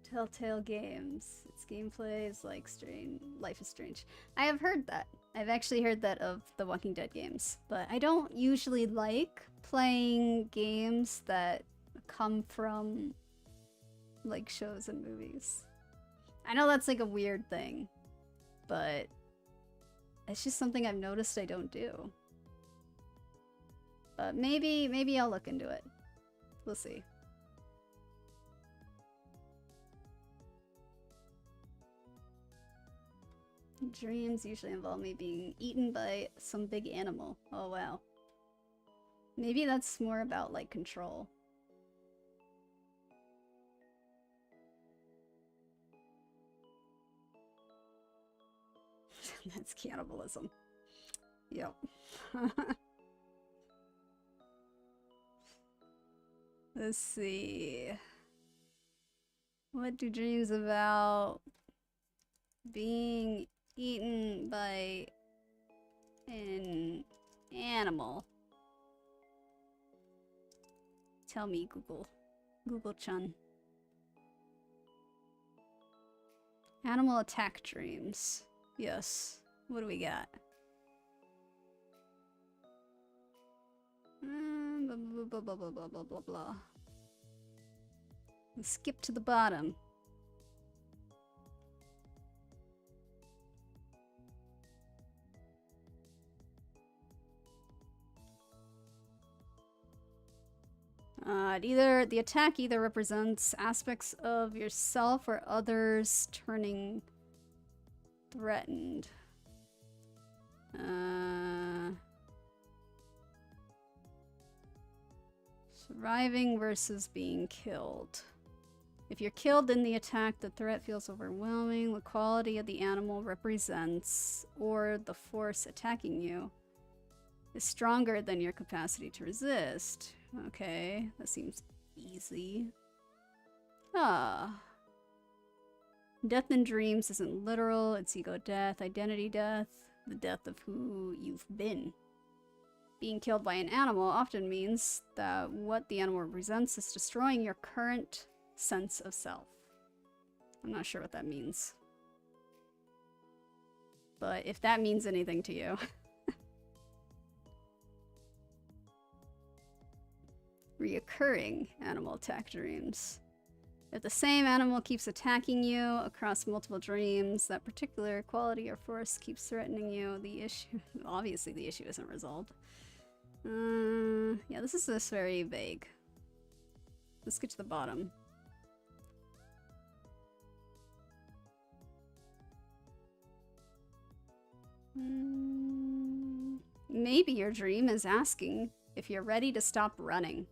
Telltale Games. Its gameplay is like strange. Life is Strange. I have heard that. I've actually heard that of the Walking Dead games, but I don't usually like playing games that come from like shows and movies. I know that's like a weird thing, but it's just something I've noticed I don't do. But maybe I'll look into it. We'll see. Dreams usually involve me being eaten by some big animal. Oh wow. Maybe that's more about like control. That's cannibalism. Yep. Let's see. What do dreams about being eaten by an animal? Tell me, Google. Google-chan. Animal attack dreams. Yes. What do we got? blah, blah, blah, blah, blah, blah, blah. Let's skip to the bottom. The attack either represents aspects of yourself or others turning threatened. Surviving versus being killed. If you're killed in the attack, the threat feels overwhelming. The quality of the animal represents, or the force attacking you, is stronger than your capacity to resist. Okay, that seems easy. Death in dreams isn't literal, it's ego death, identity death, the death of who you've been. Being killed by an animal often means that what the animal represents is destroying your current sense of self. I'm not sure what that means. But if that means anything to you... Reoccurring animal attack dreams. If the same animal keeps attacking you across multiple dreams, that particular quality or force keeps threatening you, the issue... Obviously the issue isn't resolved. Yeah, this is very vague. Let's get to the bottom. Maybe your dream is asking if you're ready to stop running.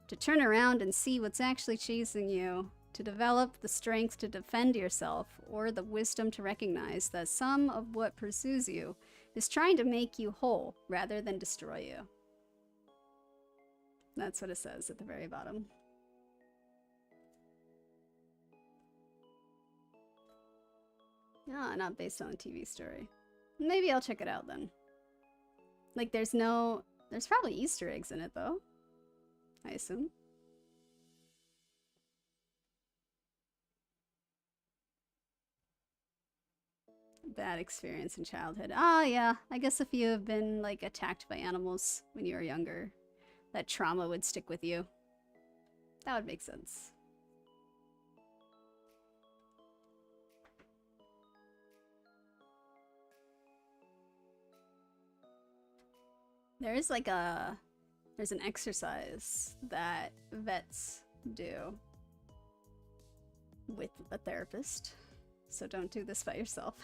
To turn around and see what's actually chasing you, to develop the strength to defend yourself, or the wisdom to recognize that some of what pursues you is trying to make you whole rather than destroy you. That's what it says at the very bottom. Ah, not based on a TV story. Maybe I'll check it out then. Like, there's probably Easter eggs in it though, I assume. Bad experience in childhood. Ah, yeah. I guess if you have been, like, attacked by animals when you were younger, that trauma would stick with you. That would make sense. There's an exercise that vets do with a therapist. So don't do this by yourself.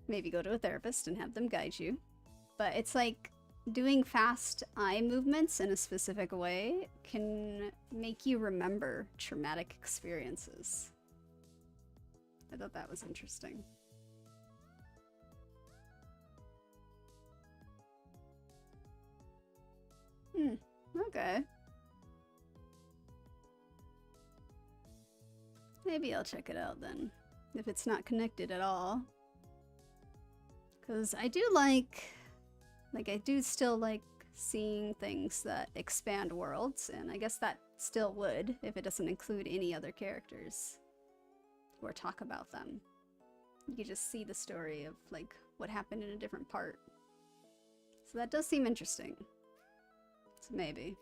Maybe go to a therapist and have them guide you. But it's like doing fast eye movements in a specific way can make you remember traumatic experiences. I thought that was interesting. Okay. Maybe I'll check it out then, if it's not connected at all. Because I do I do still like seeing things that expand worlds, and I guess that still would if it doesn't include any other characters or talk about them. You could just see the story of like what happened in a different part. So that does seem interesting. So maybe.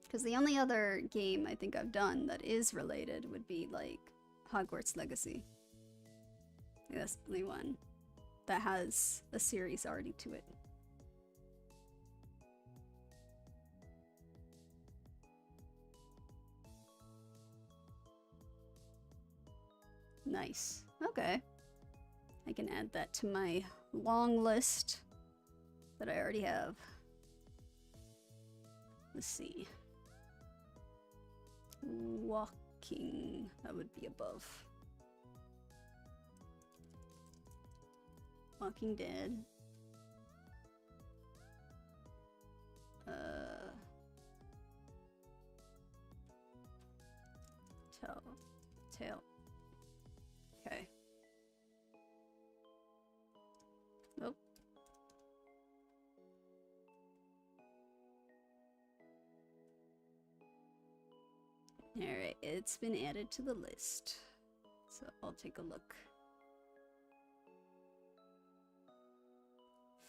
Because the only other game I think I've done that is related would be like Hogwarts Legacy. That's the only one that has a series already to it. Nice. Okay. I can add that to my long list that I already have. Let's see. Walking. That would be above. Walking Dead. Tail. Okay. Nope. Alright, it's been added to the list. So I'll take a look.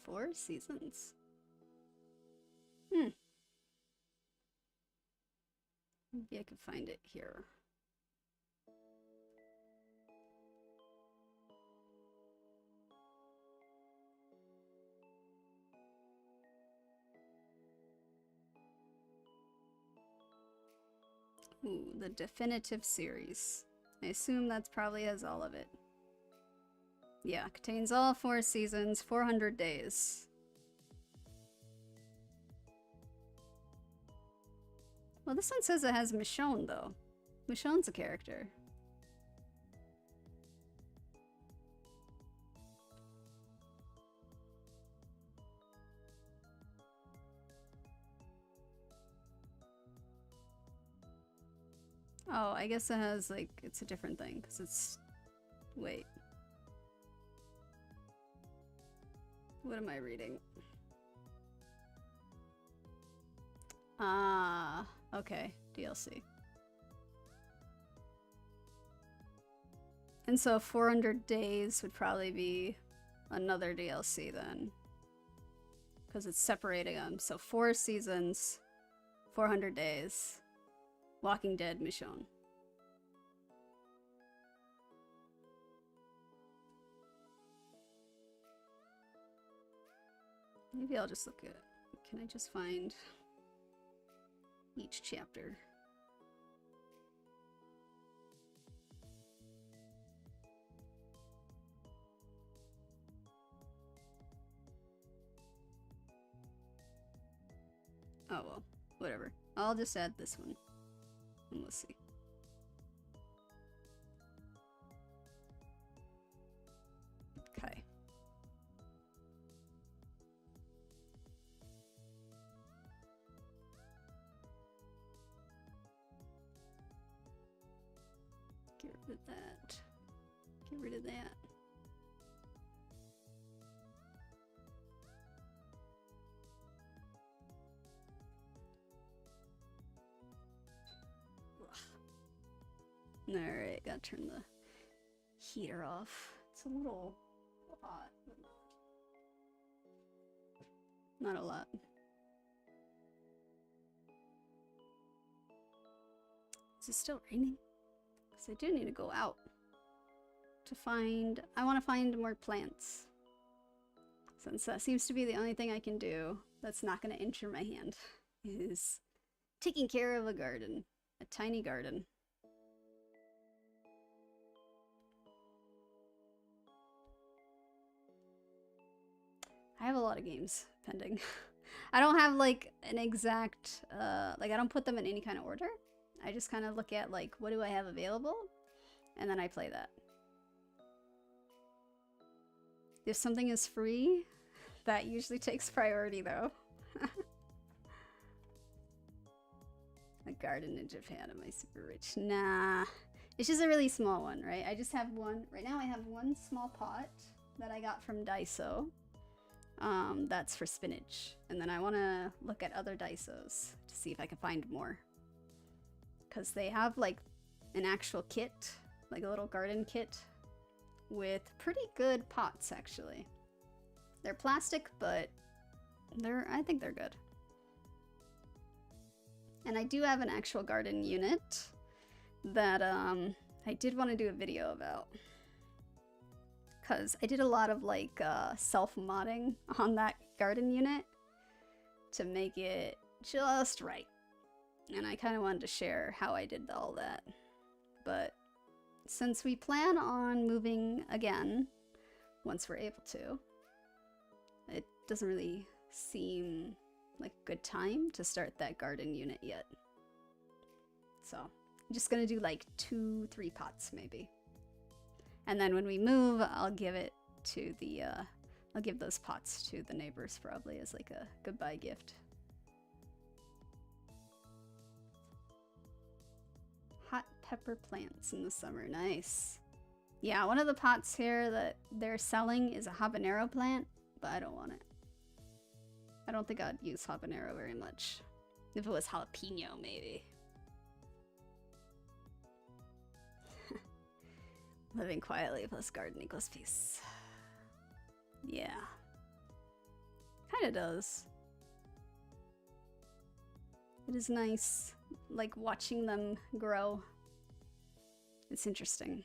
4 seasons. Maybe I can find it here. Ooh, the definitive series. I assume that's probably has all of it. Yeah, contains all 4 seasons, 400 days. Well, this one says it has Michonne, though. Michonne's a character. Oh, I guess it has, like, it's a different thing, because it's... Wait. What am I reading? Ah, okay. DLC. And so 400 days would probably be another DLC then. Because it's separating them. So 4 seasons, 400 days. Walking Dead, Michonne. Maybe I'll just look at... Can I just find each chapter? Oh well, whatever. I'll just add this one. And we'll see. Okay. Get rid of that. Get rid of that. Alright, gotta turn the heater off. It's a little hot. Not a lot. Is it still raining? Because I do need to go out to find... I want to find more plants. Since that seems to be the only thing I can do that's not going to injure my hand. Is taking care of a garden. A tiny garden. I have a lot of games pending. I don't have like an exact, like I don't put them in any kind of order. I just kind of look at like, what do I have available? And then I play that. If something is free, that usually takes priority though. A garden in Japan, am I super rich? Nah, it's just a really small one, right? I just have one, right now I have one small pot that I got from Daiso. That's for spinach. And then I want to look at other Daisos to see if I can find more. Because they have like an actual kit, like a little garden kit with pretty good pots actually. They're plastic, but I think they're good. And I do have an actual garden unit that I did want to do a video about. Because I did a lot of like self-modding on that garden unit to make it just right. And I kind of wanted to share how I did all that. But since we plan on moving again, once we're able to, it doesn't really seem like a good time to start that garden unit yet. So I'm just gonna do like 2-3 pots maybe. And then when we move, I'll give it to the, I'll give those pots to the neighbors probably as like a goodbye gift. Hot pepper plants in the summer, nice. Yeah, one of the pots here that they're selling is a habanero plant, but I don't want it. I don't think I'd use habanero very much. If it was jalapeno, maybe. Living quietly plus garden equals peace. Yeah. Kinda does. It is nice like watching them grow. It's interesting.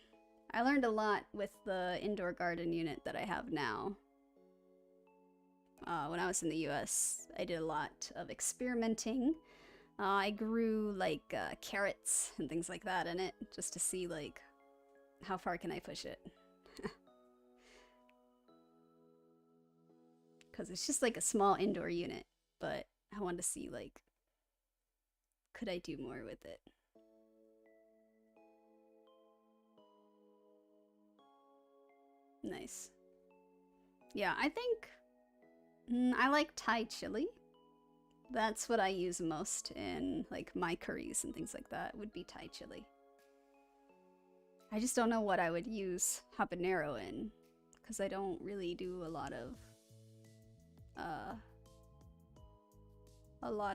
I learned a lot with the indoor garden unit that I have now. When I was in the US, I did a lot of experimenting. I grew like carrots and things like that in it, just to see like how far can I push it. Because it's just like a small indoor unit, but I wanted to see like, could I do more with it? Nice. Yeah, I think I like Thai chili. That's what I use most in like my curries and things like that, would be Thai chili. I just don't know what I would use habanero in, because I don't really do a lot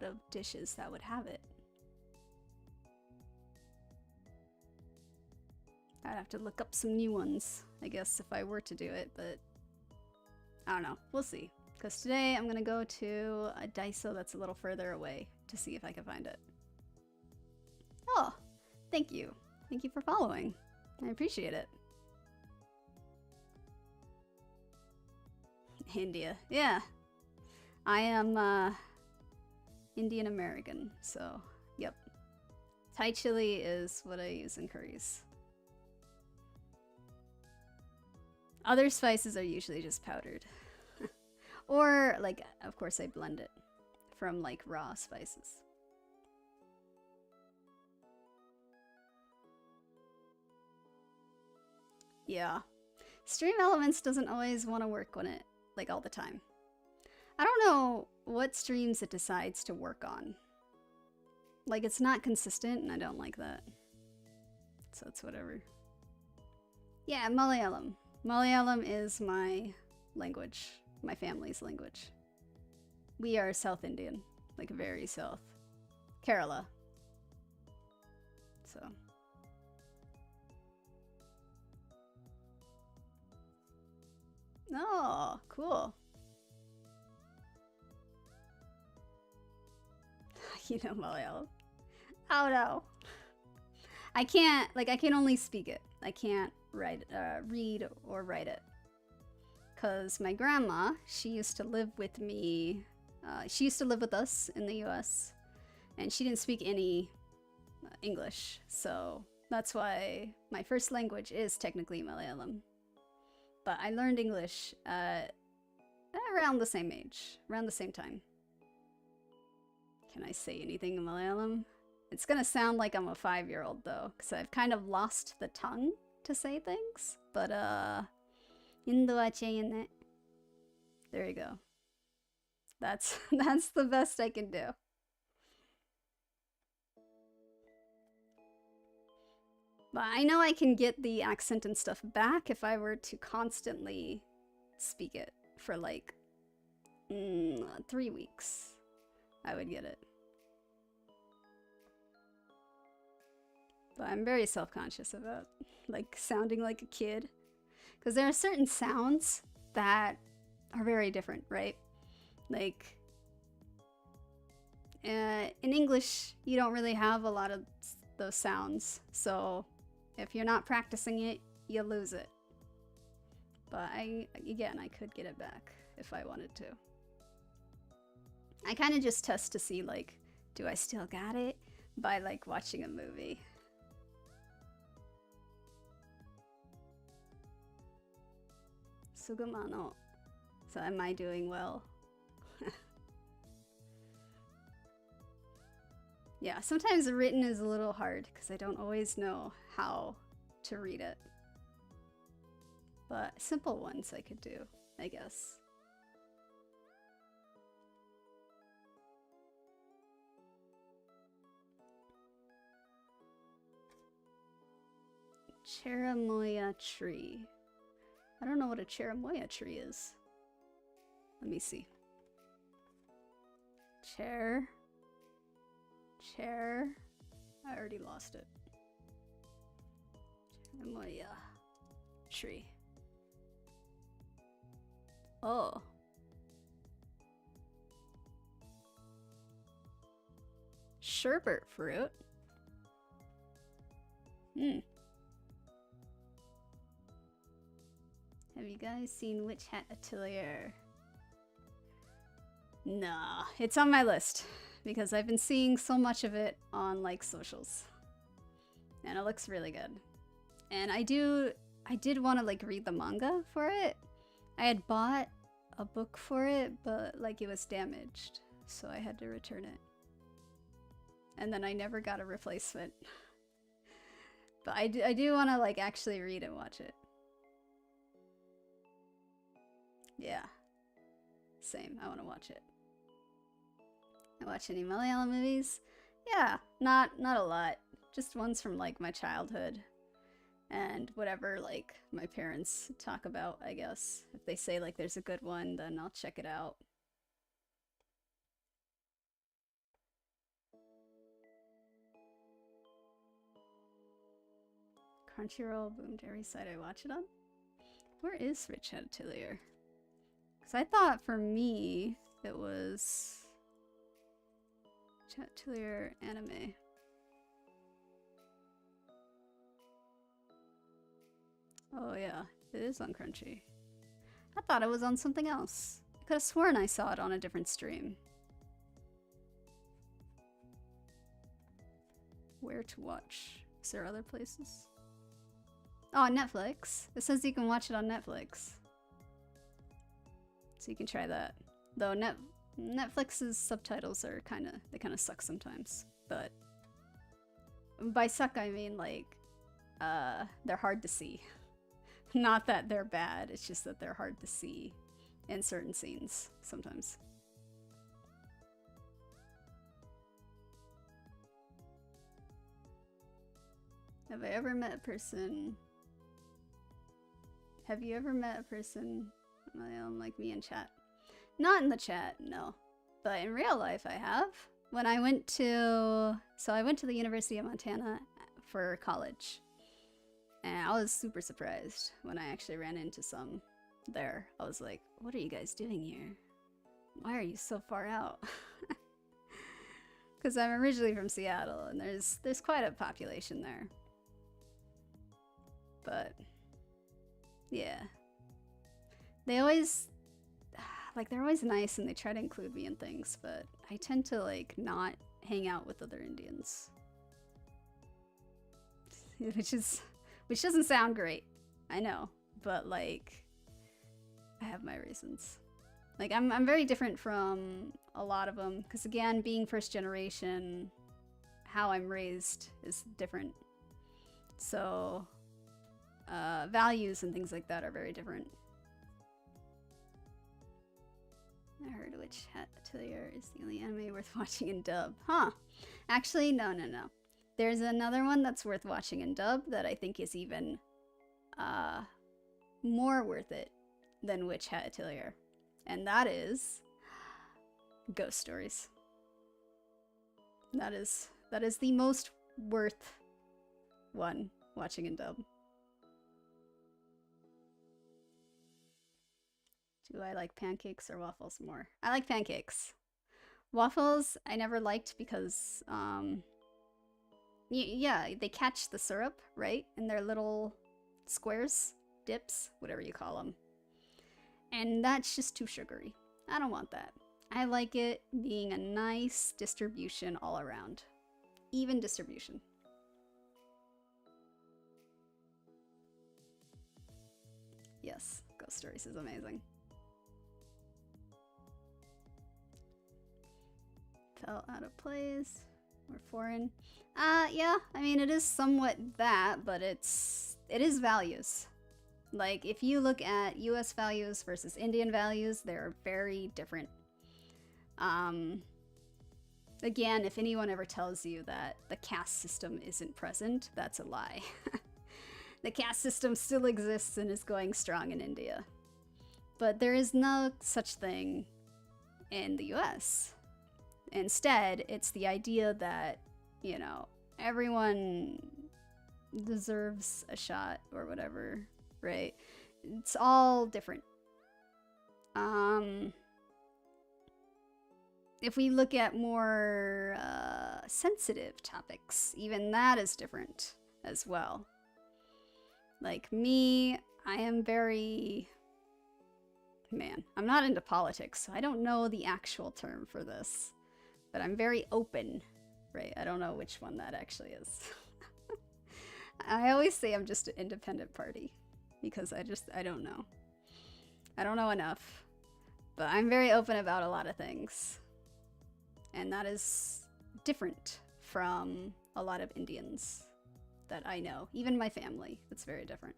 of dishes that would have it. I'd have to look up some new ones, I guess, if I were to do it, but I don't know. We'll see. Because today I'm gonna go to a Daiso that's a little further away to see if I can find it. Oh, thank you. Thank you for following. I appreciate it. India. Yeah. I am Indian American, so yep. Thai chili is what I use in curries. Other spices are usually just powdered. Or, like, of course I blend it from, like, raw spices. Yeah. Stream Elements doesn't always want to work on it, like, all the time. I don't know what streams it decides to work on. Like, it's not consistent, and I don't like that. So it's whatever. Yeah, Malayalam. Malayalam is my language, my family's language. We are South Indian, like very South. Kerala. So. Oh, cool. You know Malayalam. Oh no. I can't, like, I can only speak it. I can't read or write it. Because my grandma, she used to live with me. She used to live with us in the US. And she didn't speak any English. So that's why my first language is technically Malayalam. But I learned English around the same age, around the same time. Can I say anything in Malayalam? It's gonna sound like I'm a 5-year-old though, because I've kind of lost the tongue to say things. But 𝘿𝙊 𝙉𝙊𝙏. There you go. That's the best I can do. But I know I can get the accent and stuff back if I were to constantly speak it for like 3 weeks. I would get it. But I'm very self-conscious about like sounding like a kid. Because there are certain sounds that are very different, right? Like, in English, you don't really have a lot of those sounds. So if you're not practicing it, you lose it. But I could get it back if I wanted to. I kind of just test to see, like, do I still got it? By, like, watching a movie. Sugumano. So am I doing well? Yeah, sometimes written is a little hard because I don't always know how to read it. But simple ones I could do, I guess. Cherimoya tree. I don't know what a cherimoya tree is. Let me see. Chair. I already lost it. Cherimoya tree. Oh. Sherbet fruit. Have you guys seen Witch Hat Atelier? Nah, it's on my list because I've been seeing so much of it on like socials. And it looks really good. And I did want to like read the manga for it. I had bought a book for it, but like it was damaged, so I had to return it. And then I never got a replacement. But I do want to like actually read and watch it. Yeah. Same, I want to watch it. I watch any Malayalam movies? Yeah, not a lot. Just ones from like my childhood. And whatever like my parents talk about, I guess. If they say like there's a good one, then I'll check it out. Crunchyroll, boomed every site I watch it on. Where is Witch Hat Atelier? Because I thought for me it was Witch Hat Atelier anime. Oh yeah, it is on Crunchy. I thought it was on something else. I could have sworn I saw it on a different stream. Where to watch? Is there other places? Oh, Netflix. It says you can watch it on Netflix. So you can try that. Though Netflix's subtitles are they kind of suck sometimes. But by suck I mean like they're hard to see. Not that they're bad, it's just that they're hard to see in certain scenes sometimes. Have you ever met a person like me in chat? Not in the chat, no. But in real life I have. When I went to the University of Montana for college. And I was super surprised when I actually ran into some there. I was like, what are you guys doing here? Why are you so far out? Because I'm originally from Seattle and there's quite a population there. But yeah. They're always nice and they try to include me in things, but I tend to like not hang out with other Indians. Which doesn't sound great, I know, but like, I have my reasons. Like, I'm very different from a lot of them, because again, being first generation, how I'm raised is different. So, values and things like that are very different. I heard Witch Hat Atelier is the only anime worth watching in dub. Huh. Actually, no. There's another one that's worth watching in dub that I think is even more worth it than Witch Hat Atelier. And that is Ghost Stories. That is the most worth one watching in dub. Do I like pancakes or waffles more? I like pancakes. Waffles I never liked because yeah, they catch the syrup, right? In their little squares, dips, whatever you call them. And that's just too sugary. I don't want that. I like it being a nice distribution all around. Even distribution. Yes, Ghost Stories is amazing. Fell out of place. Or foreign. Yeah, I mean, it is somewhat that, but it is values. Like, if you look at US values versus Indian values, they're very different. Again, if anyone ever tells you that the caste system isn't present, that's a lie. The caste system still exists and is going strong in India. But there is no such thing in the US. Instead, it's the idea that, you know, everyone deserves a shot or whatever, right? It's all different. if we look at more sensitive topics, even that is different as well. Like me, I am very... Man, I'm not into politics, so I don't know the actual term for this. But I'm very open, right? I don't know which one that actually is. I always say I'm just an independent party because I don't know. I don't know enough. But I'm very open about a lot of things. And that is different from a lot of Indians that I know. Even my family, it's very different.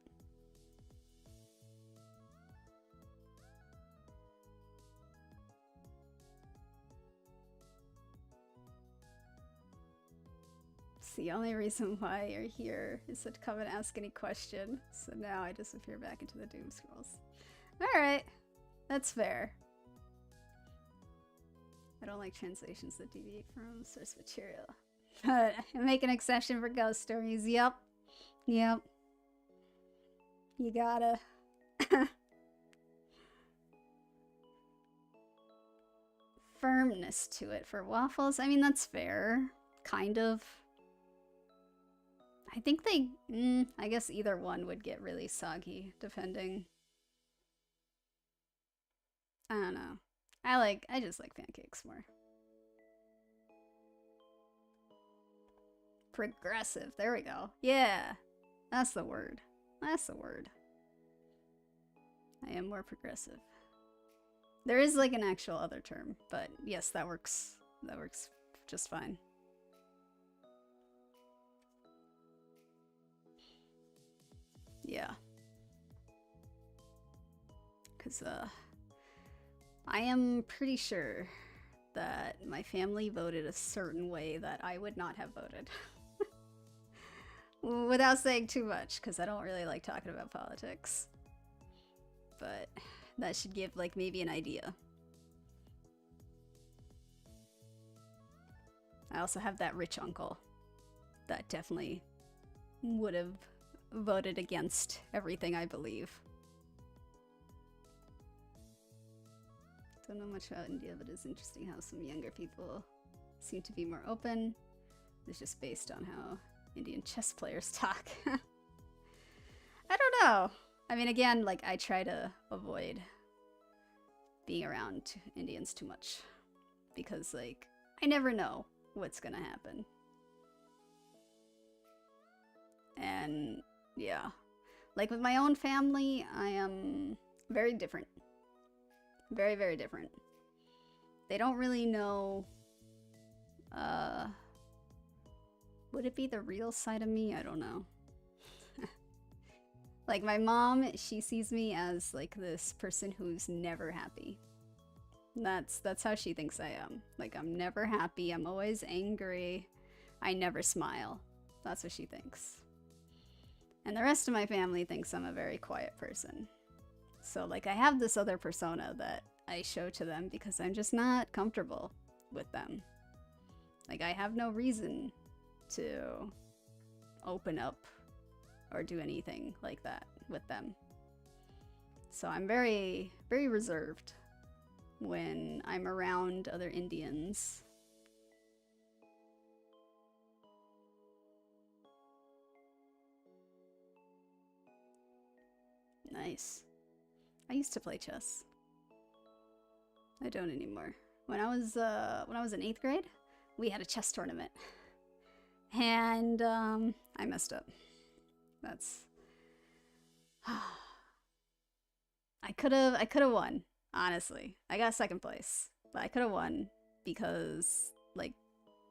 It's the only reason why you're here is to come and ask any question. So now I disappear back into the doom scrolls. Alright, that's fair. I don't like translations that deviate from source material. But I make an exception for ghost stories. Yep. Yep. You gotta. Firmness to it for waffles. I mean, that's fair. Kind of. I think they... I guess either one would get really soggy, depending. I don't know. I just like pancakes more. Progressive. There we go. Yeah. That's the word. That's the word. I am more progressive. There is like an actual other term, but yes, that works. That works just fine. Yeah. 'Cause, I am pretty sure that my family voted a certain way that I would not have voted. Without saying too much, because I don't really like talking about politics. But that should give, like, maybe an idea. I also have that rich uncle that definitely would have voted against everything I believe. Don't know much about India, but it's interesting how some younger people seem to be more open. It's just based on how Indian chess players talk. I don't know. I mean, again, like, I try to avoid being around Indians too much. Because, like, I never know what's gonna happen. And, yeah. Like, with my own family, I am very different. Very, very different. They don't really know, would it be the real side of me? I don't know. Like, my mom, she sees me as, like, this person who's never happy. That's how she thinks I am. Like, I'm never happy, I'm always angry, I never smile. That's what she thinks. And the rest of my family thinks I'm a very quiet person. So, like, I have this other persona that I show to them because I'm just not comfortable with them. Like, I have no reason to open up or do anything like that with them. So I'm very, very reserved when I'm around other Indians. Nice. I used to play chess. I don't anymore. When I was in 8th grade, we had a chess tournament. And I messed up. That's I could have won, honestly. I got 2nd place, but I could have won because, like,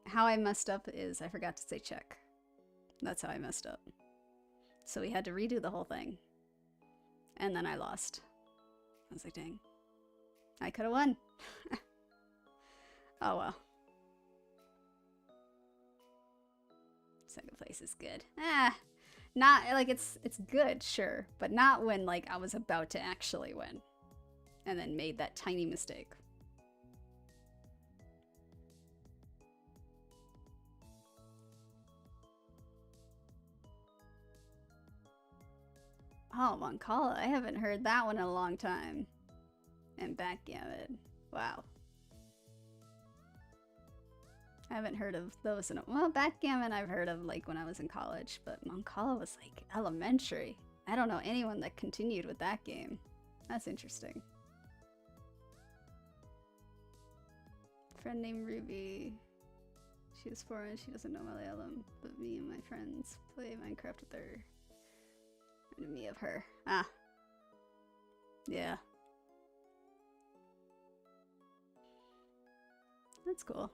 how I messed up is I forgot to say check. That's how I messed up. So we had to redo the whole thing. And then I lost. I was like, dang. I could have won. Oh well. 2nd place is good. Not, like, it's good, sure. But not when, like, I was about to actually win. And then made that tiny mistake. Oh, Moncala. I haven't heard that one in a long time. And backgammon. Wow. I haven't heard of those in a well, backgammon I've heard of like when I was in college, but Mancala was like elementary. I don't know anyone that continued with that game. That's interesting. Friend named Ruby. She was foreign, she doesn't know Malayalam, but me and my friends play Minecraft with her. And me of her. Ah. Yeah. That's cool.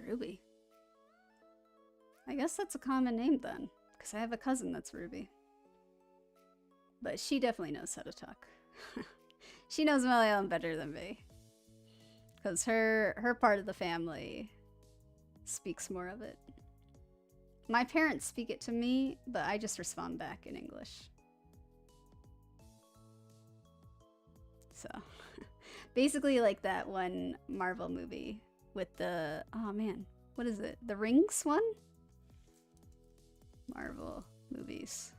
Ruby. I guess that's a common name then, because I have a cousin that's Ruby. But she definitely knows how to talk. She knows Malayalam better than me. Because her part of the family speaks more of it. My parents speak it to me, but I just respond back in English. So, basically like that one Marvel movie with the, oh man, what is it? The Rings one? Marvel movies.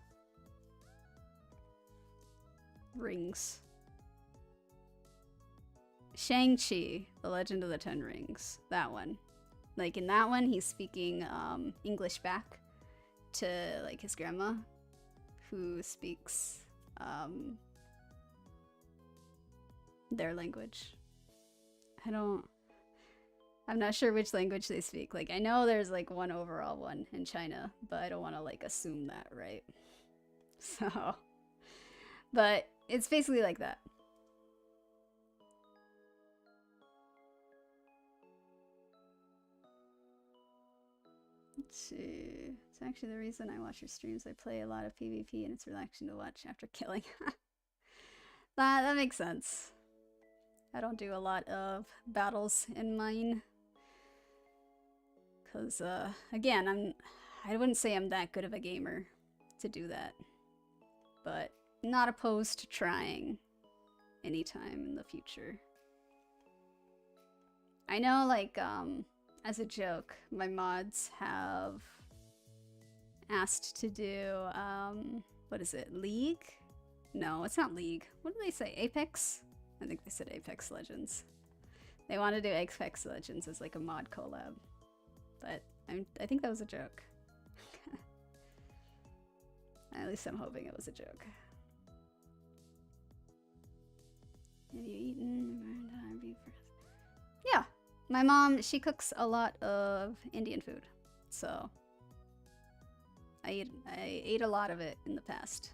Rings. Shang-Chi, The Legend of the Ten Rings. That one. Like in that one, he's speaking English back to like his grandma, who speaks their language. I'm not sure which language they speak. Like, I know there's like one overall one in China, but I don't want to like assume that, right? So, but it's basically like that. Let's see. It's actually the reason I watch your streams. I play a lot of PvP and it's relaxing to watch after killing. That makes sense. I don't do a lot of battles in mine. Because, again, I wouldn't say I'm that good of a gamer to do that. But not opposed to trying anytime in the future. I know, like, as a joke, my mods have asked to do, what is it, League? No, it's not League. What did they say, Apex? I think they said Apex Legends. They want to do Apex Legends as like a mod collab. But I think that was a joke. At least I'm hoping it was a joke. Have you eaten? Yeah. My mom, she cooks a lot of Indian food. So I ate a lot of it in the past.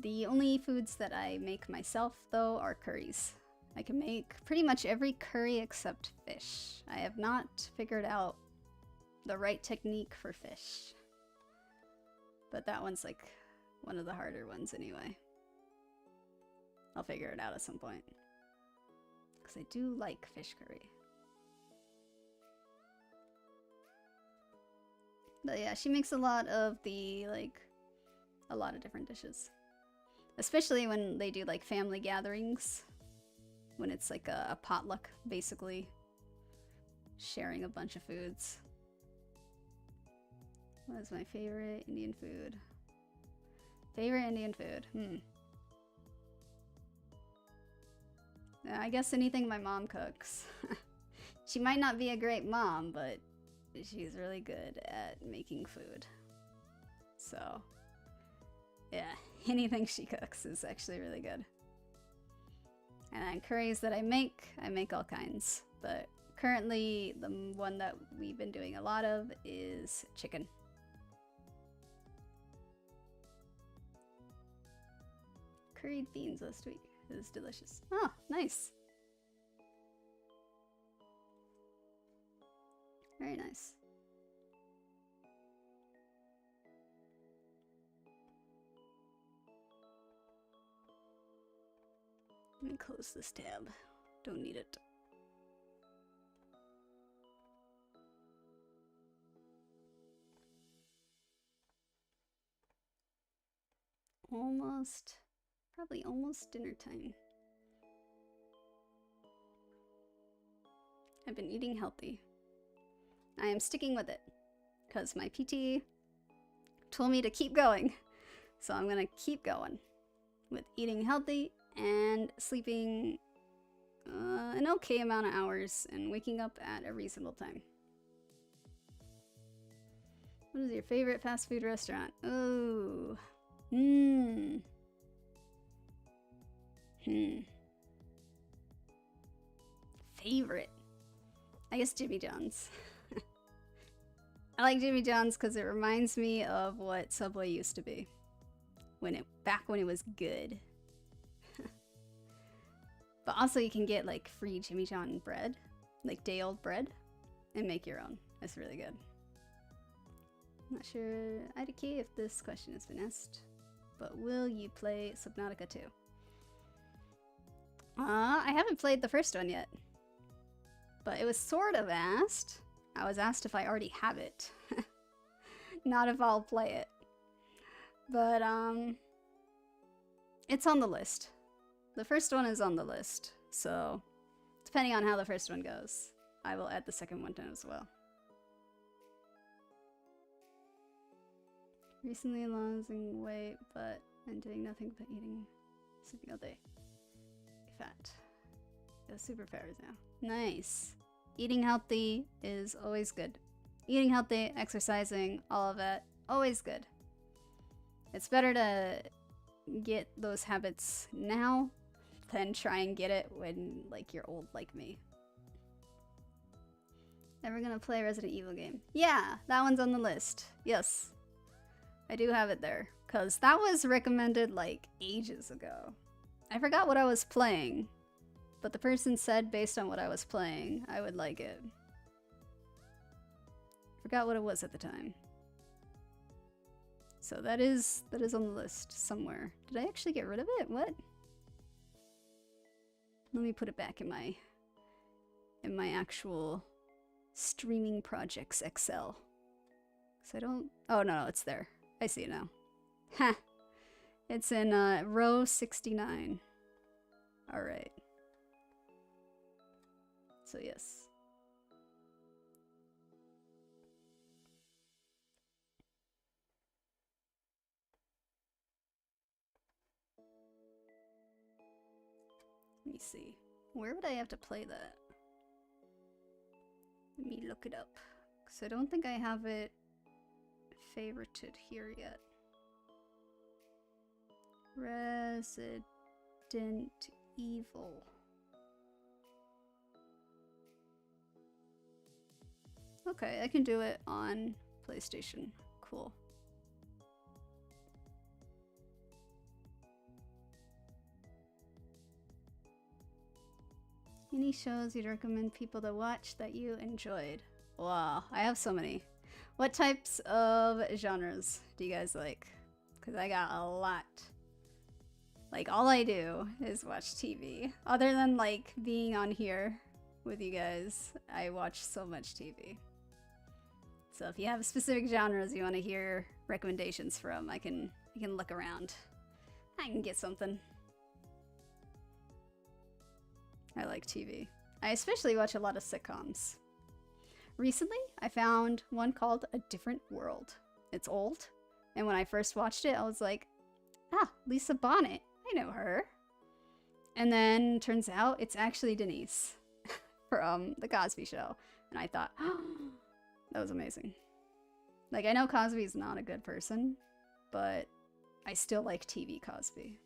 The only foods that I make myself, though, are curries. I can make pretty much every curry except fish. I have not figured out the right technique for fish. But that one's like one of the harder ones anyway. I'll figure it out at some point. Because I do like fish curry. But yeah, she makes a lot of the, like, a lot of different dishes. Especially when they do, like, family gatherings. When it's like a potluck, basically. Sharing a bunch of foods. What is my favorite Indian food? Favorite Indian food? I guess anything my mom cooks. She might not be a great mom, but she's really good at making food. So, yeah, anything she cooks is actually really good. And then curries that I make all kinds. But currently, the one that we've been doing a lot of is chicken. Curried beans last week. It was delicious. Oh, nice. Very nice. Let me close this tab. Don't need it. Probably almost dinner time. I've been eating healthy. I am sticking with it because my PT told me to keep going. So I'm gonna keep going with eating healthy and sleeping an okay amount of hours and waking up at a reasonable time. What is your favorite fast food restaurant? Oh. Favorite? I guess Jimmy John's. I like Jimmy John's because it reminds me of what Subway used to be. Back when it was good. But also you can get like free Jimmy John bread, like day old bread, and make your own. It's really good. I'm not sure, IDK, if this question has been asked, but will you play Subnautica 2? I haven't played the first one yet, but it was sort of asked. I was asked if I already have it, not if I'll play it. But it's on the list. The first one is on the list, so depending on how the first one goes, I will add the second one in as well. Recently losing weight, and doing nothing but eating something all day. Fat. Got superpowers now. Nice. Eating healthy is always good. Eating healthy, exercising, all of it, always good. It's better to get those habits now than try and get it when, like, you're old like me. Ever gonna play a Resident Evil game? Yeah, that one's on the list. Yes. I do have it there, because that was recommended like ages ago. I forgot what I was playing, but the person said based on what I was playing, I would like it. Forgot what it was at the time. So that is on the list somewhere. Did I actually get rid of it? What? Let me put it back in my actual streaming projects Excel. 'Cause I don't. Oh no, it's there. I see it now. Ha! It's in row 69. Alright. So yes. Let me see. Where would I have to play that? Let me look it up. Because I don't think I have it favorited here yet. Resident Evil. Okay, I can do it on PlayStation. Cool. Any shows you'd recommend people to watch that you enjoyed? Wow, I have so many. What types of genres do you guys like? Because I got a lot. Like, all I do is watch TV. Other than, like, being on here with you guys, I watch so much TV. So if you have specific genres you want to hear recommendations from, I can look around. I can get something. I like TV. I especially watch a lot of sitcoms. Recently, I found one called A Different World. It's old, and when I first watched it, I was like, ah, Lisa Bonet. I know her. And then turns out it's actually Denise from The Cosby Show. And I thought, oh, that was amazing. Like, I know Cosby's not a good person, but I still like TV Cosby.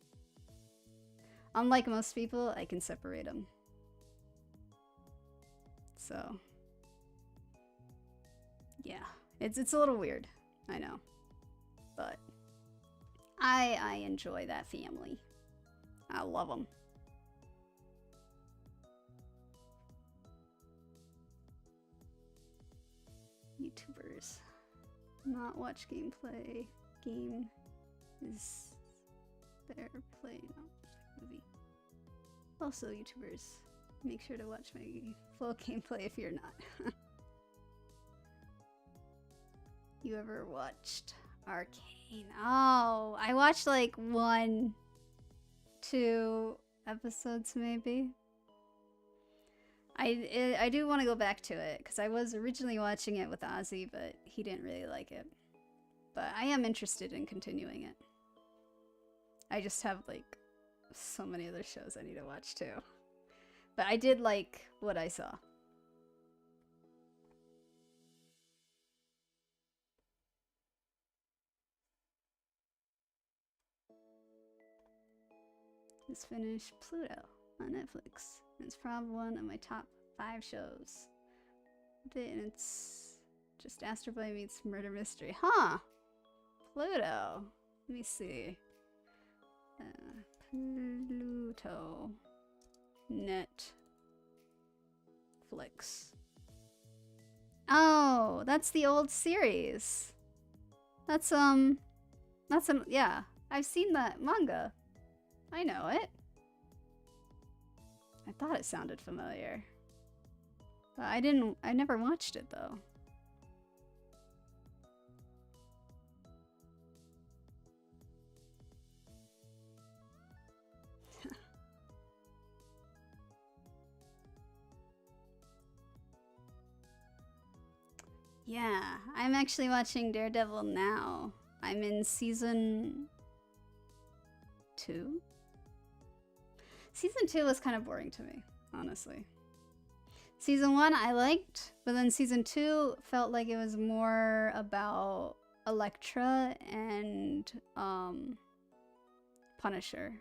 Unlike most people, I can separate them. So, yeah, it's a little weird, I know, but I enjoy that family. I love them. YouTubers. Not watch gameplay. Game is their play, not movie. Also, YouTubers, make sure to watch my full gameplay if you're not. You ever watched Arcane? Oh, I watched like 1, 2 episodes maybe. I do want to go back to it because I was originally watching it with Ozzy, but he didn't really like it. But I am interested in continuing it. I just have like so many other shows I need to watch too. But I did like what I saw. Just finished Pluto on Netflix. It's probably one of my top 5 shows. And it's just Astro Boy meets murder mystery. Huh! Pluto. Let me see. Pluto. Netflix. Oh, that's the old series. Yeah. I've seen that manga. I know it. I thought it sounded familiar. But I never watched it though. Yeah, I'm actually watching Daredevil now. I'm in season 2? Season 2 was kind of boring to me, honestly. Season 1 I liked, but then season 2 felt like it was more about Elektra and Punisher.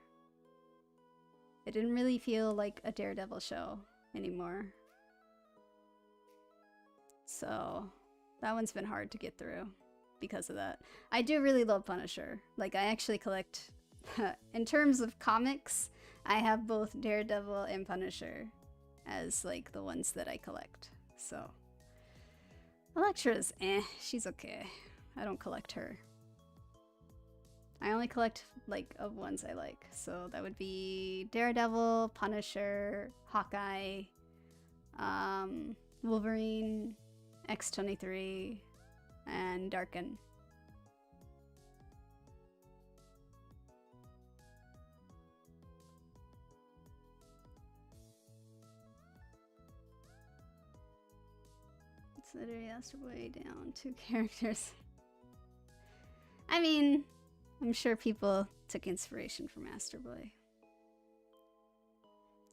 It didn't really feel like a Daredevil show anymore. So that one's been hard to get through because of that. I do really love Punisher. Like, I actually collect... in terms of comics, I have both Daredevil and Punisher as, like, the ones that I collect. So, Elektra's she's okay. I don't collect her. I only collect, like, of ones I like. So that would be Daredevil, Punisher, Hawkeye, Wolverine, X-23, and Darken. Literally Astro Boy down 2 characters. I mean, I'm sure people took inspiration from Astro Boy.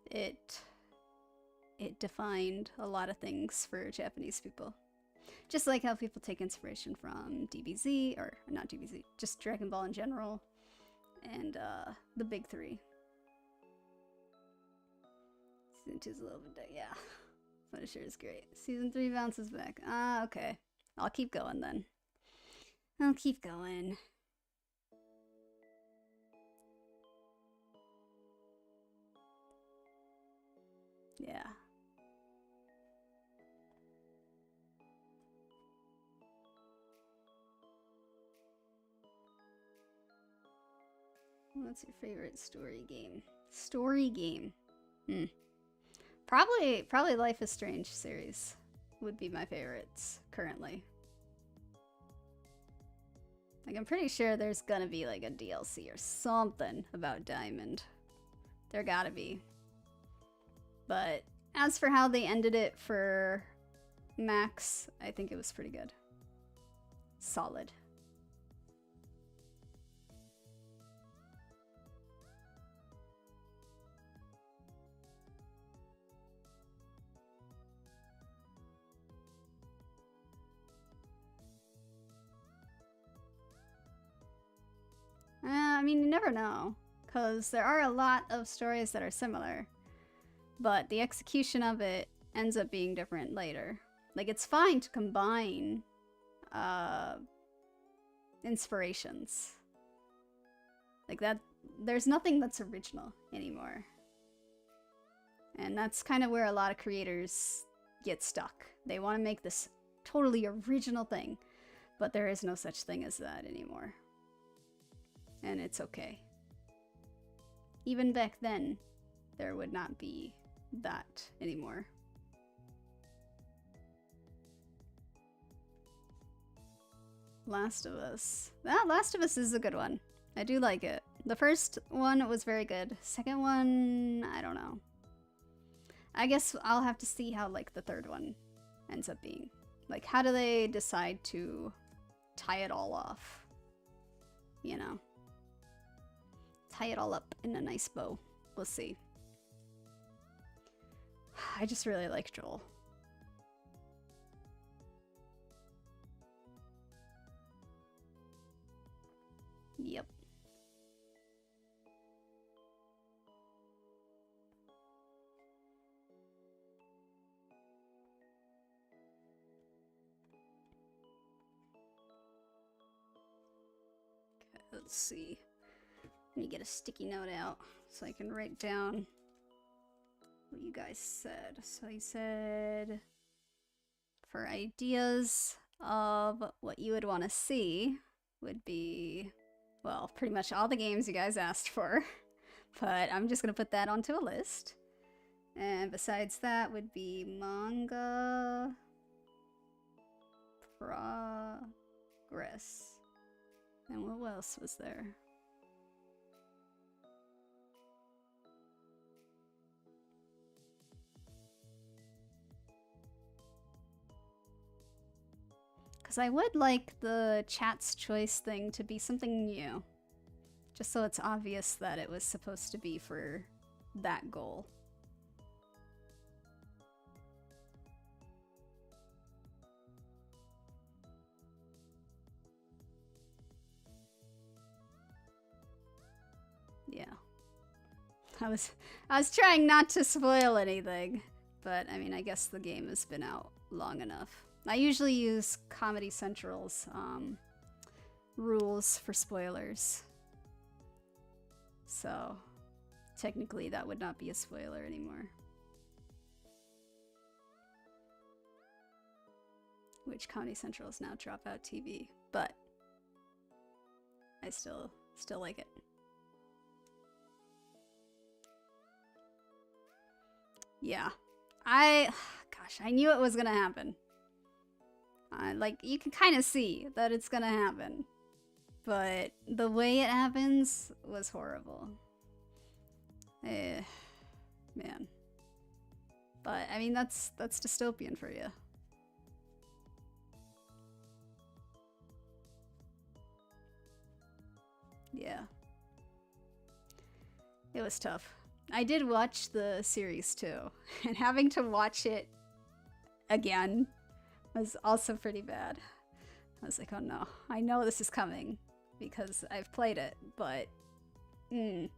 It defined a lot of things for Japanese people. Just like how people take inspiration from DBZ, or not DBZ, just Dragon Ball in general, and the big 3. Season 2's a little bit, yeah. Punisher is great. Season 3 bounces back. Ah, okay. I'll keep going then. I'll keep going. Yeah. What's your favorite story game? Story game. Probably Life is Strange series would be my favorites currently. Like, I'm pretty sure there's gonna be like a DLC or something about Diamond. There gotta be. But as for how they ended it for Max, I think it was pretty good. Solid. I mean, you never know, because there are a lot of stories that are similar, but the execution of it ends up being different later. Like, it's fine to combine inspirations. Like that, there's nothing that's original anymore. And that's kind of where a lot of creators get stuck. They want to make this totally original thing, but there is no such thing as that anymore. And it's okay. Even back then, there would not be that anymore. Last of Us. That Last of Us is a good one. I do like it. The first one was very good. Second one, I don't know. I guess I'll have to see how, like, the third one ends up being. Like, how do they decide to tie it all off? You know? Tie it all up in a nice bow. We'll see. I just really like Joel. Yep. Okay, let's see. Let me get a sticky note out so I can write down what you guys said. So you said for ideas of what you would want to see would be, well, pretty much all the games you guys asked for, but I'm just gonna put that onto a list. And besides that would be manga progress. And what else was there? Because I would like the chat's choice thing to be something new. Just so it's obvious that it was supposed to be for that goal. Yeah. I was trying not to spoil anything, but I mean, I guess the game has been out long enough. I usually use Comedy Central's rules for spoilers. So, technically that would not be a spoiler anymore. Which Comedy Central is now Dropout TV, but I still like it. Yeah. Gosh, I knew it was gonna happen. Like, you can kind of see that it's gonna happen. But the way it happens was horrible. Man. But, I mean, that's dystopian for you. Yeah. It was tough. I did watch the series too, and having to watch it again was also pretty bad. I was like, oh no, I know this is coming because I've played it, but it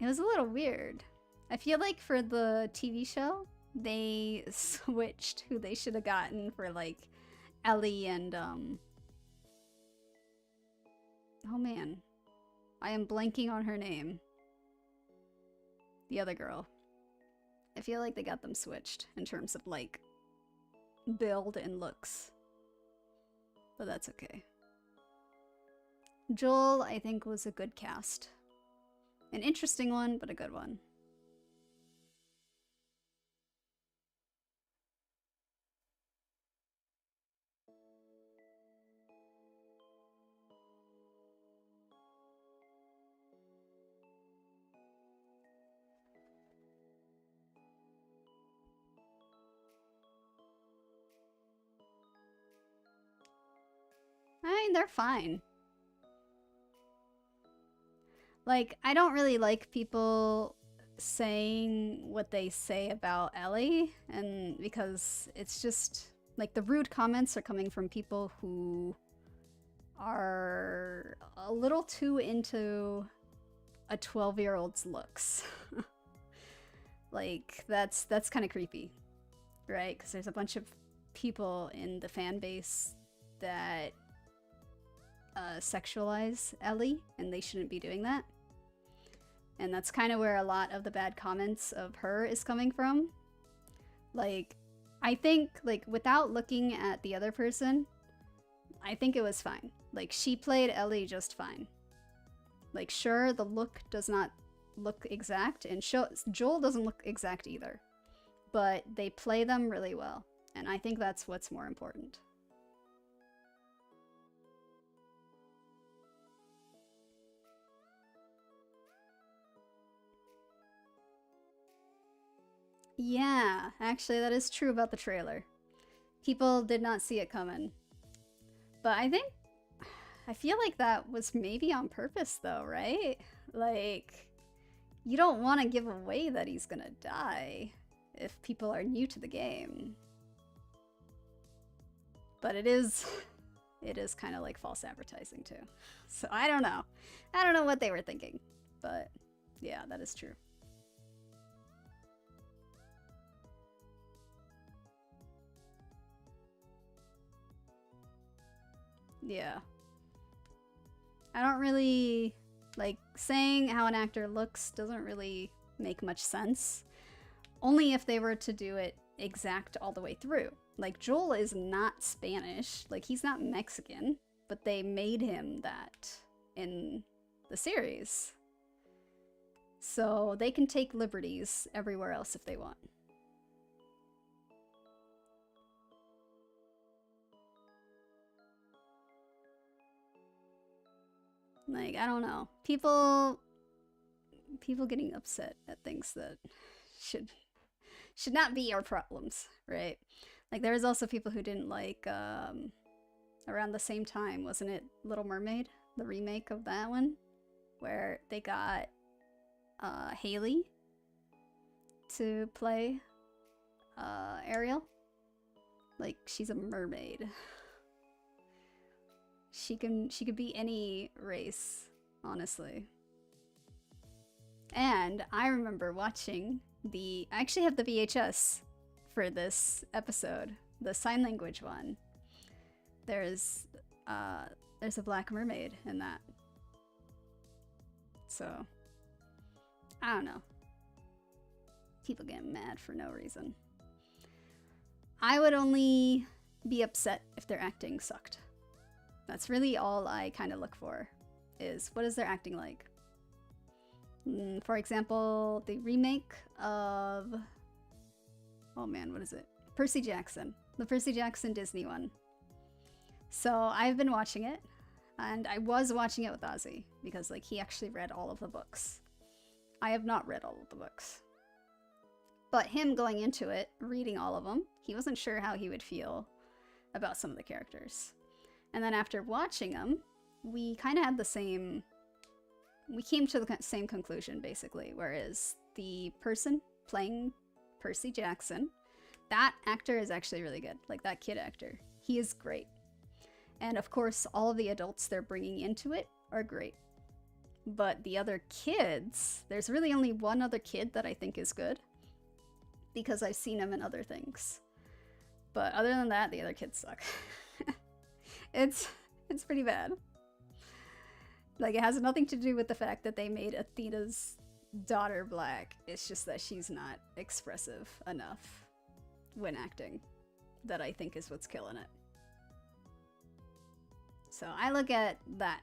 was a little weird. I feel like for the TV show, they switched who they should have gotten for like Ellie and oh man, I am blanking on her name. The other girl. I feel like they got them switched in terms of like build and looks. But that's okay. Joel, I think, was a good cast. An interesting one, but a good one. I mean, they're fine. Like, I don't really like people saying what they say about Ellie, and because it's just, like, the rude comments are coming from people who are a little too into a 12-year-old's looks. Like, that's kind of creepy, right? Because there's a bunch of people in the fan base that sexualize Ellie, and they shouldn't be doing that. And that's kind of where a lot of the bad comments of her is coming from. Like, I think, like, without looking at the other person, I think it was fine. Like, she played Ellie just fine. Like, sure, the look does not look exact, and Joel doesn't look exact either. But they play them really well, and I think that's what's more important. Yeah, actually that is true about the trailer. People did not see it coming. But I feel like that was maybe on purpose though, right? Like, you don't want to give away that he's gonna die if people are new to the game. But it is kind of like false advertising too. So I don't know. I don't know what they were thinking. But yeah, that is true. Yeah. I don't really, like, saying how an actor looks doesn't really make much sense. Only if they were to do it exact all the way through. Like, Joel is not Spanish. Like, he's not Mexican. But they made him that in the series. So they can take liberties everywhere else if they want. Like, I don't know. People getting upset at things that should not be our problems, right? Like, there was also people who didn't like, around the same time, wasn't it Little Mermaid? The remake of that one? Where they got, Haley to play, Ariel. Like, she's a mermaid. She could be any race, honestly. And I remember watching I actually have the VHS for this episode, the sign language one. There's a black mermaid in that. So, I don't know. People get mad for no reason. I would only be upset if their acting sucked. That's really all I kind of look for, is what is their acting like? For example, the remake of, oh man, what is it? Percy Jackson. The Percy Jackson Disney one. So I've been watching it, and I was watching it with Ozzy, because like he actually read all of the books. I have not read all of the books. But him going into it, reading all of them, he wasn't sure how he would feel about some of the characters. And then after watching them, we kind of had the same, we came to the same conclusion, basically, whereas the person playing Percy Jackson, that actor is actually really good. Like, that kid actor. He is great. And of course, all of the adults they're bringing into it are great. But the other kids, there's really only one other kid that I think is good, because I've seen him in other things. But other than that, the other kids suck. It's pretty bad. Like, it has nothing to do with the fact that they made Athena's daughter black. It's just that she's not expressive enough when acting. That I think is what's killing it. So I look at that.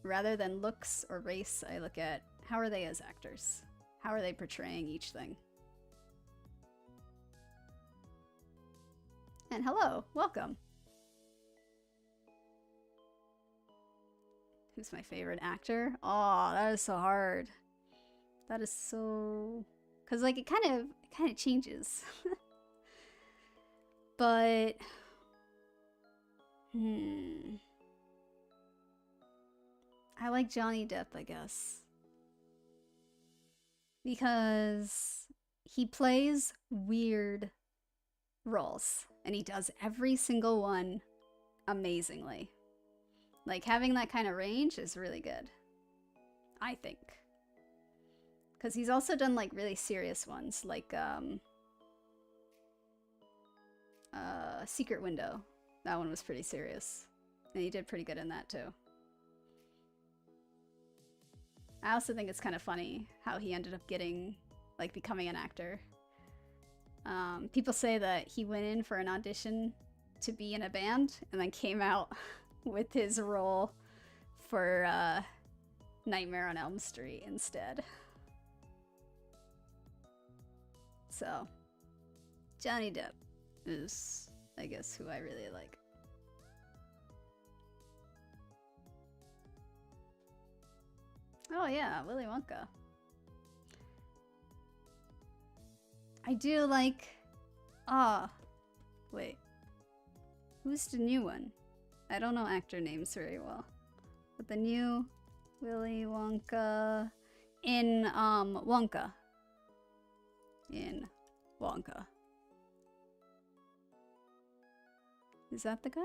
Rather than looks or race, I look at how are they as actors? How are they portraying each thing? And hello, welcome. Who's my favorite actor? Oh, that is so hard. That is so... Because, like, it kind of changes. But... I like Johnny Depp, I guess. Because he plays weird roles. And he does every single one amazingly. Like, having that kind of range is really good. I think. Because he's also done, like, really serious ones. Like, Secret Window. That one was pretty serious. And he did pretty good in that, too. I also think it's kind of funny how he ended up getting, like, becoming an actor. People say that he went in for an audition to be in a band and then came out with his role for Nightmare on Elm Street instead. So, Johnny Depp is, I guess, who I really like. Oh yeah, Willy Wonka. I do like... wait. Who's the new one? I don't know actor names very well. But the new Willy Wonka... In Wonka. In Wonka. Is that the guy?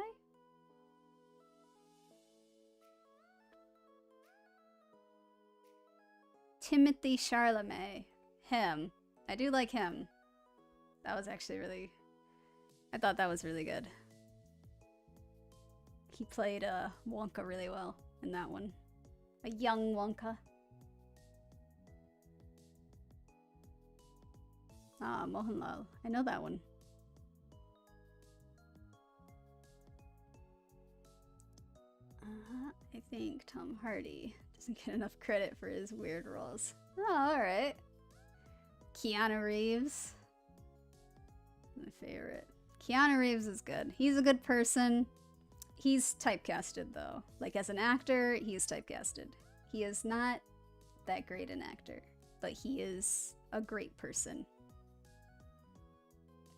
𝘿𝙊 𝙉𝙊. Him. I do like him. That was actually really... I thought that was really good. He played Wonka really well in that one. A young Wonka. Ah, Mohanlal. I know that one. I think Tom Hardy doesn't get enough credit for his weird roles. Oh, alright. Keanu Reeves. My favorite. Keanu Reeves is good. He's a good person. He's typecasted though. Like as an actor, he's typecasted. He is not that great an actor, but he is a great person.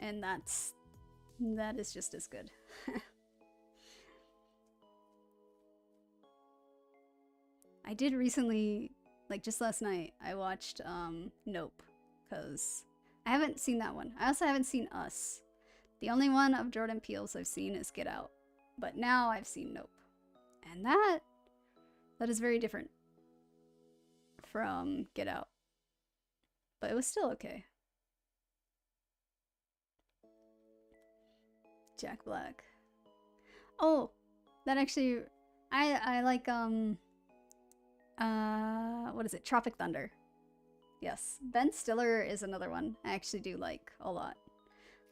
And that is just as good. I did recently, like just last night, I watched Nope, because I haven't seen that one. I also haven't seen Us. The only one of Jordan Peele's I've seen is Get Out. But now I've seen Nope. And that is very different from Get Out. But it was still okay. Jack Black. Oh, that actually, I like, what is it? Tropic Thunder. Yes. Ben Stiller is another one I actually do like a lot.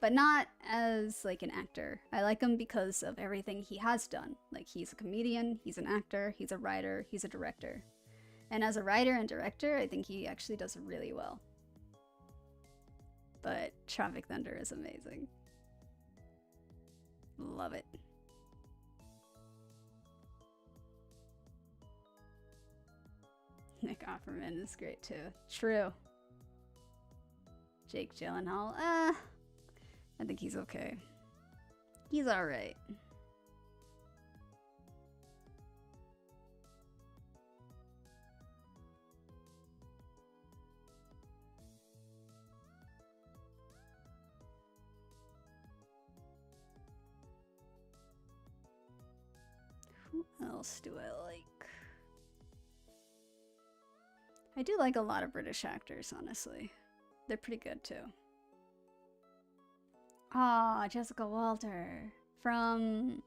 But not as like an actor. I like him because of everything he has done. Like he's a comedian, he's an actor, he's a writer, he's a director. And as a writer and director, I think he actually does really well. But Tropic Thunder is amazing. Love it. Nick Offerman is great too. True. Jake Gyllenhaal. I think he's okay. He's alright. Who else do I like? I do like a lot of British actors, honestly. They're pretty good too. Ah, Jessica Walter from,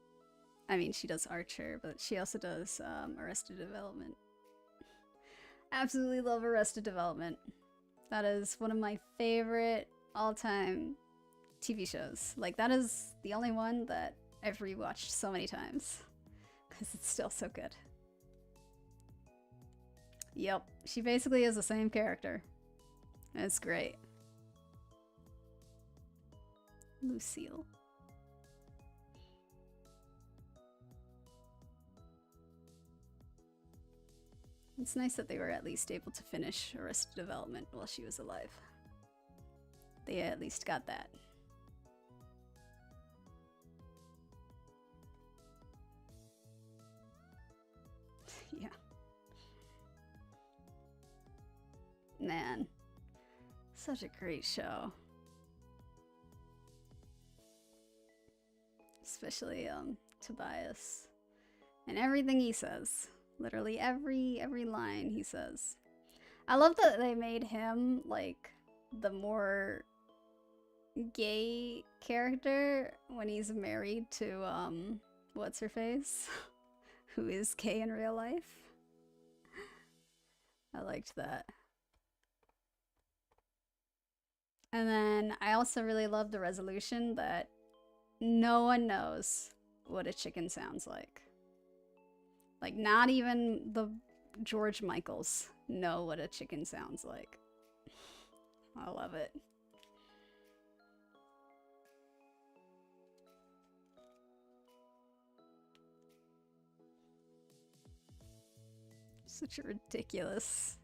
I mean, she does Archer, but she also does Arrested Development. Absolutely love Arrested Development. That is one of my favorite all-time TV shows. Like, that is the only one that I've rewatched so many times because it's still so good. Yep, she basically is the same character. It's great. Lucille. It's nice that they were at least able to finish Arrested Development while she was alive. They at least got that. Yeah. Man, such a great show. Especially Tobias and everything he says. Literally every line he says. I love that they made him like the more gay character when he's married to what's her face, who is gay in real life. I liked that. And then I also really love the resolution that no one knows what a chicken sounds like. Like, not even the George Michaels know what a chicken sounds like. I love it. Such a ridiculous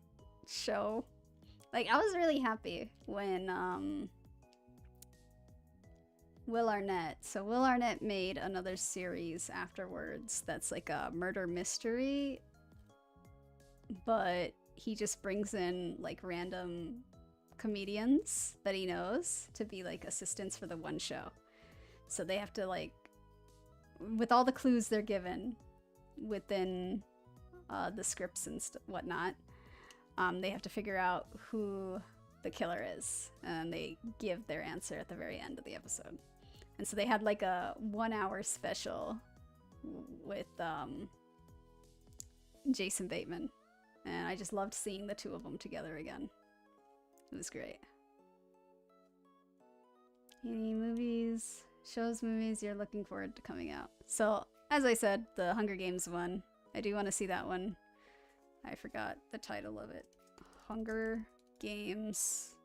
show. Like, I was really happy when Will Arnett. So Will Arnett made another series afterwards that's like a murder mystery, but he just brings in like random comedians that he knows to be like assistants for the one show. So they have to like, with all the clues they're given within the scripts and whatnot, they have to figure out who the killer is, and they give their answer at the very end of the episode. And so they had like a 1-hour special with Jason Bateman, and I just loved seeing the two of them together again. It was great. Any movies, shows, movies you're looking forward to coming out? So, as I said, the Hunger Games one. I do want to see that one. I forgot the title of it. Hunger Games.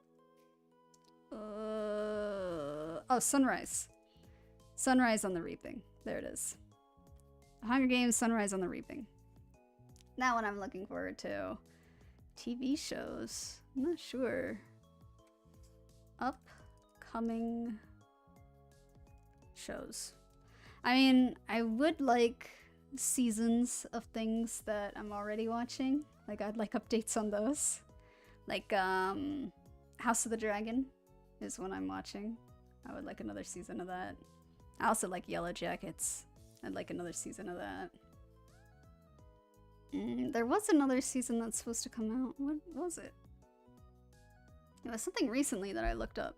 Oh, Sunrise. Sunrise on the Reaping. There it is. Hunger Games, Sunrise on the Reaping. That one I'm looking forward to. TV shows. I'm not sure. Upcoming shows. I mean, I would like seasons of things that I'm already watching. Like, I'd like updates on those. Like, House of the Dragon is one I'm watching. I would like another season of that. I also like Yellow Jackets. I'd like another season of that. There was another season that's supposed to come out. What was it? It was something recently that I looked up.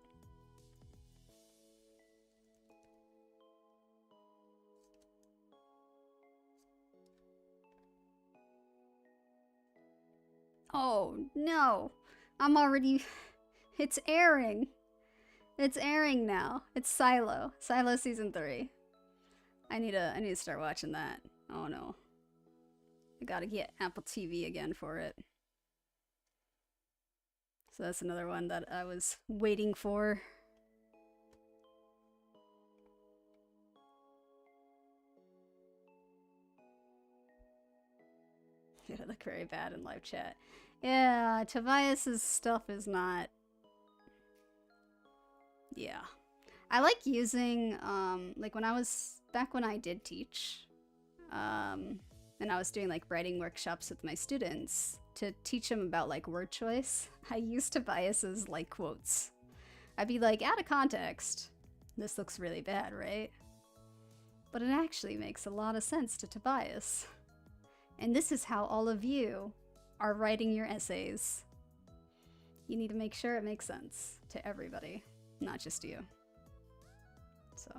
Oh, no. I'm already... It's airing. It's airing now. It's Silo. Silo season 3. I need to start watching that. Oh no. I gotta get Apple TV again for it. So that's another one that I was waiting for. It look very bad in live chat. Yeah, Tobias's stuff is not... Yeah. I like using, like when I was... Back when I did teach, and I was doing like writing workshops with my students to teach them about like word choice, I used Tobias's like quotes. I'd be like, out of context, this looks really bad, right? But it actually makes a lot of sense to Tobias. And this is how all of you are writing your essays. You need to make sure it makes sense to everybody, not just you. So.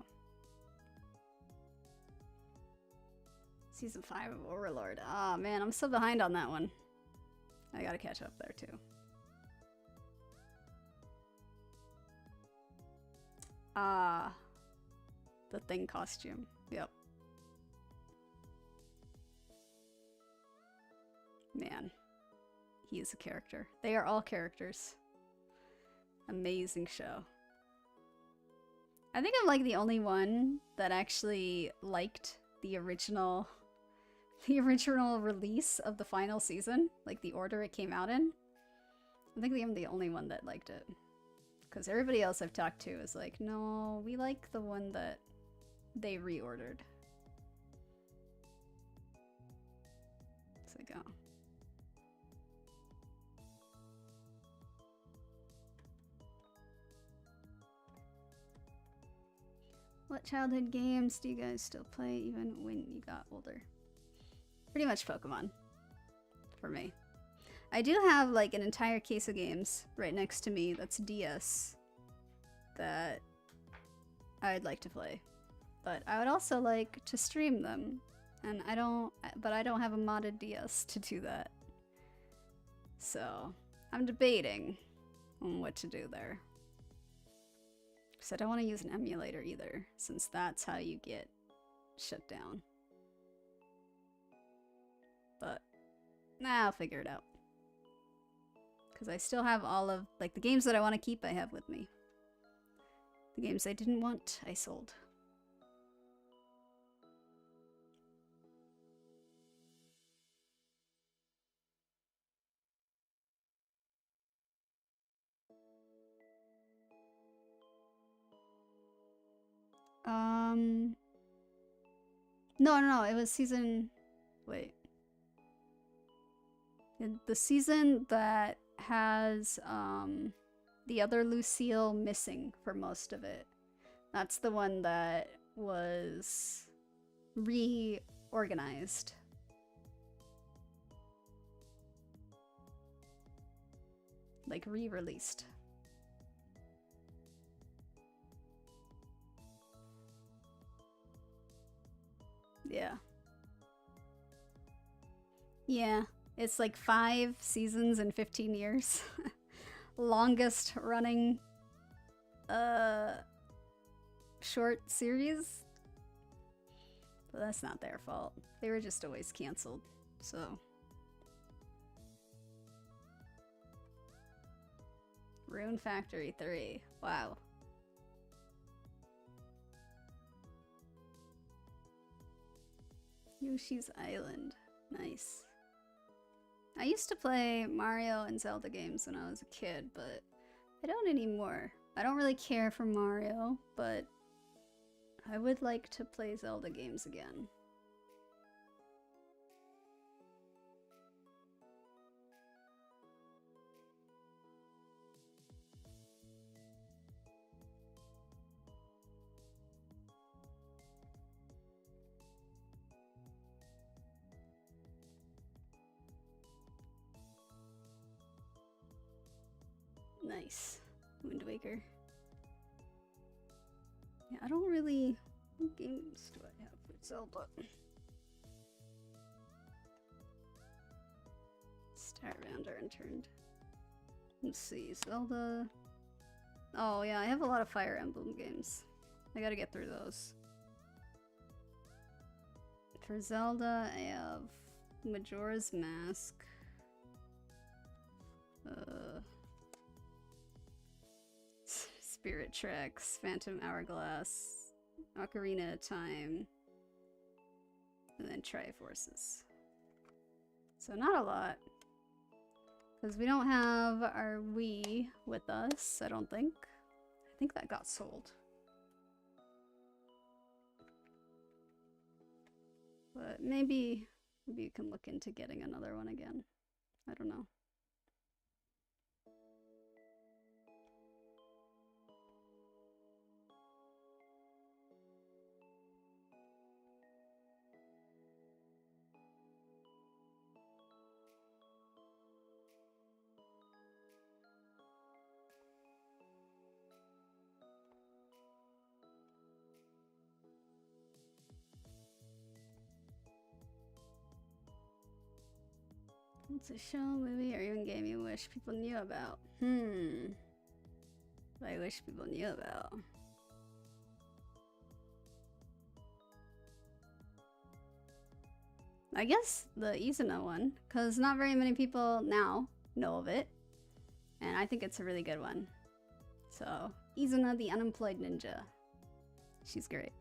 Season 5 of Overlord. Oh man, I'm so behind on that one. I gotta catch up there too. The Thing costume. Yep. Man, he is a character. They are all characters. Amazing show. I think I'm like the only one that actually liked the original release of the final season, like the order it came out in. I think I'm the only one that liked it. Because everybody else I've talked to is like, no, we like the one that they reordered. It's like, oh. What childhood games do you guys still play even when you got older? Pretty much Pokemon. For me. I do have like an entire case of games right next to me that's DS that I'd like to play. But I would also like to stream them. And I don't have a modded DS to do that. So I'm debating on what to do there. Because I don't want to use an emulator either, since that's how you get shut down. But, nah, I'll figure it out. Because I still have all of, like, the games that I want to keep I have with me. The games I didn't want, I sold. No, it was season... Wait. The season that has the other Lucille missing for most of it. That's the one that was reorganized. Like re-released. Yeah. Yeah. It's like 5 seasons in 15 years. Longest running short series. But that's not their fault. They were just always canceled. So Rune Factory 3. Wow. Yoshi's Island. Nice. I used to play Mario and Zelda games when I was a kid, but I don't anymore. I don't really care for Mario, but I would like to play Zelda games again. Nice. Wind Waker. Yeah, I don't really... What games do I have for Zelda? Star Rounder Unturned. Let's see, Zelda... Oh yeah, I have a lot of Fire Emblem games. I gotta get through those. For Zelda, I have Majora's Mask. Spirit Tracks, Phantom Hourglass, Ocarina of Time, and then Triforces. So not a lot. Because we don't have our Wii with us, I don't think. I think that got sold. But maybe you can look into getting another one again. I don't know. What's a show, movie, or even game you wish people knew about? I wish people knew about. I guess the 𝘿𝙊 one, because not very many people now know of it. And I think it's a really good one. So, 𝘿𝙊 the Unemployed Ninja. She's great.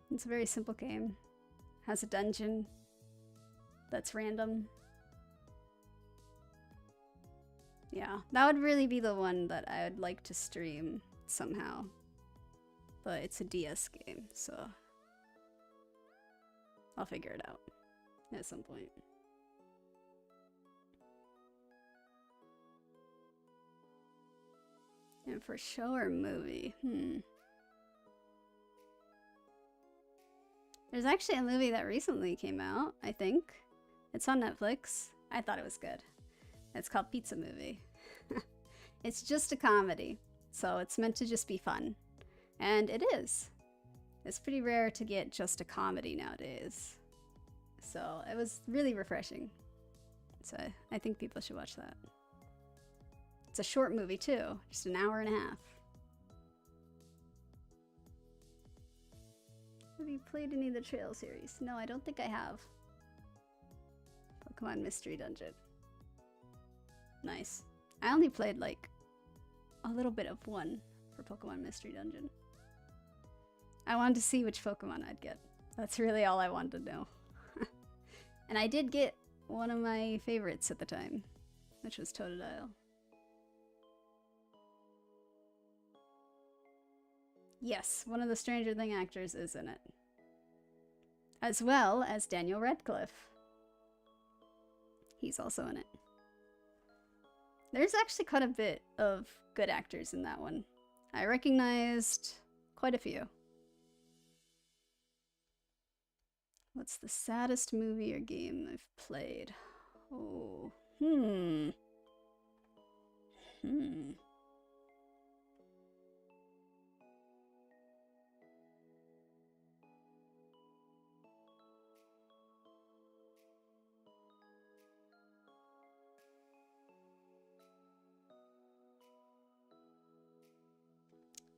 It's a very simple game. Has a dungeon that's random. Yeah, that would really be the one that I would like to stream somehow. But it's a DS game, so I'll figure it out at some point. And for show or movie, There's actually a movie that recently came out, I think. It's on Netflix. I thought it was good. It's called Pizza Movie. It's just a comedy, so it's meant to just be fun. And it is. It's pretty rare to get just a comedy nowadays. So it was really refreshing. So I think people should watch that. It's a short movie too, just an hour and a half. Have you played any of the Trail series? No, I don't think I have. Pokemon Mystery Dungeon. Nice. I only played like a little bit of one for Pokemon Mystery Dungeon. I wanted to see which Pokemon I'd get. That's really all I wanted to know. And I did get one of my favorites at the time, which was Totodile. Yes, one of the Stranger Things actors is in it. As well as Daniel Radcliffe. He's also in it. There's actually quite a bit of good actors in that one. I recognized quite a few. What's the saddest movie or game I've played? Oh, I'm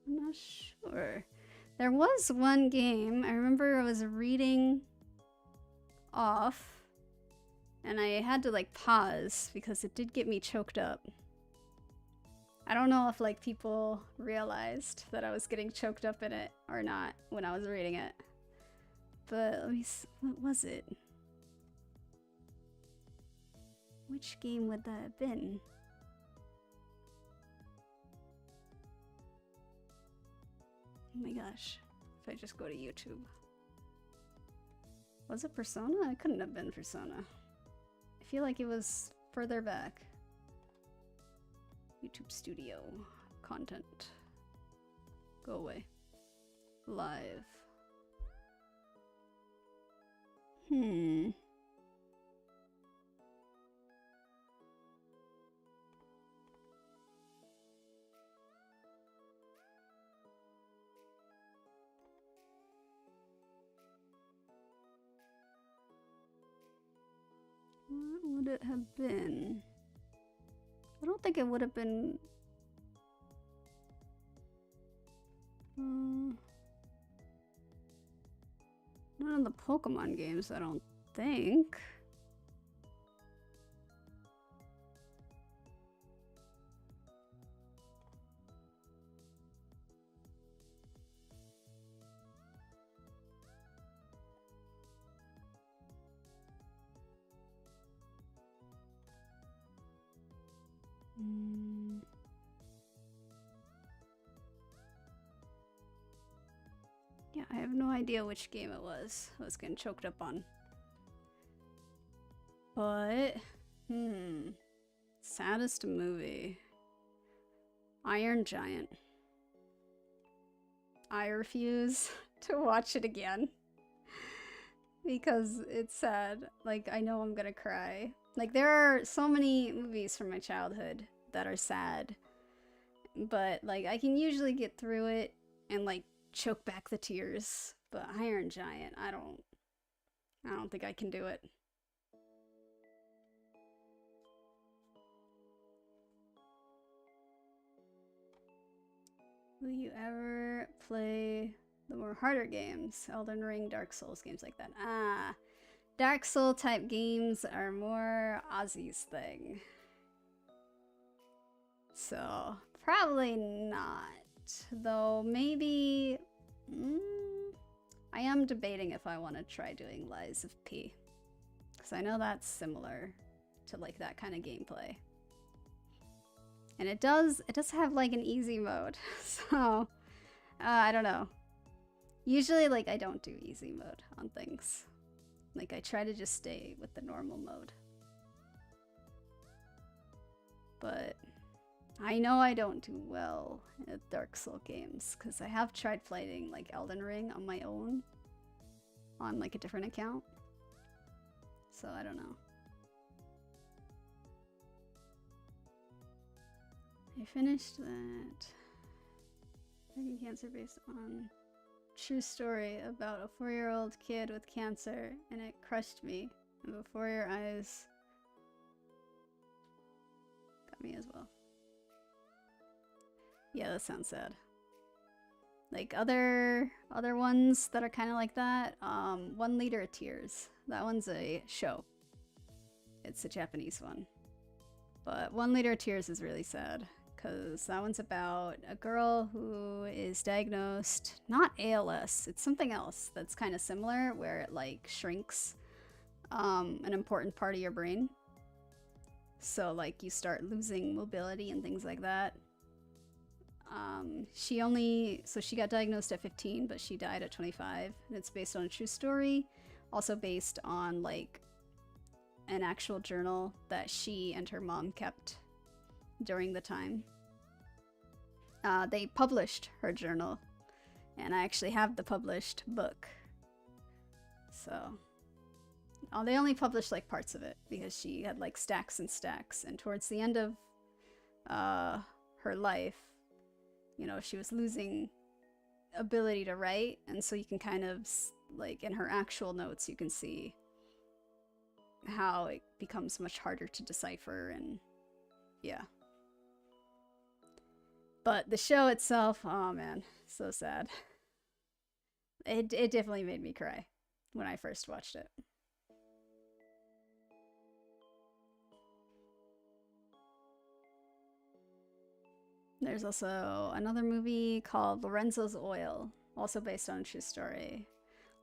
not sure. There was one game, I remember I was reading off and I had to like pause because it did get me choked up. I don't know if like people realized that I was getting choked up in it or not when I was reading it. But let me see, what was it? Which game would that have been? Oh my gosh, if I just go to YouTube. Was it Persona? It couldn't have been Persona. I feel like it was further back. YouTube Studio. Content. Go away. Live. What would it have been? I don't think it would have been... none of the Pokemon games, I don't think. Yeah, I have no idea which game it was I was getting choked up on. But, saddest movie. Iron Giant. I refuse to watch it again. Because it's sad. Like, I know I'm gonna cry. Like, there are so many movies from my childhood that are sad. But, like, I can usually get through it and, like, choke back the tears. But Iron Giant, I don't think I can do it. Will you ever play the more harder games? Elden Ring, Dark Souls, games like that. Ah, Dark Soul type games are more Ozzy's thing. So, probably not. Though, maybe... I am debating if I want to try doing Lies of P. Because I know that's similar to, like, that kind of gameplay. And it does have, like, an easy mode. So, I don't know. Usually, like, I don't do easy mode on things. Like, I try to just stay with the normal mode. But I know I don't do well at Dark Soul games, because I have tried playing, like, Elden Ring on my own. On, like, a different account. So, I don't know. I finished that. Breaking Cancer based on true story about a 4-year-old kid with cancer, and it crushed me. And before your eyes got me as well. Yeah, that sounds sad. Like other ones that are kind of like that, 1 Liter of Tears. That one's a show. It's a Japanese one. But 1 Liter of Tears is really sad. Because that one's about a girl who is diagnosed, not ALS, it's something else that's kind of similar, where it like shrinks an important part of your brain. So like you start losing mobility and things like that. She got diagnosed at 15, but she died at 25. And it's based on a true story, also based on like an actual journal that she and her mom kept during the time. They published her journal, and I actually have the published book. So, they only published like parts of it because she had like stacks and stacks, and towards the end of her life, you know, she was losing ability to write, and so you can kind of, like, in her actual notes, you can see how it becomes much harder to decipher, and yeah. But the show itself, oh man, so sad. It definitely made me cry when I first watched it. There's also another movie called Lorenzo's Oil, also based on a true story.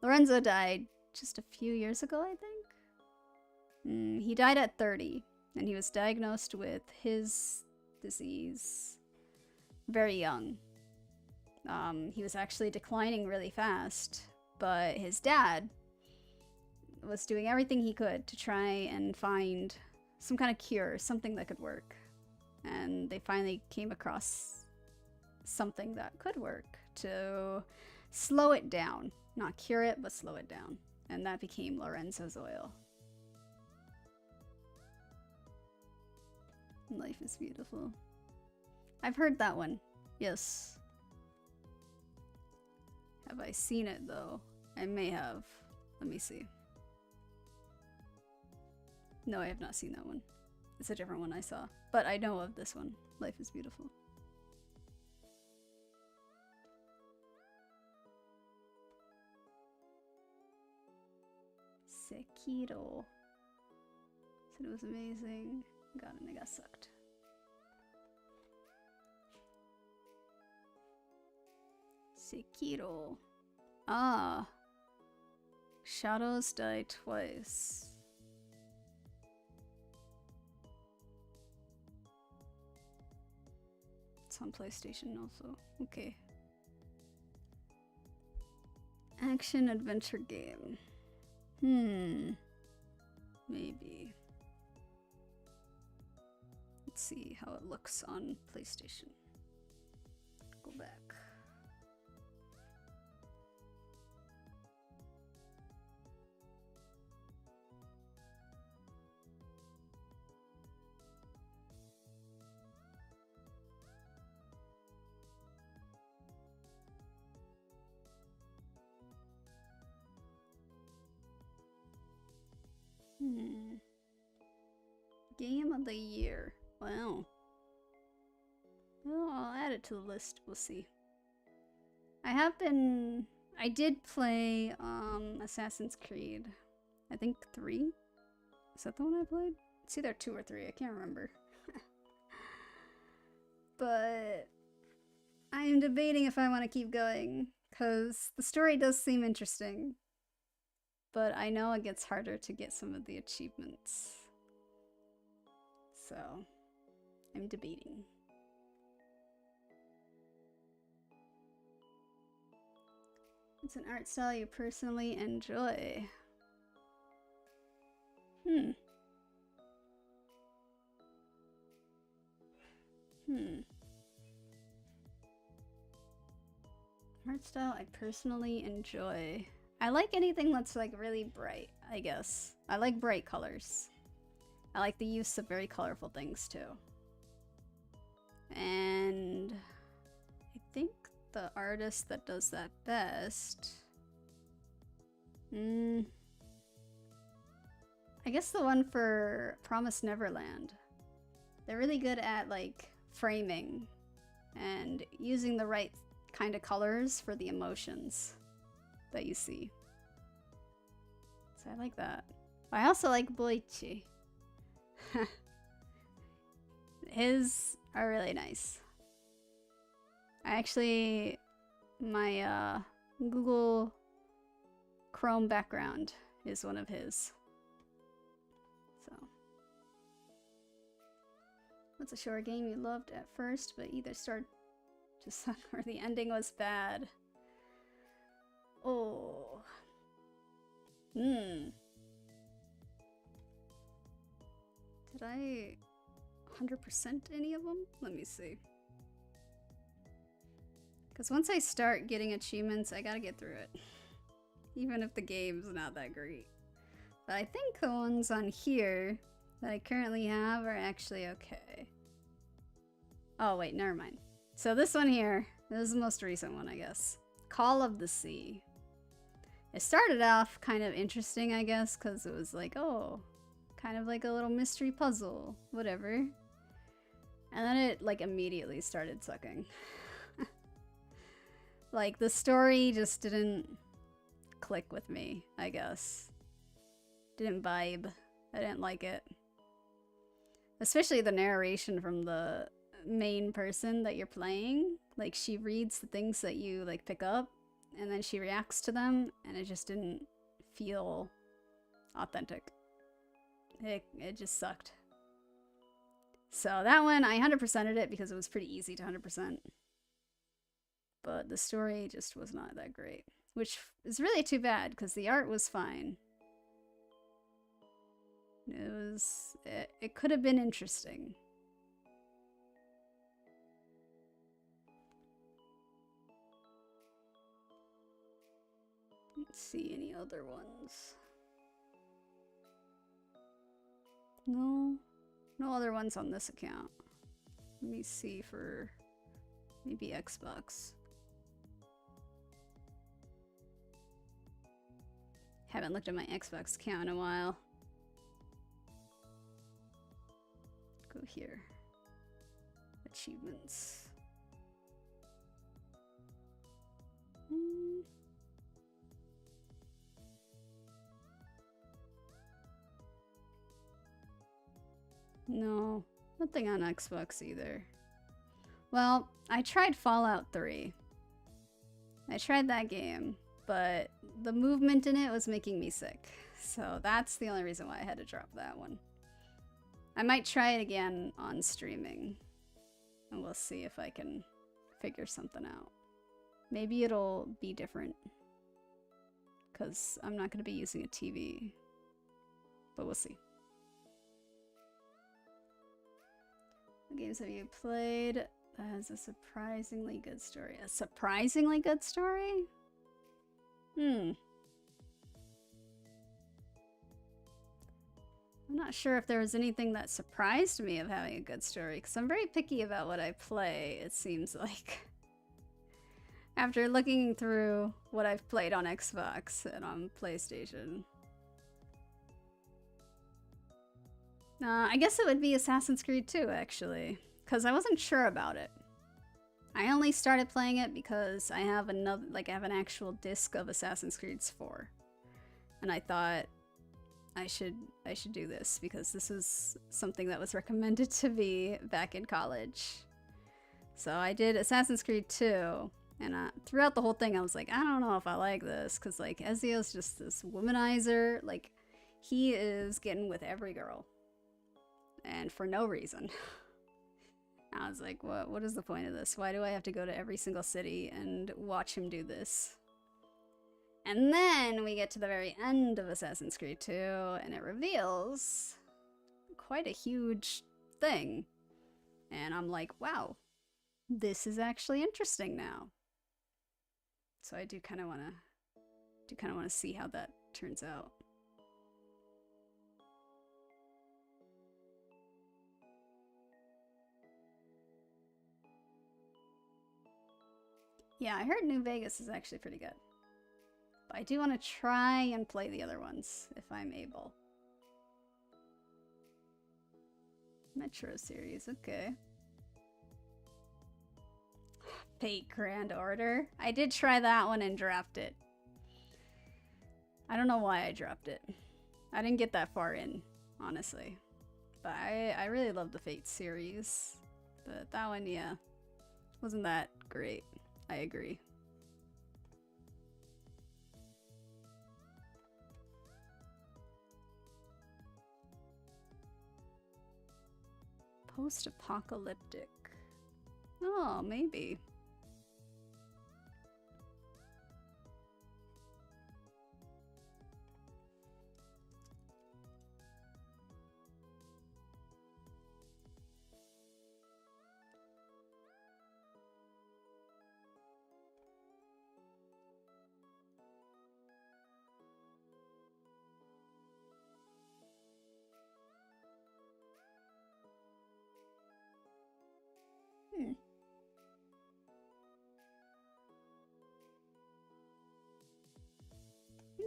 Lorenzo died just a few years ago, I think. He died at 30, and he was diagnosed with his disease very young. He was actually declining really fast, but his dad was doing everything he could to try and find some kind of cure, something that could work. And they finally came across something that could work to slow it down. Not cure it, but slow it down. And that became Lorenzo's Oil. Life is Beautiful. I've heard that one. Yes. Have I seen it, though? I may have. Let me see. No, I have not seen that one. It's a different one I saw. But I know of this one. Life is Beautiful. Sekiro. Said it was amazing. Got it and I got sucked. Sekiro. Ah. Shadows Die Twice. It's on PlayStation also. Okay. Action adventure game. Maybe. Let's see how it looks on PlayStation. Go back. Game of the year. Wow. Well, I'll add it to the list. We'll see. I did play Assassin's Creed. I think 3? Is that the one I played? It's either 2 or 3. I can't remember. But I'm debating if I want to keep going, because the story does seem interesting. But I know it gets harder to get some of the achievements. So, I'm debating. It's an art style you personally enjoy. Art style I personally enjoy. I like anything that's like really bright, I guess. I like bright colors. I like the use of very colorful things too. And I think the artist that does that best, I guess the one for Promised Neverland. They're really good at like framing and using the right kind of colors for the emotions that you see. So I like that. I also like 𝘿𝙊 𝙉𝙊. His are really nice. I actually, my Google Chrome background is one of his. So, what's a short game you loved at first, but either started to suck or the ending was bad? Oh. Did I 100% any of them? Let me see. Because once I start getting achievements, I gotta get through it. Even if the game's not that great. But I think the ones on here that I currently have are actually okay. Oh wait, never mind. So this one here, this is the most recent one, I guess. 𝘿𝙊 𝙉𝙊𝙏. It started off kind of interesting, I guess, because it was like, oh, kind of like a little mystery puzzle, whatever. And then it like immediately started sucking. Like the story just didn't click with me, I guess. Didn't vibe. I didn't like it. Especially the narration from the main person that you're playing. Like she reads the things that you like pick up and then she reacts to them, and it just didn't feel authentic. It just sucked. So that one, I 100%ed it because it was pretty easy to 100%. But the story just was not that great. Which is really too bad, because the art was fine. It could have been interesting. Let's see any other ones. No other ones on this account. Let me see for maybe Xbox. Haven't looked at my Xbox account in a while. Go here. Achievements. No, nothing on Xbox either. Well, I tried Fallout 3. I tried that game, but the movement in it was making me sick. So that's the only reason why I had to drop that one. I might try it again on streaming, and we'll see if I can figure something out. Maybe it'll be different, because I'm not going to be using a TV, but we'll see. What games have you played that has a surprisingly good story? A surprisingly good story? I'm not sure if there was anything that surprised me of having a good story, because I'm very picky about what I play, it seems like. After looking through what I've played on Xbox and on PlayStation. I guess it would be Assassin's Creed 2, actually, because I wasn't sure about it. I only started playing it because I have another, like, I have an actual disc of Assassin's Creed 4, and I thought I should do this because this is something that was recommended to me back in college. So I did Assassin's Creed 2, and throughout the whole thing, I was like, I don't know if I like this, because like Ezio's just this womanizer. Like, he is getting with every girl. And for no reason. I was like, what is the point of this? Why do I have to go to every single city and watch him do this? And then we get to the very end of Assassin's Creed 2, and it reveals quite a huge thing. And I'm like, wow, this is actually interesting now. So I do kind of want to see how that turns out. Yeah, I heard New Vegas is actually pretty good. But I do want to try and play the other ones, if I'm able. Metro series, okay. Fate Grand Order. I did try that one and dropped it. I don't know why I dropped it. I didn't get that far in, honestly. But I really love the Fate series. But that one, yeah, wasn't that great. I agree. Post-apocalyptic. Oh, maybe.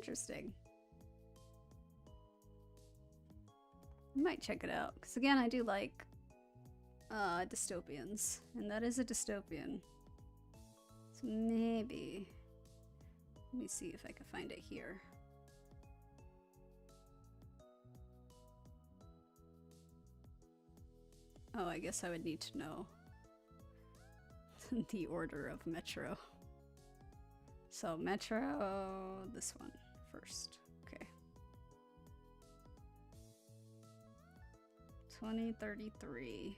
interesting. I might check it out, because again, I do like dystopians, and that is a dystopian. So maybe, let me see if I can find it here. Oh, I guess I would need to know the order of Metro. So Metro, this one first. Okay. 2033.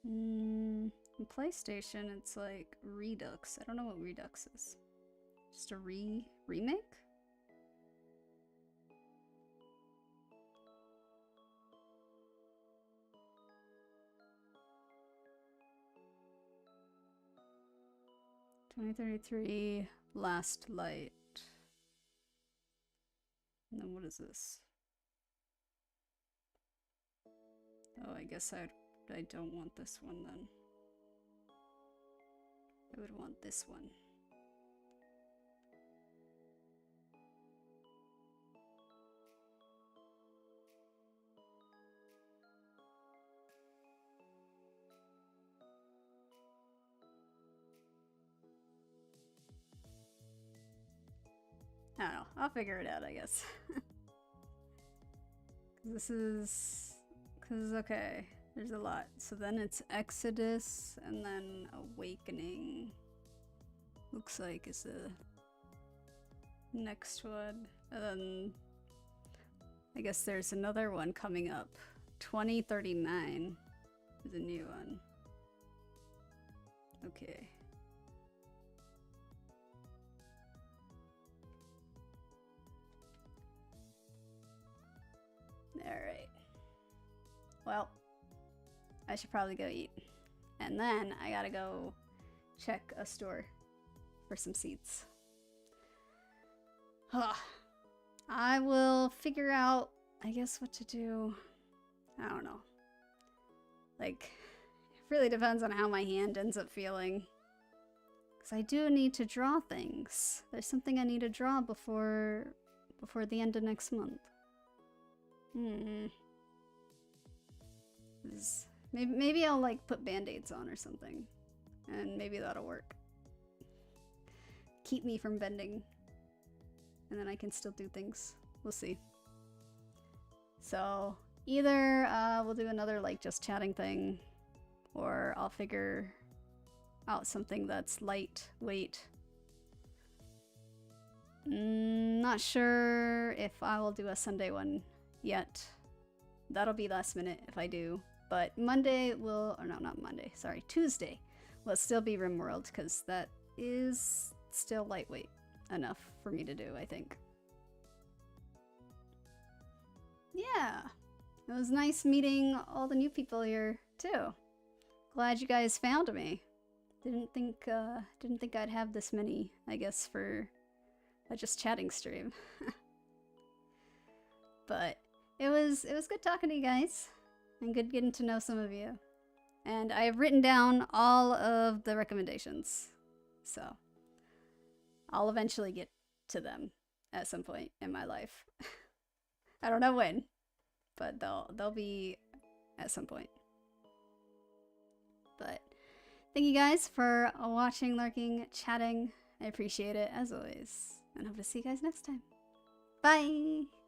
In PlayStation, it's like Redux. I don't know what Redux is. Just a remake? '33 Last Light. And then what is this? Oh, I guess I don't want this one then. I would want this one. I don't know. I'll figure it out, I guess. Okay, there's a lot. So then it's Exodus, and then Awakening. Looks like is the next one. And then I guess there's another one coming up. 2039 is a new one. Okay. Alright. Well, I should probably go eat. And then I gotta go check a store for some seats. I will figure out, I guess, what to do. I don't know. Like, it really depends on how my hand ends up feeling. Because I do need to draw things. There's something I need to draw before the end of next month. Maybe I'll like put band-aids on or something, and maybe that'll work. Keep me from bending, and then I can still do things. We'll see. So either we'll do another like just chatting thing, or I'll figure out something that's lightweight. Not sure if I will do a Sunday one yet. That'll be last minute if I do. But Monday will, or no, not Monday, sorry, Tuesday will still be RimWorld, because that is still lightweight enough for me to do, I think. Yeah, it was nice meeting all the new people here too. Glad you guys found me. Didn't think I'd have this many, I guess, for a just chatting stream. But it was good talking to you guys, and good getting to know some of you. And I have written down all of the recommendations, so I'll eventually get to them at some point in my life. I don't know when, but they'll be at some point. But thank you guys for watching, lurking, chatting. I appreciate it as always, and hope to see you guys next time. Bye!